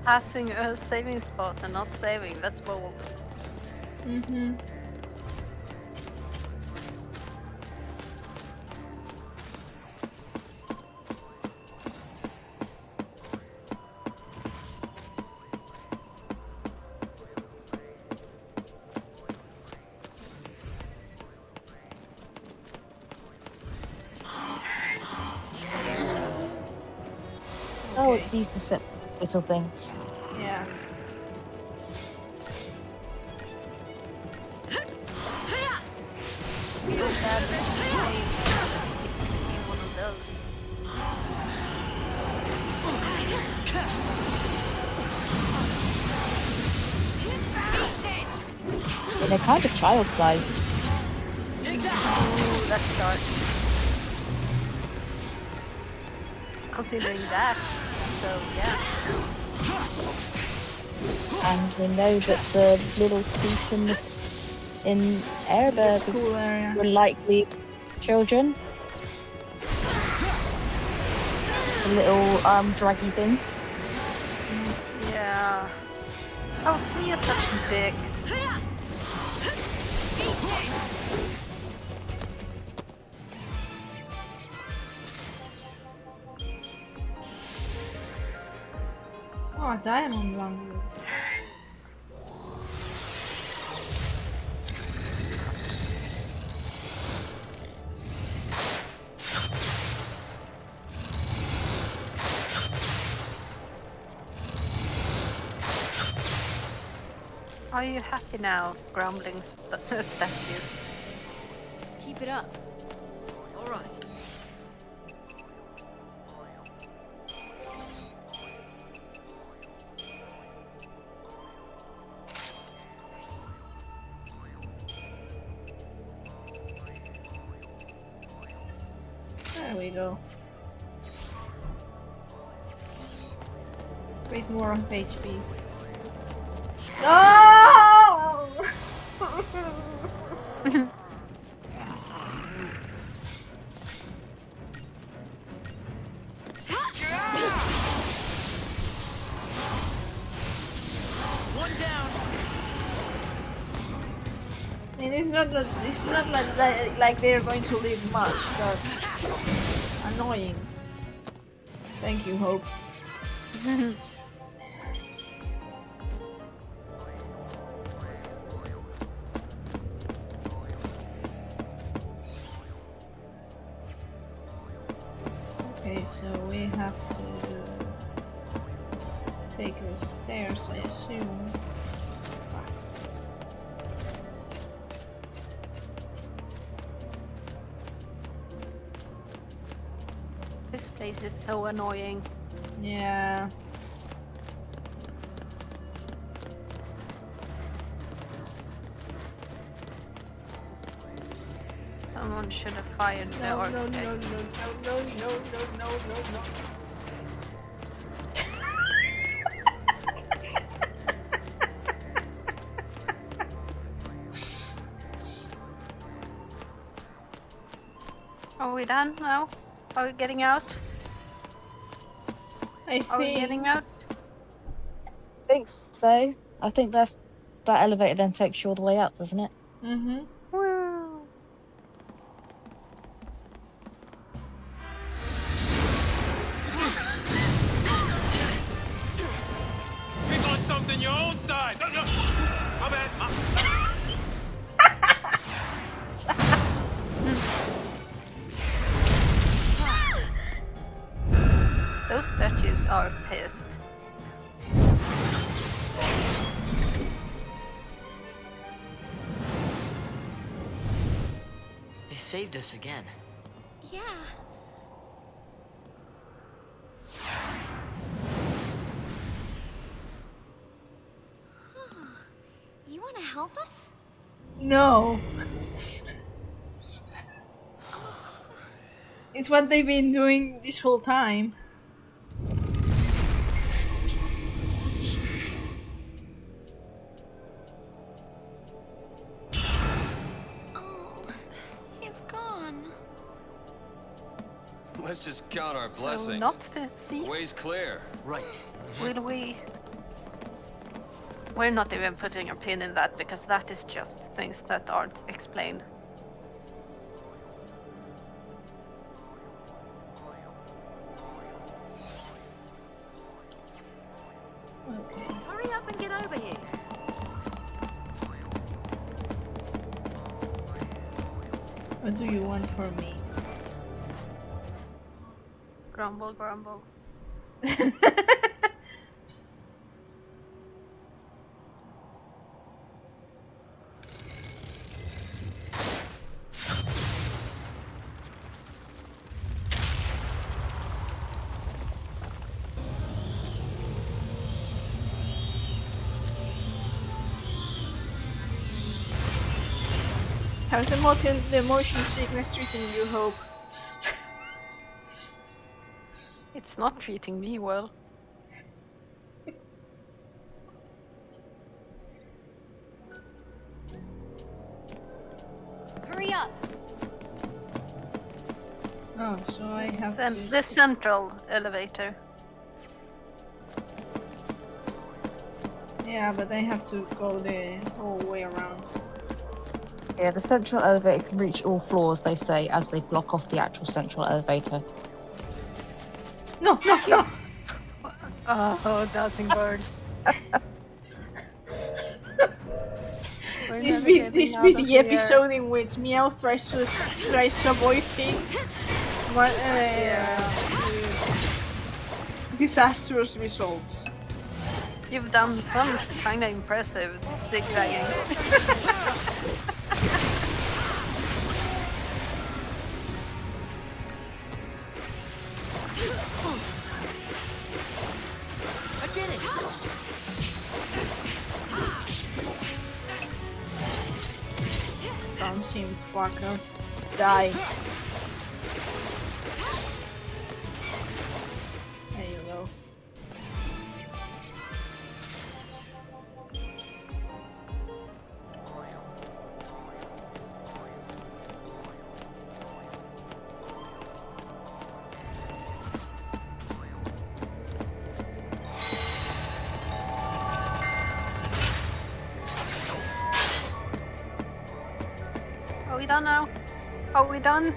Passing a saving spot and not saving, that's bold. Mm-hmm. Oh, it's these little things. Yeah. Feel bad that one of those. And they're kind of child-sized. Ooh, that's dark. Considering that, so yeah. And we know that the little seat in Erebirth School area. were likely children. The little draggy things. Yeah. I'll see you such dicks. Oh, diamond one. Are you happy now, grumbling statues? Keep it up. All right. There we go. Wait, more of HP. No! One down. And it's not like they're going to leave much, but annoying. Thank you, Hope. Okay, so we have to take the stairs, I assume. This place is so annoying. Yeah. Someone should have fired the architect. No. Are we done now? Are we getting out? Are we getting out? I think so. I think that elevator then takes you all the way up, doesn't it? Mm-hmm. Woo. Pick on something your own size. Oh, no. My bad. Those statues are pissed. They saved us again. Yeah. You want to help us? No. It's what they've been doing this whole time. Oh, he's gone. Let's just count our So blessings. not the sea. Way's clear. Right. Will we? We're not even putting a pin in that because that is just things that aren't explained. Okay. Hurry up and get over here. What do you want from me? Grumble, grumble. How's the motion sickness treating you, Hope? It's not treating me well. Hurry up. Oh, so I have to... The central elevator. Yeah, but I have to go the whole way around. Yeah, the central elevator can reach all floors, they say, as they block off the actual central elevator. No! Oh, dancing birds. This be the episode in which Meowth tries to avoid things. What, disastrous results. You've done some kind of impressive zigzagging. I did it. Dancing fucker. Die. There you go. Are we done now? Are we done?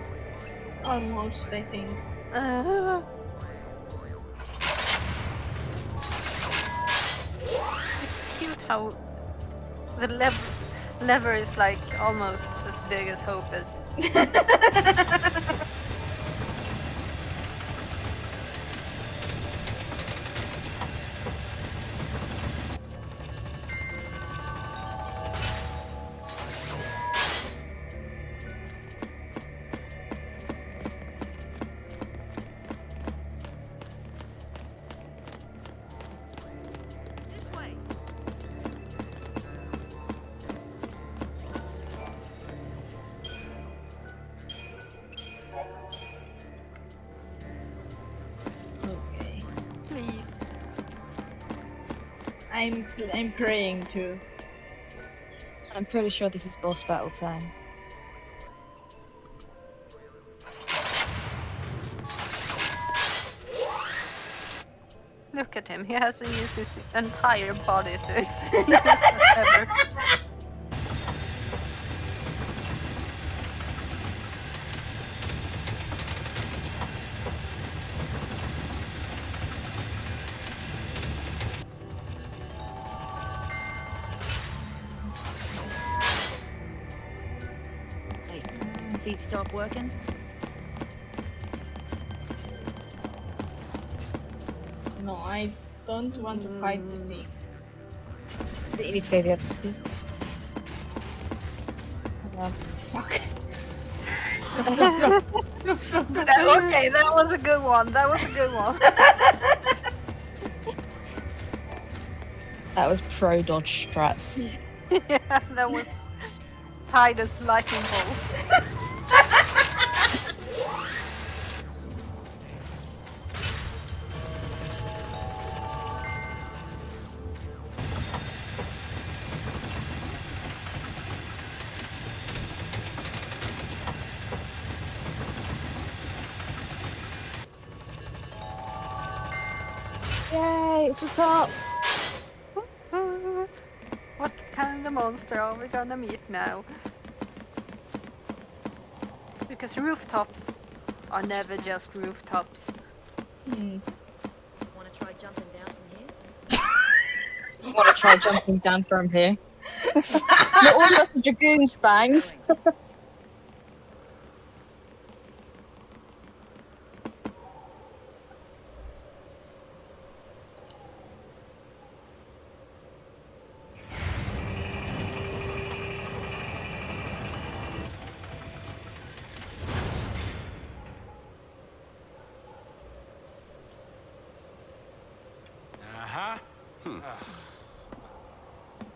Almost, I think. It's cute how the lever is like almost as big as Hope is. This way. I'm praying to. I'm pretty sure this is boss battle time. Look at him. He hasn't used his entire body to use that ever. Hey, feet stop working? No, I don't want to fight the thing. You need to go the other. Just... Fuck. Okay, that was a good one. That was a good one. That was pro dodge strats. Yeah, that was tight as lightning bolt. Yay, it's the top! What kind of monster are we gonna meet now? Because rooftops are never just rooftops. Hmm. Wanna try jumping down from here? I want to try jumping down from here. Not all of us are dragoon spangs. Uh-huh.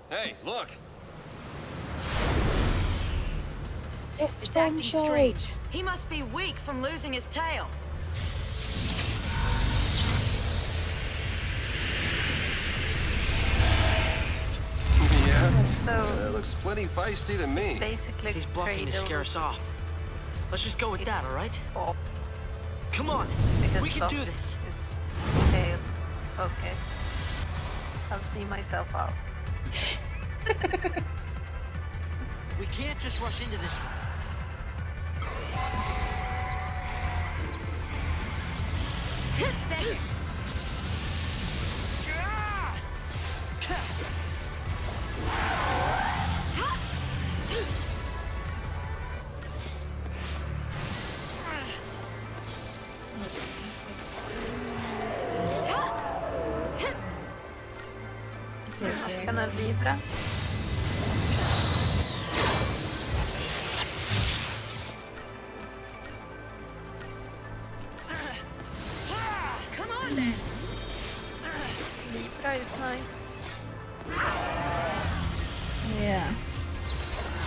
Hey, look! It's acting Shade. strange. He must be weak from losing his tail. Yeah, So that looks plenty feisty to me. basically, He's bluffing to scare us off. Let's just go with that, It's- alright? Bob, Come on! because We can Bob do this! is tail. Okay, I'll see myself out. We can't just rush into this one. Gonna Libra. Come on then. Libra is nice. Yeah.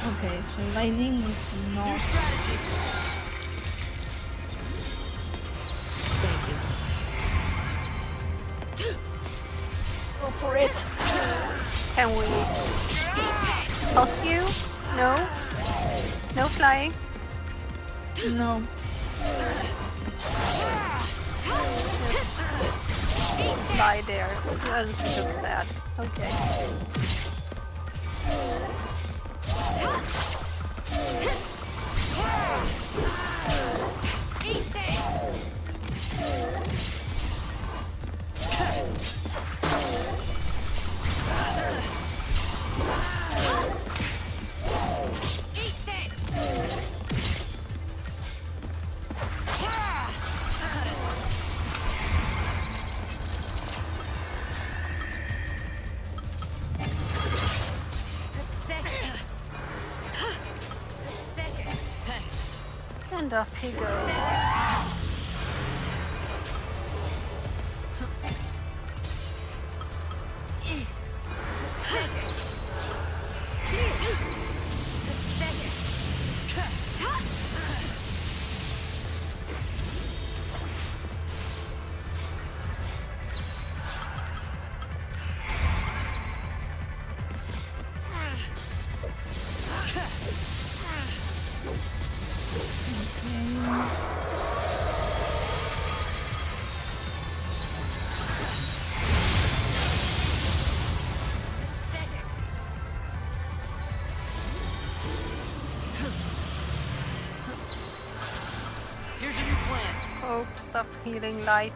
Okay, so lightning is not. Thank you. Go for it. Can we toss you? No? No flying? No. Lie there. That looks sad. Okay. And up he goes. Hope, stop healing light.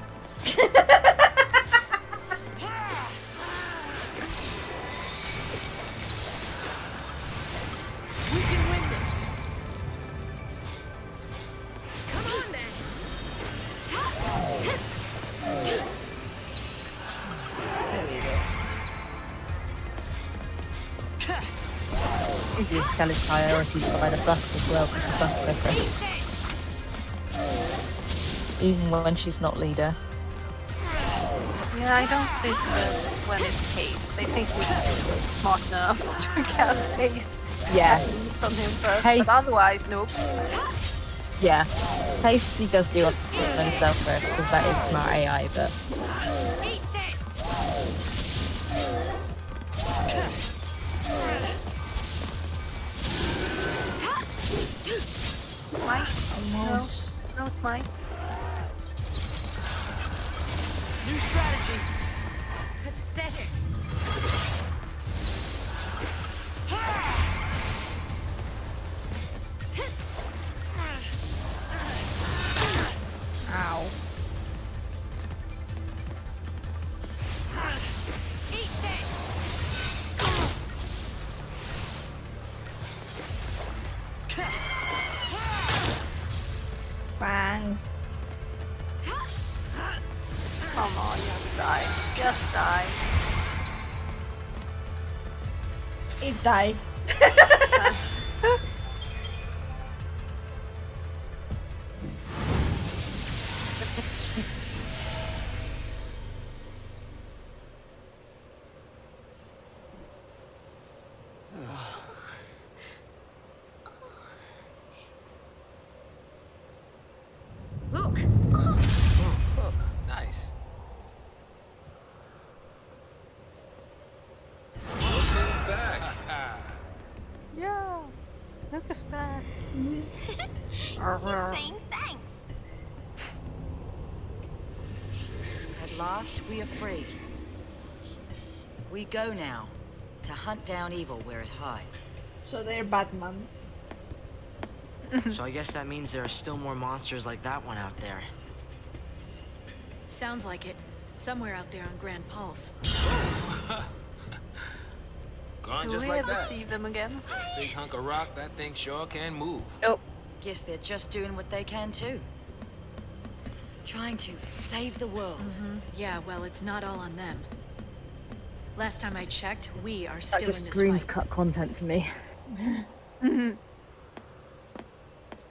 We can win this. Come on then. Easy to tell his priorities by the buffs as well, because the buffs are first. Even when she's not leader. Yeah, I don't think that when it's haste. I think he's smart enough to cast haste. Yeah. At least on him first, Haste. but otherwise, nope. Yeah. Haste he does do on himself first, because that is smart AI, but... Eat this. Might? Almost. No, it might. New strategy. Pathetic. Ow. Eat this. Bang. Come on, just die. Just die. It died. Look. Nice. Back. Yeah. Look us back. He's saying thanks. At last, we are free. We go now to hunt down evil where it hides. So they're Batman. So I guess that means there are still more monsters like that one out there. Sounds like it. Somewhere out there on Grand Pulse. Gone Do just we like ever that. see them again? Big hunk of rock, that thing sure can move. Guess they're just doing what they can too. Trying to save the world. Yeah, well, it's not all on them. Last time I checked, we are That still just in this screams fight. cut content to me.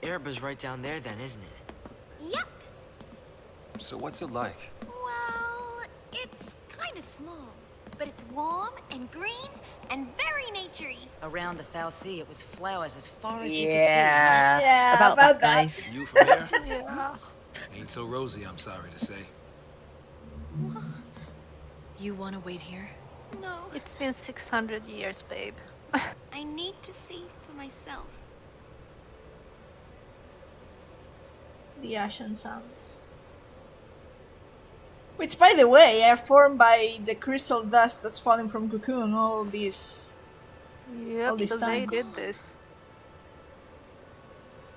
Ereba's right down there then, isn't it? Yep. So what's it like? Well, it's kind of small, but it's warm and green and very naturey. Around the Foul Sea, it was flowers as far as you Yeah. Yeah, About that, that. guys. You from here? Yeah. Ain't so rosy, I'm sorry to say. You want to wait here? No, It's been 600 years, babe. I need to see for myself. The Ashen Sands. Which, by the way, are formed by the crystal dust that's falling from Cocoon. All these. Yep, this so they time. did this. see.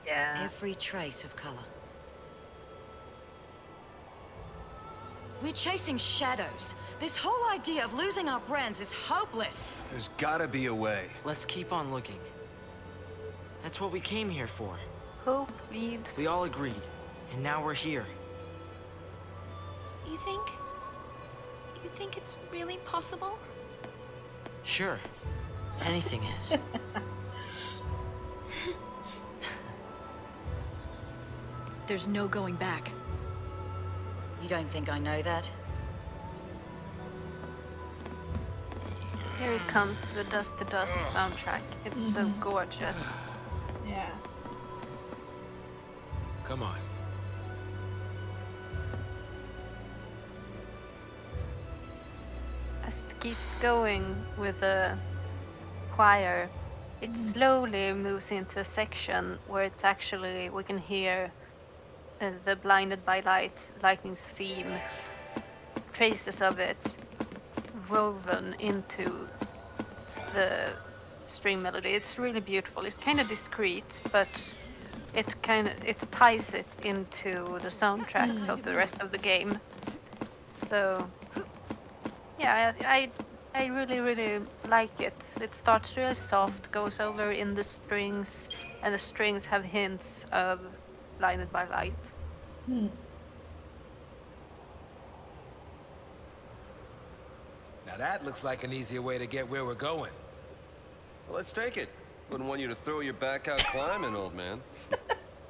Yeah. Every trace of color. We're chasing shadows. This whole idea of losing our brands is hopeless. There's gotta be a way. Let's keep on looking. That's what we came here for. Hope leads. We all agreed, and now we're here. You think it's really possible? Sure, anything is. There's no going back. You don't think I know that? Here it comes, the Dust to Dust soundtrack. It's so gorgeous. Yeah. Come on. As it keeps going with the choir, it slowly moves into a section where it's actually, we can hear the Blinded by Lightning's theme, traces of it woven into the string melody. It's really beautiful. It's kind of discreet, but it ties it into the soundtracks of the rest of the game. So yeah, I really like it. It starts really soft, goes over in the strings, and the strings have hints of Blinded by Light. Now that looks like an easier way to get where we're going. Well, let's take it. Wouldn't want you to throw your back out climbing, old man.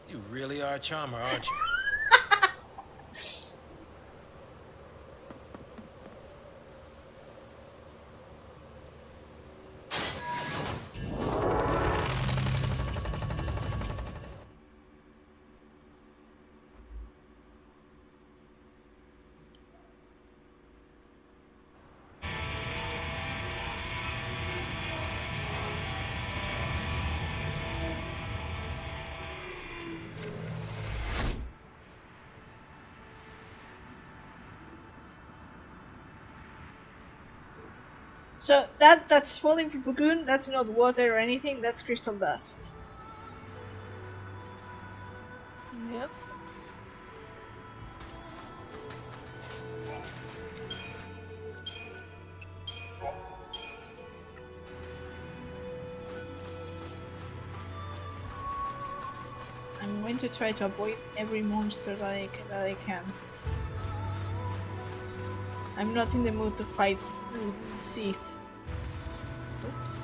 You really are a charmer, aren't you? So that's falling from Cocoon. That's not water or anything. That's crystal dust. Yep. I'm going to try to avoid every monster that I can. I'm not in the mood to fight with Sith. Oops.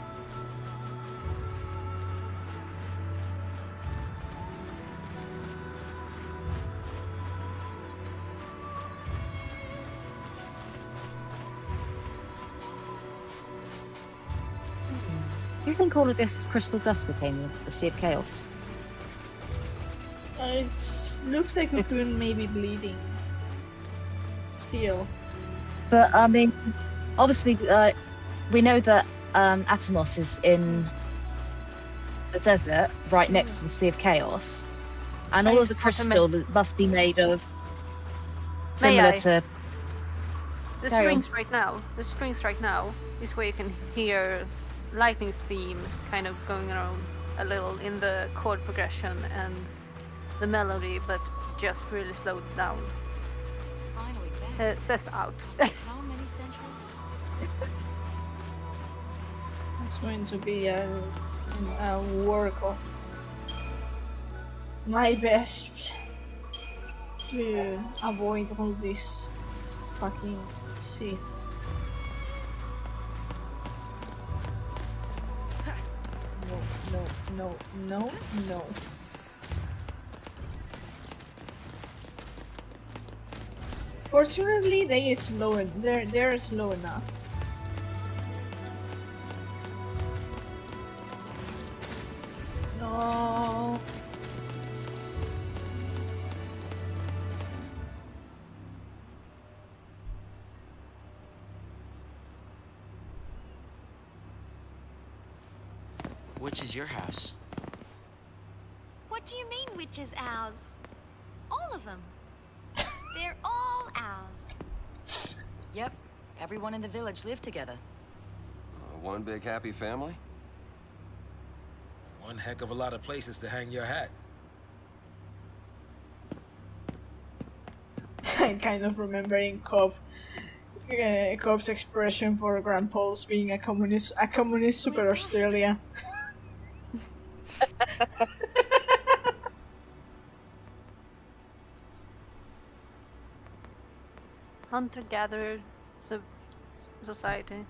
Do you think all of this crystal dust became the Sea of Chaos? It looks like Cocoon may be bleeding. Still. But I mean, obviously, we know that Atomos is in the desert, right next to the Sea of Chaos, and all of the crystal must be made of similar to. The Carry on. strings right now. The strings right now is where you can hear Lightning's theme kind of going around a little in the chord progression and the melody, but just really slowed down. Finally back. Says out. How many centuries? It's going to be a work of my best to avoid all this fucking Sith. No. Fortunately, they're slow enough. No. Which is your house? What do you mean, which is ours? All of them. They're all ours. Yep. Everyone in the village lived together. One big happy family? One heck of a lot of places to hang your hat. I'm kind of remembering Cobb's expression for Grand Pulse being a communist super Australia. Hunter-gatherer society.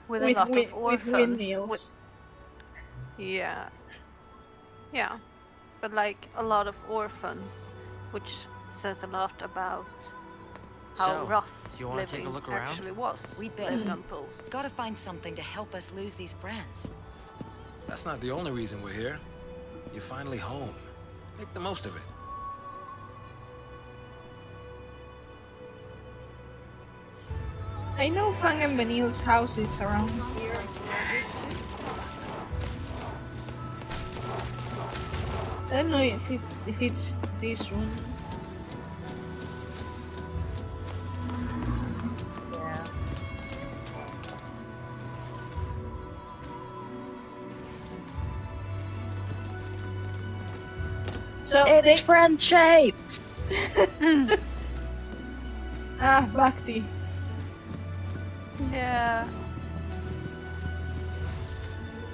With a lot of orphans. With windmills. Yeah. Yeah. But like a lot of orphans, which says a lot about how So, rough do you wanna take a living look around? actually was. We'd better. living on post. Gotta find something to help us lose these brands. That's not the only reason we're here. You're finally home. Make the most of it. I know Fang and Benil's house is around here. I don't know if it's this room. Yeah. So It's friend-shaped! Bhakti. Yeah.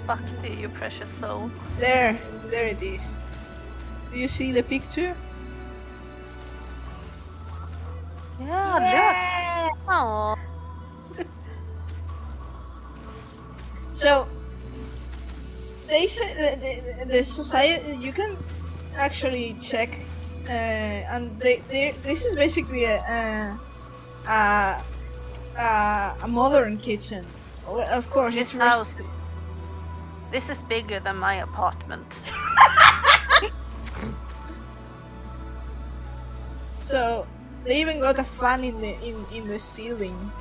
Bhakti, you precious soul. There it is. Do you see the picture? Yeah, look. Oh. So they say the society, you can actually check, and this is basically a modern kitchen. Well, of course, This it's house. This is bigger than my apartment. So they even got a fan in the ceiling.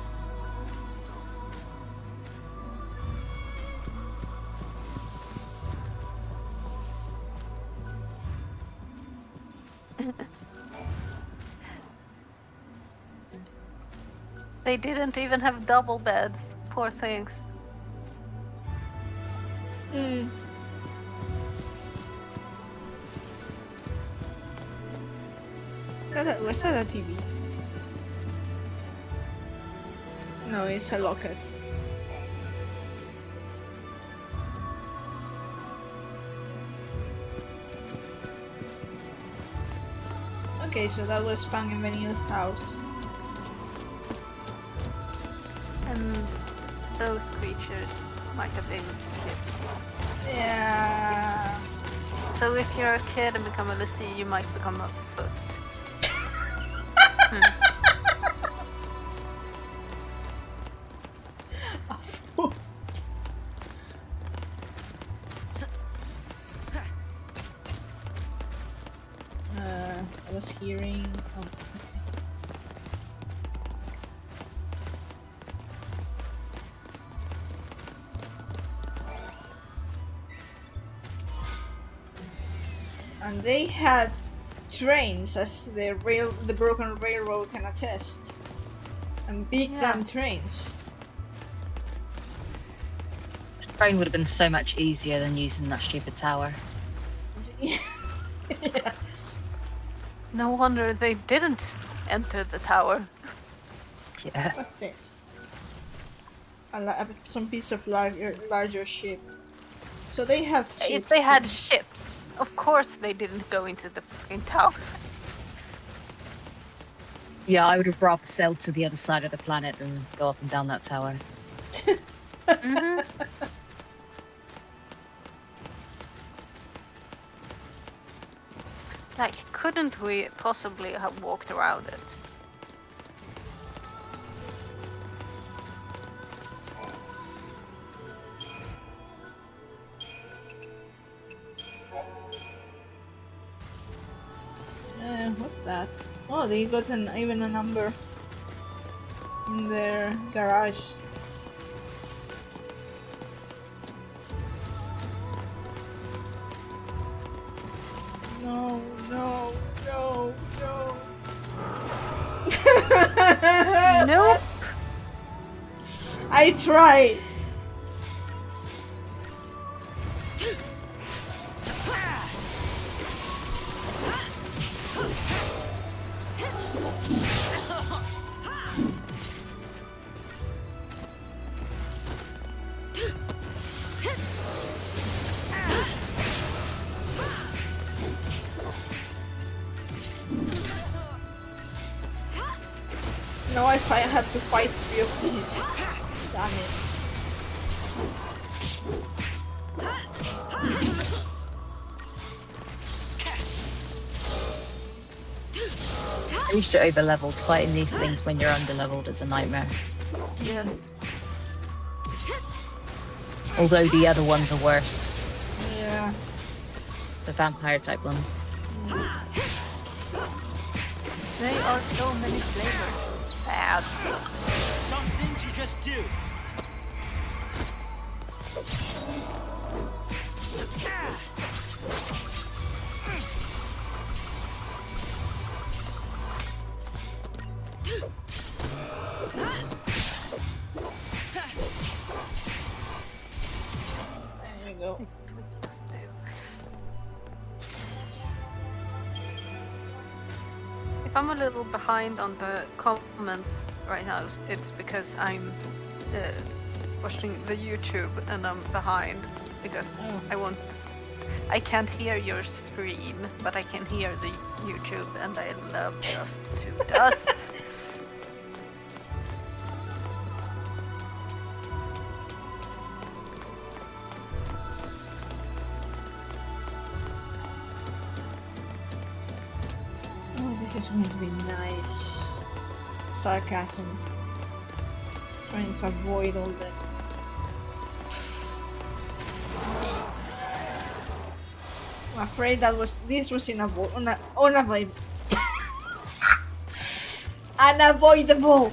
They didn't even have double beds. Poor things. Hmm. Was that a TV? No, it's a locket. Okay, so that was Fang and Veniel's house. And those creatures might have been kids. Yeah. So if you're a kid and become a Lucy, you might become a foot. I was hearing. Oh. And they had trains, as the broken railroad can attest, and big damn trains. The train would have been so much easier than using that stupid tower. Yeah. No wonder they didn't enter the tower. Yeah. What's this? Some piece of larger ship. So they have ships. If they had ships, of course they didn't go into the fucking tower. Yeah, I would have rather sailed to the other side of the planet than go up and down that tower. Mm-hmm. Like, couldn't we possibly have walked around it? What's that? Oh, they got even a number in their garage. No, no, no, no. Nope. I tried. No, I had to fight 3 of these. Damn it. At least you're over-leveled. Fighting these things when you're under-leveled is a nightmare. Yes. Although the other ones are worse. Yeah. The vampire-type ones. They are so many flavors. Bad. Some things you just do. There you go. If I'm a little behind on the comments right now, it's because I'm watching the YouTube and I'm behind because I can't hear your stream, but I can hear the YouTube, and I love Dust to Dust. Oh, this is going to be nice. Sarcasm. Trying to avoid all the... I'm afraid this was unavoidable. Unavoidable.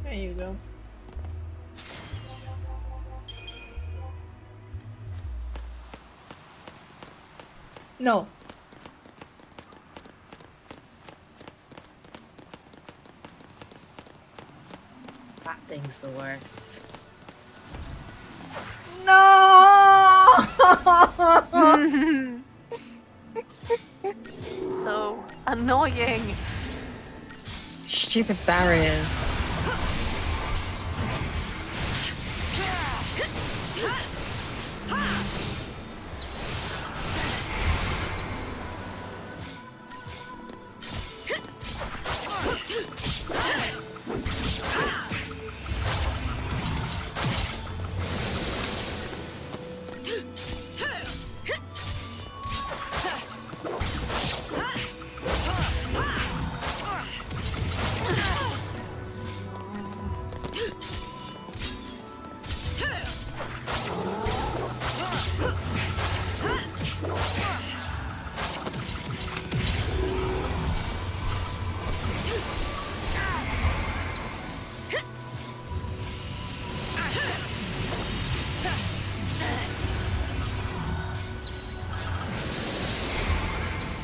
There you go. No. That thing's the worst. No! So annoying. Stupid barriers.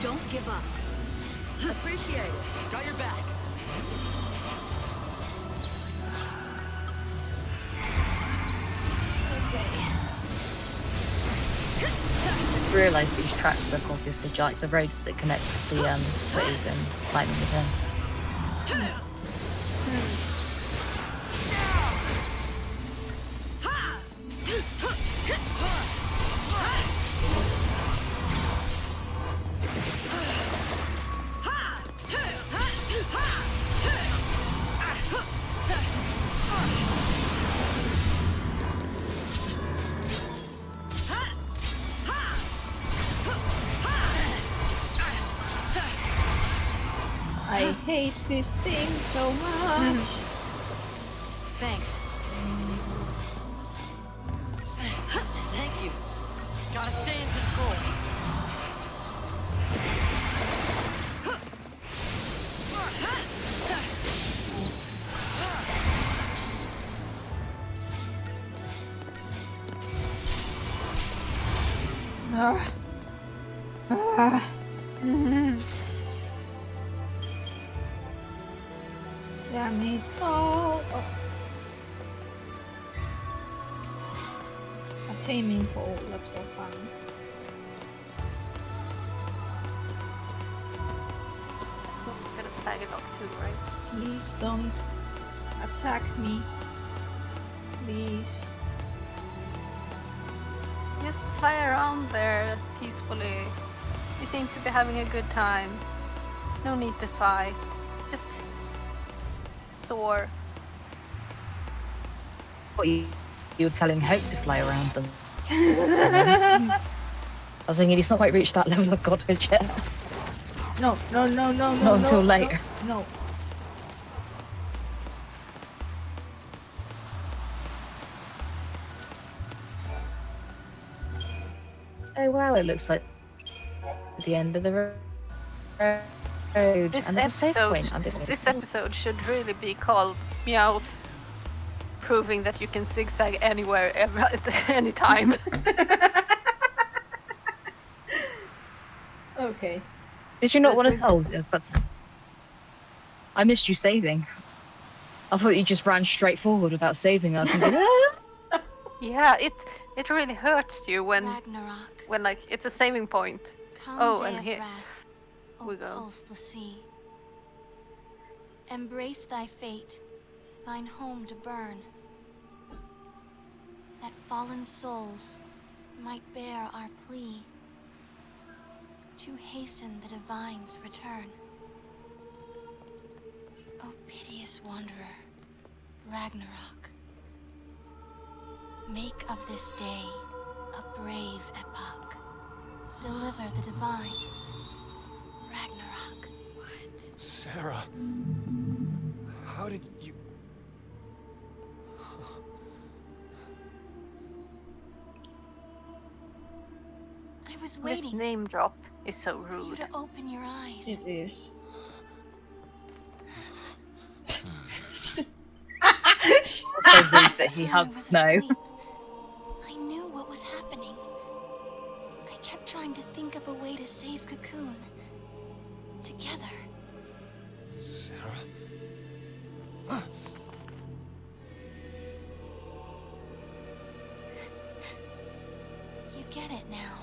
Don't give up. Appreciate it. Got your back. I realised these tracks look obviously like the roads that connect the cities in Lightning Returns. I hate this thing so much. Thanks. Thank you. Gotta stay in control. Damn it. Oh. A taming pole, that's more fun. It's gonna stag it up too, right? Please don't attack me. Please. Just fly around there peacefully. You seem to be having a good time. No need to fight. Just soar. What you were telling Hope to fly around them. I was thinking he's not quite reached that level of godhood yet. No. Not until later. No. Oh wow, it looks like the end of the road. Road, This and there's a save episode, point. And this episode should really be called Meowth, proving that you can zigzag anywhere, ever, at any time. Okay. Did you not This want to will- tell us? But I missed you saving. I thought you just ran straight forward without saving us. And said, "Ah!" Yeah, it really hurts you when Ragnarok, like it's a saving point. come Oh, day and of here wrath, we O go. pulseless sea. Embrace thy fate, thine home to burn, that fallen souls might bear our plea to hasten the divine's return. O piteous wanderer, Ragnarok, make of this day a brave epoch. Deliver the divine, Ragnarok. Sarah. How did you... I was This waiting name drop is so for you rude. to open your eyes. It is. So rude that he When I hugged was Snow. asleep, I knew what was happening. I kept trying to think of a way to save Cocoon. Together. Sarah? You get it now.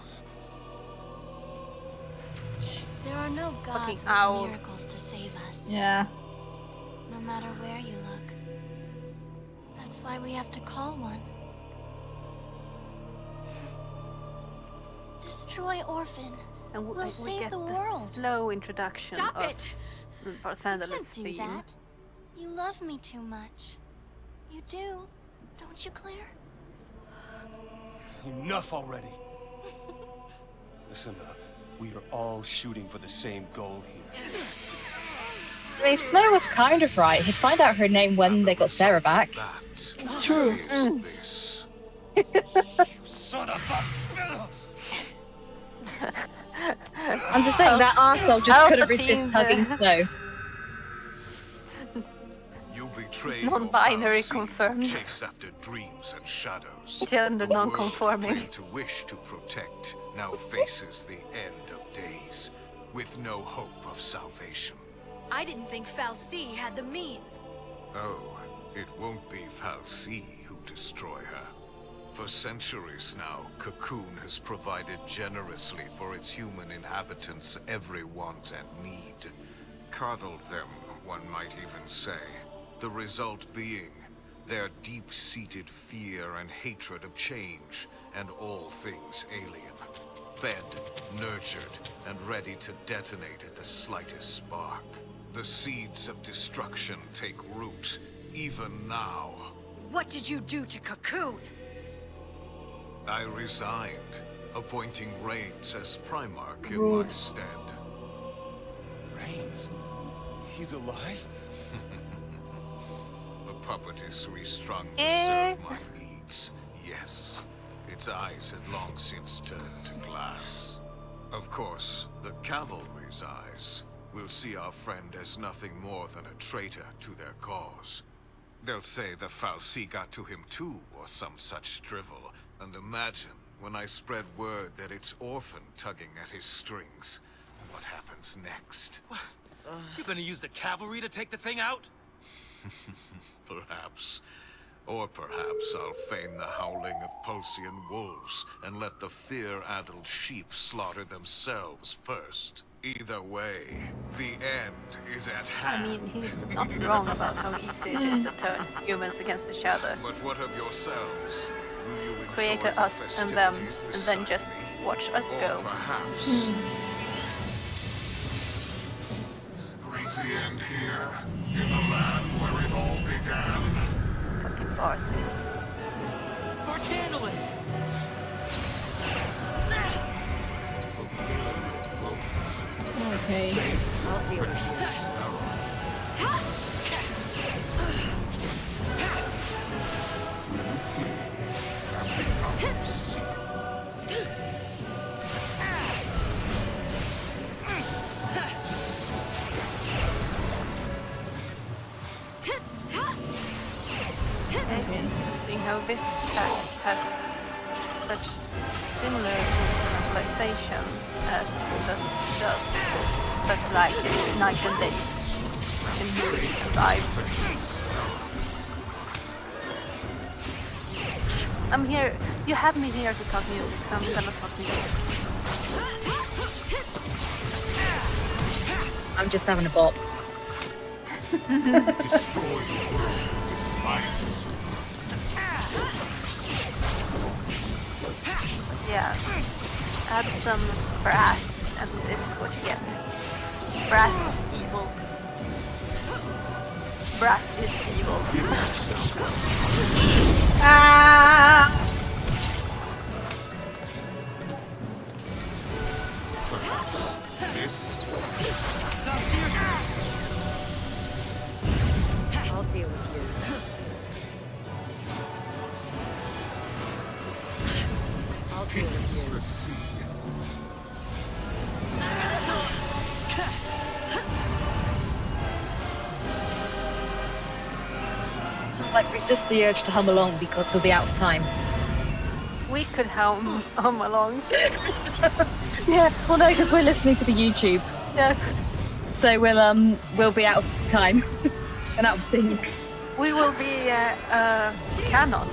There are no gods with owl. miracles to save us. Yeah. No matter where you look. That's why we have to call one. Destroy Orphan. And We'll we save get the the world. slow introduction Stop of it! You Barthandel's can't do theme. that. You love me too much. You do, don't you, Claire? Enough already. Listen up. We are all shooting for the same goal here. I mean, Snow was kind of right. He'd find out her name when they got Sarah back. True. This. Son of a... And to think that arsehole just couldn't resist Palpatine, hugging Snow. You betrayed Non-binary your foul seed to confirmed. chase after dreams and shadows. Gender The world you non-conforming. claimed to wish to protect now faces the end of days, with no hope of salvation. I didn't think Fal'Cie had the means. Oh, it won't be Fal'Cie who destroy her. For centuries now, Cocoon has provided generously for its human inhabitants every want and need. Coddled them, one might even say. The result being their deep-seated fear and hatred of change and all things alien. Fed, nurtured, and ready to detonate at the slightest spark. The seeds of destruction take root, even now. What did you do to Cocoon? I resigned, appointing Reigns as Primarch in my Rude. stead. Reigns? He's alive? The puppet is restrung to serve my needs. Yes, its eyes had long since turned to glass. Of course, the cavalry's eyes will see our friend as nothing more than a traitor to their cause. They'll say the Fal'Cie got to him too, or some such drivel. And imagine when I spread word that it's Orphan tugging at his strings. What happens next? You're gonna use the cavalry to take the thing out? Perhaps. Or perhaps I'll feign the howling of Pulsian wolves and let the fear-addled sheep slaughter themselves first. Either way, the end is at I hand. mean, he's not wrong about how easy it is to turn humans against each other. But what of yourselves? Will you enjoy Create the us and them, festivities and then beside just me? watch us Or go. perhaps... Greet the end here, in the land where it all began. Fucking Barth. Barthandelus! Okay. I'll deal with this. how this text has such similar visualization as does, but like night and day in movie and live. I'm here. You had me here to talk music, so I'm gonna talk music. I'm just having a bop. Destroy the world despises you. Yeah. Add some brass, and this is what you get. Brass is evil. Brass is evil. Ah! I'll deal with you. I'll deal with you. Like, resist the urge to hum along because we'll be out of time. We could hum along. Yeah, well no, because we're listening to the YouTube. Yeah. So we'll be out of time and out of sync. We will be canon.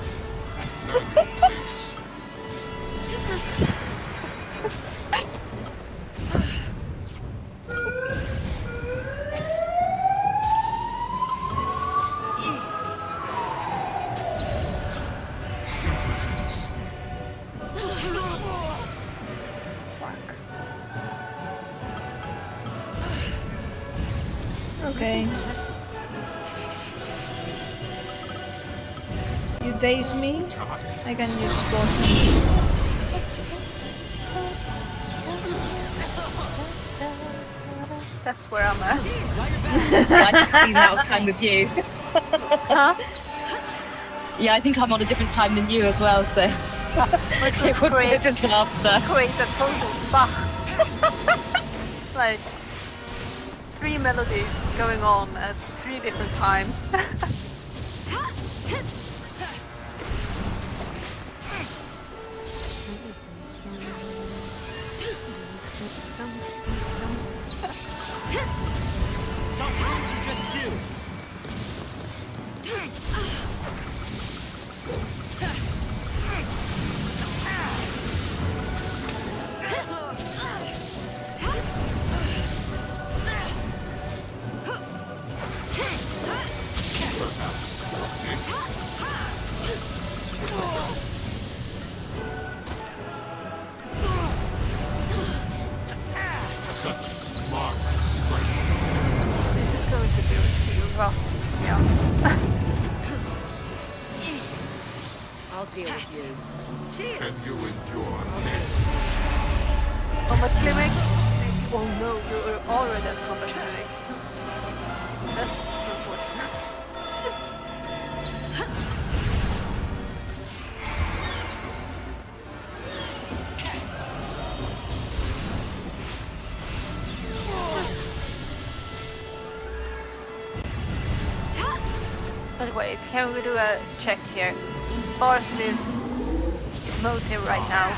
Okay. You daze me? I can use potions. That's where I'm at. I've been out of time with you. Huh? Yeah, I think I'm on a different time than you as well, so it would be a disaster. Create a total fuck. Like 3 melodies going on at 3 different times. Some things you just do. This is going to be rough, yeah. I'll deal with you. Can you endure this? Combat clinic? Oh no, you're already at combat clinic. That's unfortunate. But wait, can we do a check here? Barth's motive right now.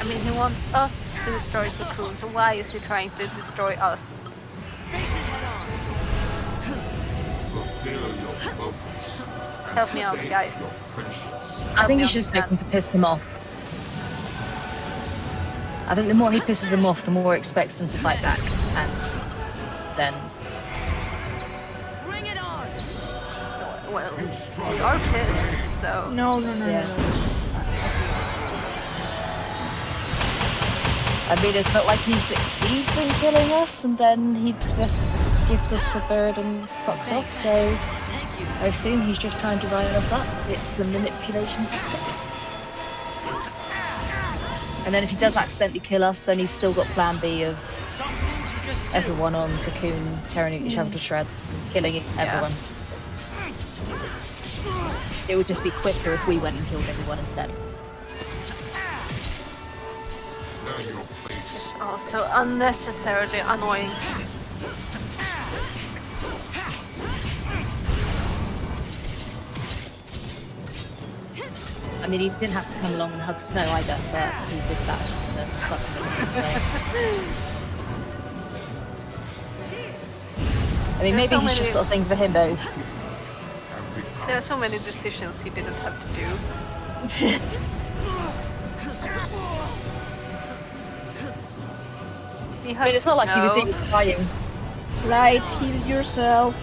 I mean, he wants us to destroy Cocoon, so why is he trying to destroy us? Fulfill your focus. Help me out, guys. I think he's just hoping to piss them off. I think the more he pisses them off, the more he expects them to fight back, and then... Bring it on! Well, we are pissed, so... No. Yeah. I mean, it's not like he succeeds in killing us and then he just gives us a bird and fucks off, so I assume he's just trying to rile us up. It's a manipulation tactic. And then if he does accidentally kill us, then he's still got plan B of everyone on Cocoon tearing each other to shreds, killing everyone. It would just be quicker if we went and killed everyone instead. It's also unnecessarily annoying. I mean, he didn't have to come along and hug Snow either, but he did that just to fuck with him. So. I mean, maybe he's just got a thing for himbos. There are so many decisions he didn't have to do. I mean, it's not like he was even crying. Light, heal yourself.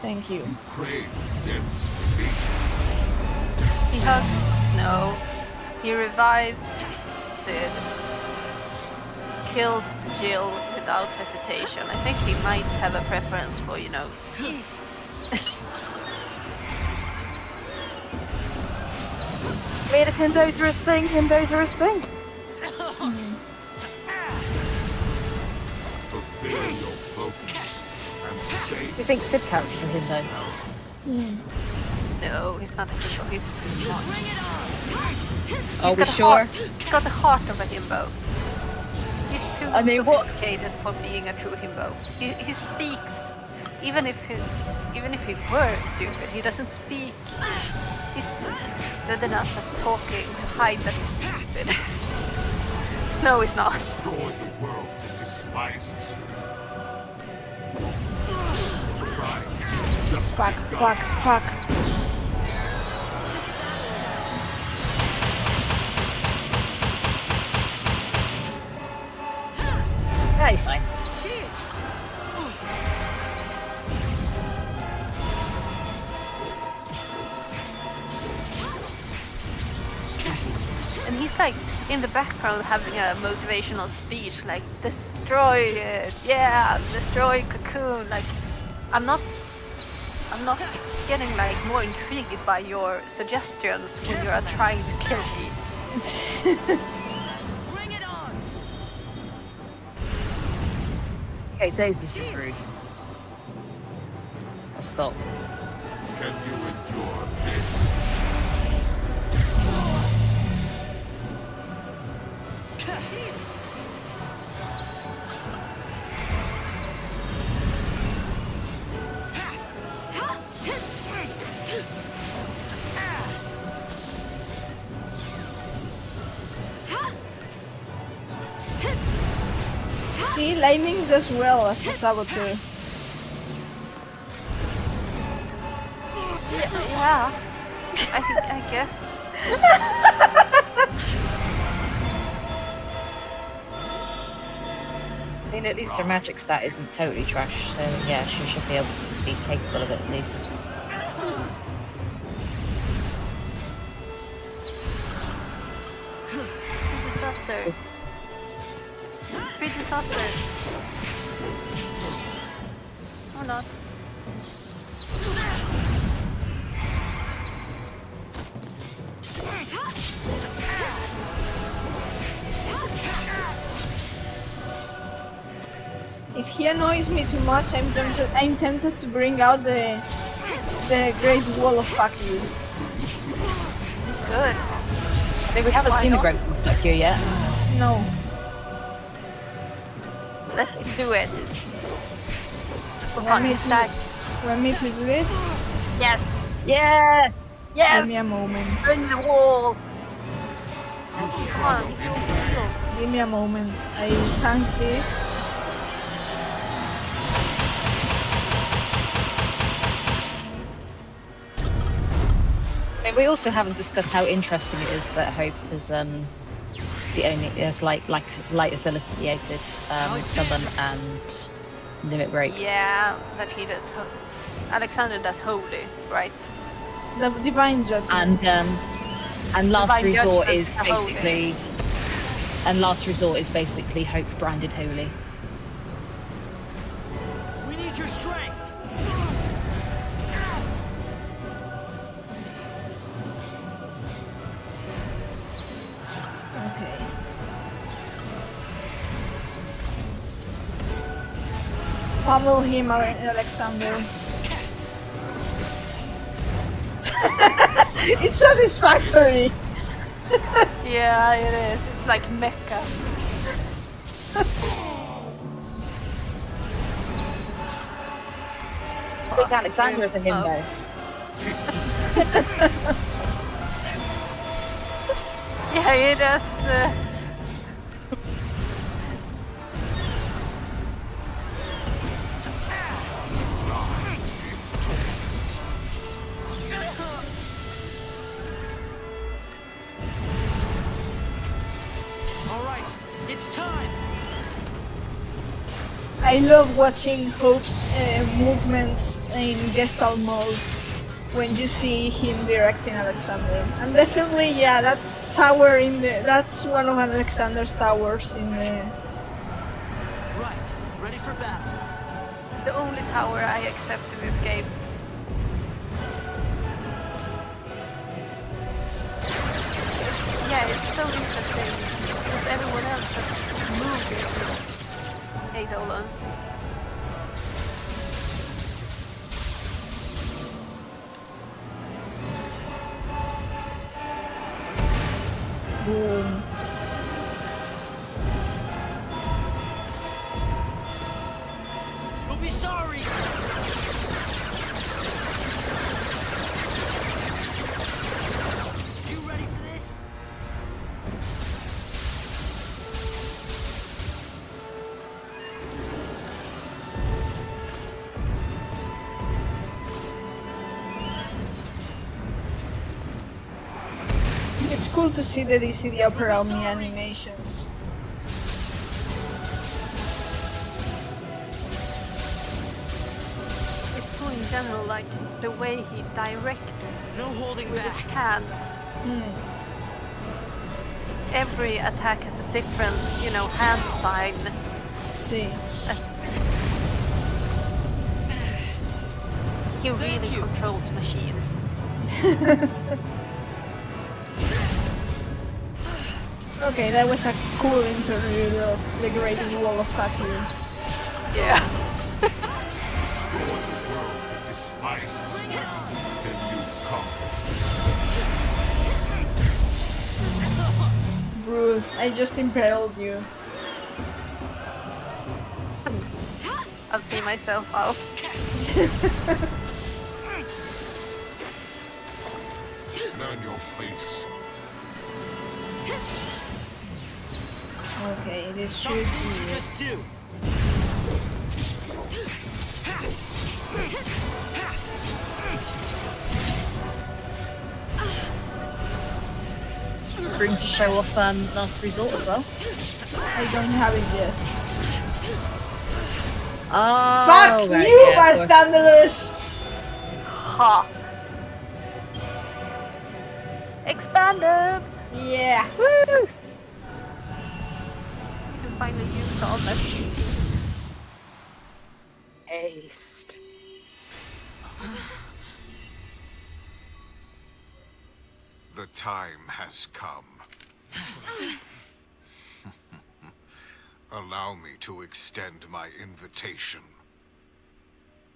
Thank you. He hugs Snow. He revives Sid. Kills Jill without hesitation. I think he might have a preference for, you know. I mean, if himbos are his thing, himbos are his thing. Do you think Sid counts as a himbo? No, he's not a himbo. He's too smart. Are we sure? He's got the heart of a himbo. He's too sophisticated for being a true himbo. He speaks, even if he were stupid, he doesn't speak. He's good enough at talking to hide that he's stupid. Snow is not. Destroy the world that despises you. Try. Just Fuck. Okay, fine. And he's like in the background having a motivational speech like destroy it, yeah, destroy Cocoon. Like I'm not getting like more intrigued by your suggestions when you are trying to kill me. Bring it on! Okay, Daisy's just rude. I'll stop. Can you endure this? See, lightning does well as a saboteur. Yeah, I guess. I mean, at least her magic stat isn't totally trash, so yeah, she should be able to be capable of it at least. Disasters. 3 disasters. Or not. If he annoys me too much, I'm tempted to bring out the Great Wall of Fuck You. Good. I mean, we haven't seen the Great Wall of Fuck You yet. No. Let's do it. Want me to do it? Yes. Yes. Yes. Give me a moment. Bring the wall. You Come struggle on. in Give me a moment. I tank this. I mean, we also haven't discussed how interesting it is that Hope is the only light affiliated summon and limit break. Yeah, that he does. Alexander does holy, right? The Divine Judgment. And last Divine resort Judgment is to holy. basically Hope branded holy. We need your strength! Okay. Pummel him, Alexander. It's satisfactory. Yeah, it is. It's like Mecca. I think Alexander is a himbo. Yeah, it does. All right, it's time. I love watching Hope's movements in Gestalt mode when you see him directing Alexander. And definitely, yeah, that's tower in the. That's one of Alexander's towers in the. Right, ready for battle. The only tower I accept in this game. Yeah, it's so interesting because everyone else has moved into Eidolons. Boom. You'll be sorry. You ready for this? It's cool to see the DC the Opera Omni animations. It's cool in general, like the way he directs No holding with back. his hands. Every attack has a different, hand sign. See. He really controls machines. Okay, that was a cool interlude of the Great Wall of Fakir. Yeah. Destroy the world that despises you. Then you conquer. Rude, I just impaled you. I'll see myself out. Learn your face. Okay, this should You be. just do. Room to show off last resort as well. I don't have it yet. Oh, Fuck right, you, yeah, of course. Bartenders! Ha! Expanded! Yeah. Woo! You can finally use all that. Aced. The time has come. Allow me to extend my invitation.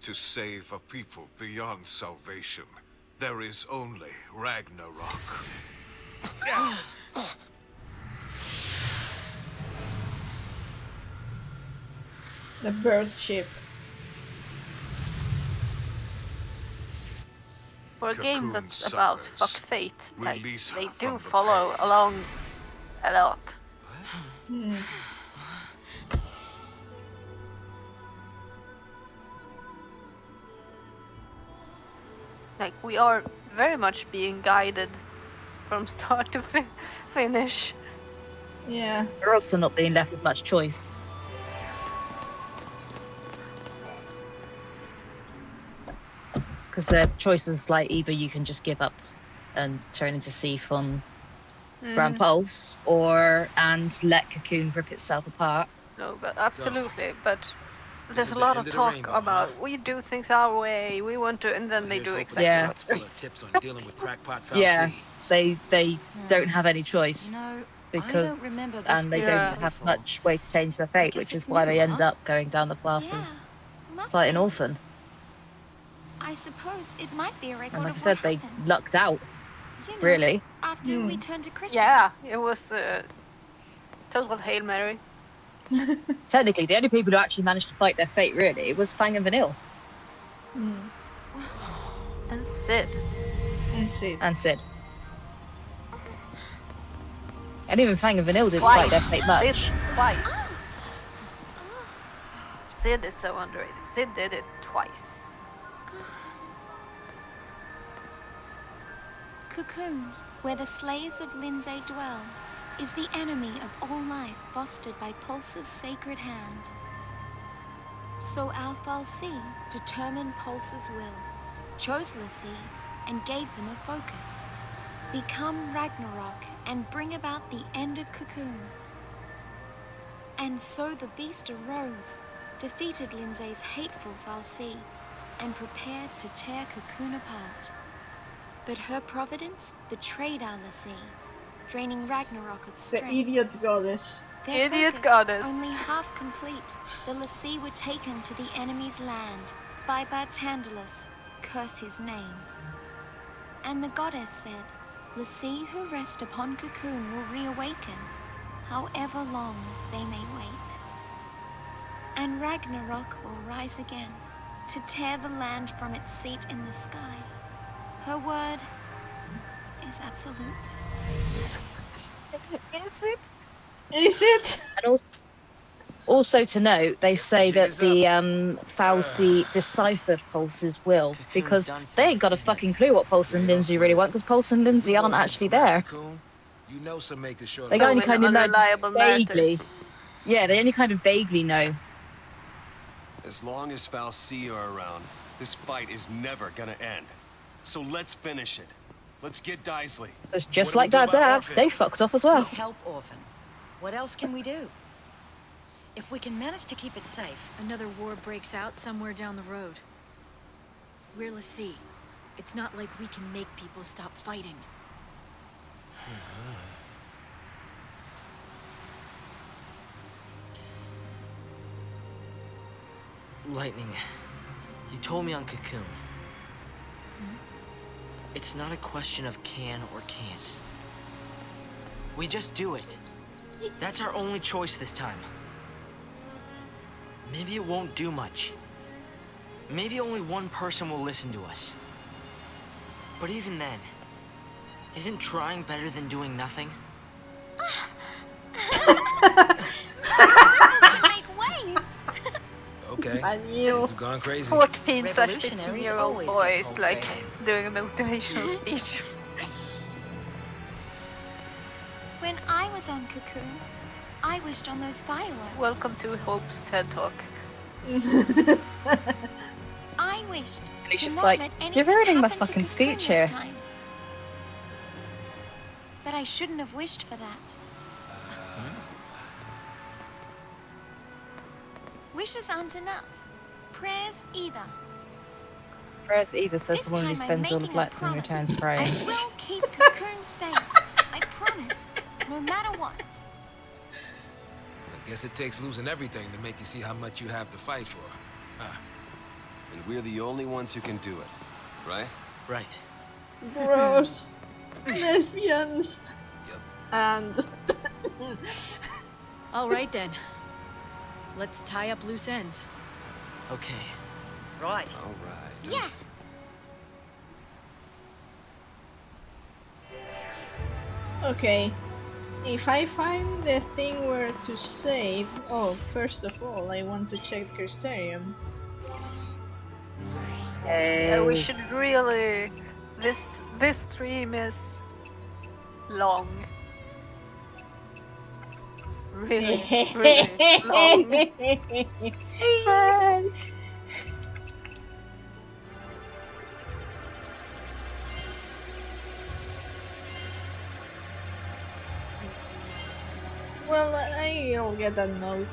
To save a people beyond salvation, there is only Ragnarok. The birth ship. For a game Cocoon that's about fuck suffers. fate, like, Release they her do from the follow pain. along a lot. Like, we are very much being guided from start to finish. Yeah. We're also not being left with much choice. Because the choice is like either you can just give up and turn into thief on Grand Pulse, and let Cocoon rip itself apart. No, but absolutely. But there's is a the lot end of of the talk rainbow, about huh? we do things our way, we want to, and then they Here's do hoping exactly Yeah. that's full of tips on dealing with crackpot Falsi. Yeah, they don't have any choice You know, I because don't remember this and they being don't here have before. much way to change their fate, guess which is it's why new, they end huh? up going down the path Yeah, of must fighting be. Orphan. I suppose it might be a record And like I of said, what they happened. lucked out, You know, really. after we turned to Kristen. Yeah, it was total Hail Mary. Technically, the only people who actually managed to fight their fate, really, was Fang and Vanille. And Sid. And Sid. And Sid. And even Fang and Vanille didn't Twice. fight their fate much. Sid twice. Sid is so underrated. Sid did it twice. Cocoon, where the slaves of Lindsay dwell, is the enemy of all life fostered by Pulse's sacred hand. So our Fal'Cie determined Pulse's will, chose l'Cie, and gave them a focus. Become Ragnarok and bring about the end of Cocoon. And so the beast arose, defeated Lindsay's hateful Fal'Cie, and prepared to tear Cocoon apart. But her providence betrayed our l'Cie, draining Ragnarok of The strength. idiot goddess. Their Idiot focus goddess. only half complete, the l'Cie were taken to the enemy's land by Bartandalus, curse his name. And the goddess said, l'Cie who rest upon Cocoon will reawaken, however long they may wait. And Ragnarok will rise again, to tear the land from its seat in the sky. Her word is absolute. Is it? Is it? And also to note, they say that the Fal'Cie deciphered Pulse's will because they ain't got a fucking clue what Pulse and Lindsay really want because Pulse and Lindsay aren't actually there. You know some makers sure. They only kind of know unreliable vaguely. narrators. Yeah, they only kind of vaguely know. As long as Fal'Cie are around, this fight is never gonna end. So let's finish it. Let's get Daisley. It's just like that dad, they fucked off as We well. help Orphan. What else can we do? If we can manage to keep it safe. Another war breaks out somewhere down the road. We're l'Cie. It's not like we can make people stop fighting. Lightning, you told me on Cocoon. It's not a question of can or can't. We just do it. That's our only choice this time. Maybe it won't do much. Maybe only one person will listen to us. But even then, isn't trying better than doing nothing? Make waves! Okay. I knew. Kids have gone crazy. 14/15-year-old always boys get like crazy. doing a motivational speech. When I was on Cocoon, I wished on those fireworks. Welcome to Hope's TED Talk. I wished And he's to just not like, let you're anything ruining my happen to fucking Cocoon speech this here. time. But I shouldn't have wished for that. Wishes aren't enough. Prayers either. Prayers either says This the one who time I'm spends all of making a life and promise. returns praying. I will keep Cocoon safe. I promise. No matter what. I guess it takes losing everything to make you see how much you have to fight for. Huh. And we're the only ones who can do it, right? Right. Gross. Lesbians. Yep. And All right then. Let's tie up loose ends. Okay. Right. All right. Yeah. okay. If I find the thing where to save, oh, first of all, I want to check Crystarium. We should really. This stream is long. Really, really long. Well, I'll get that note.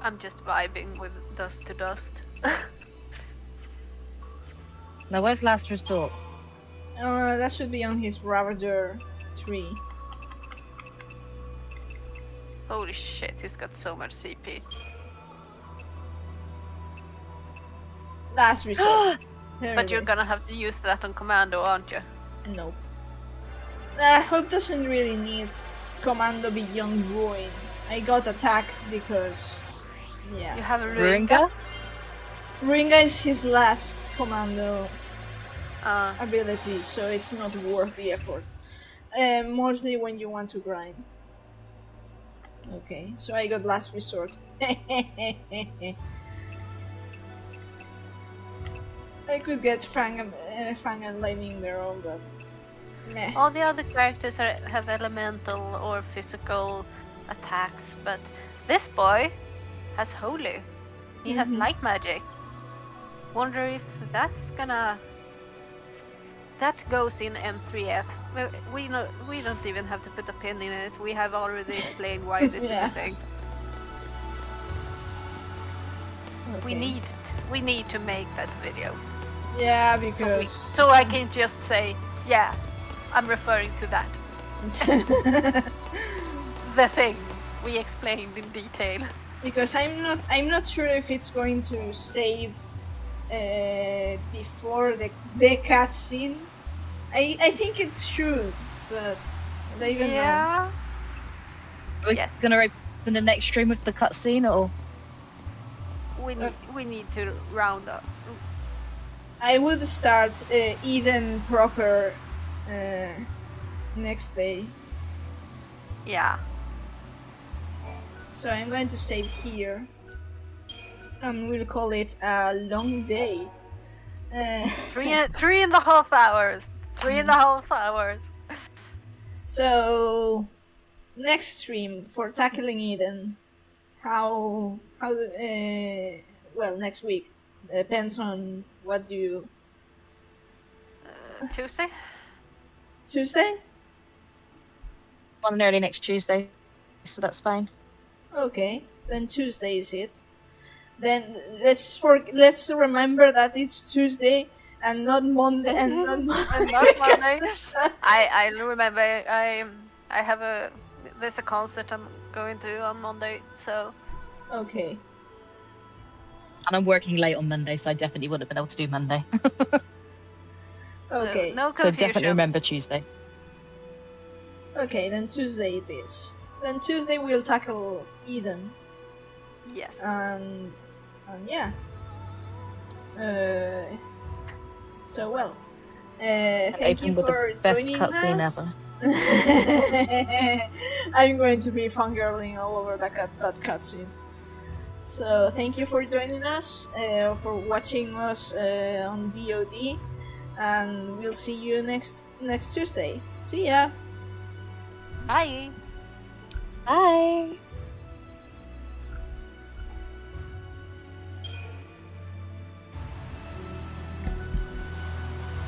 I'm just vibing with Dust to Dust. Now, where's Last Resort? That should be on his Ravager tree. Holy shit, he's got so much CP. Last resort. But you're gonna have to use that on Commando, aren't you? Nope. Hope doesn't really need Commando Beyond Ruin. I got attack because yeah. You have a Ruinga? Ringa is his last commando Uh, ability, so it's not worth the effort. Mostly when you want to grind. Okay, so I got last resort. I could get Fang and Lightning Barrel, but meh. all the other characters have elemental or physical attacks, but this boy has holy. He has light magic. Wonder if that's gonna... That goes in M3F. Well, we don't even have to put a pin in it. We have already explained why this Yeah. is a thing. Okay. We need to make that video. Yeah, So, because so I can just say, yeah, I'm referring to that. The thing we explained in detail. because I'm not sure if it's going to save before the cutscene. I think it should, but I don't know. Yeah. Are we Yes. gonna open the next stream with the cutscene, or We need to round up. I would start Eden proper next day. Yeah. So I'm going to save here. And we'll call it a long day. 3.5 hours. 3.5 hours. So next stream for tackling Eden. Well, next week depends on what do you Tuesday? Tuesday? one early next Tuesday? So that's fine. Okay, then Tuesday is it. Then let's remember that it's Tuesday and not Monday and not Monday. And not Monday. I remember I have there's a concert I'm going to on Monday, so Okay. And I'm working late on Monday, so I definitely wouldn't have been able to do Monday. Okay. no So confusion. definitely remember Tuesday. Okay, then Tuesday it is. Then Tuesday we'll tackle Eden. Yes. And yeah. So well. Thank you Open with for the best joining cutscene us. ever. I'm going to be fangirling all over that cutscene. So thank you for joining us, for watching us on VOD, and we'll see you next Tuesday. See ya. Bye. Bye.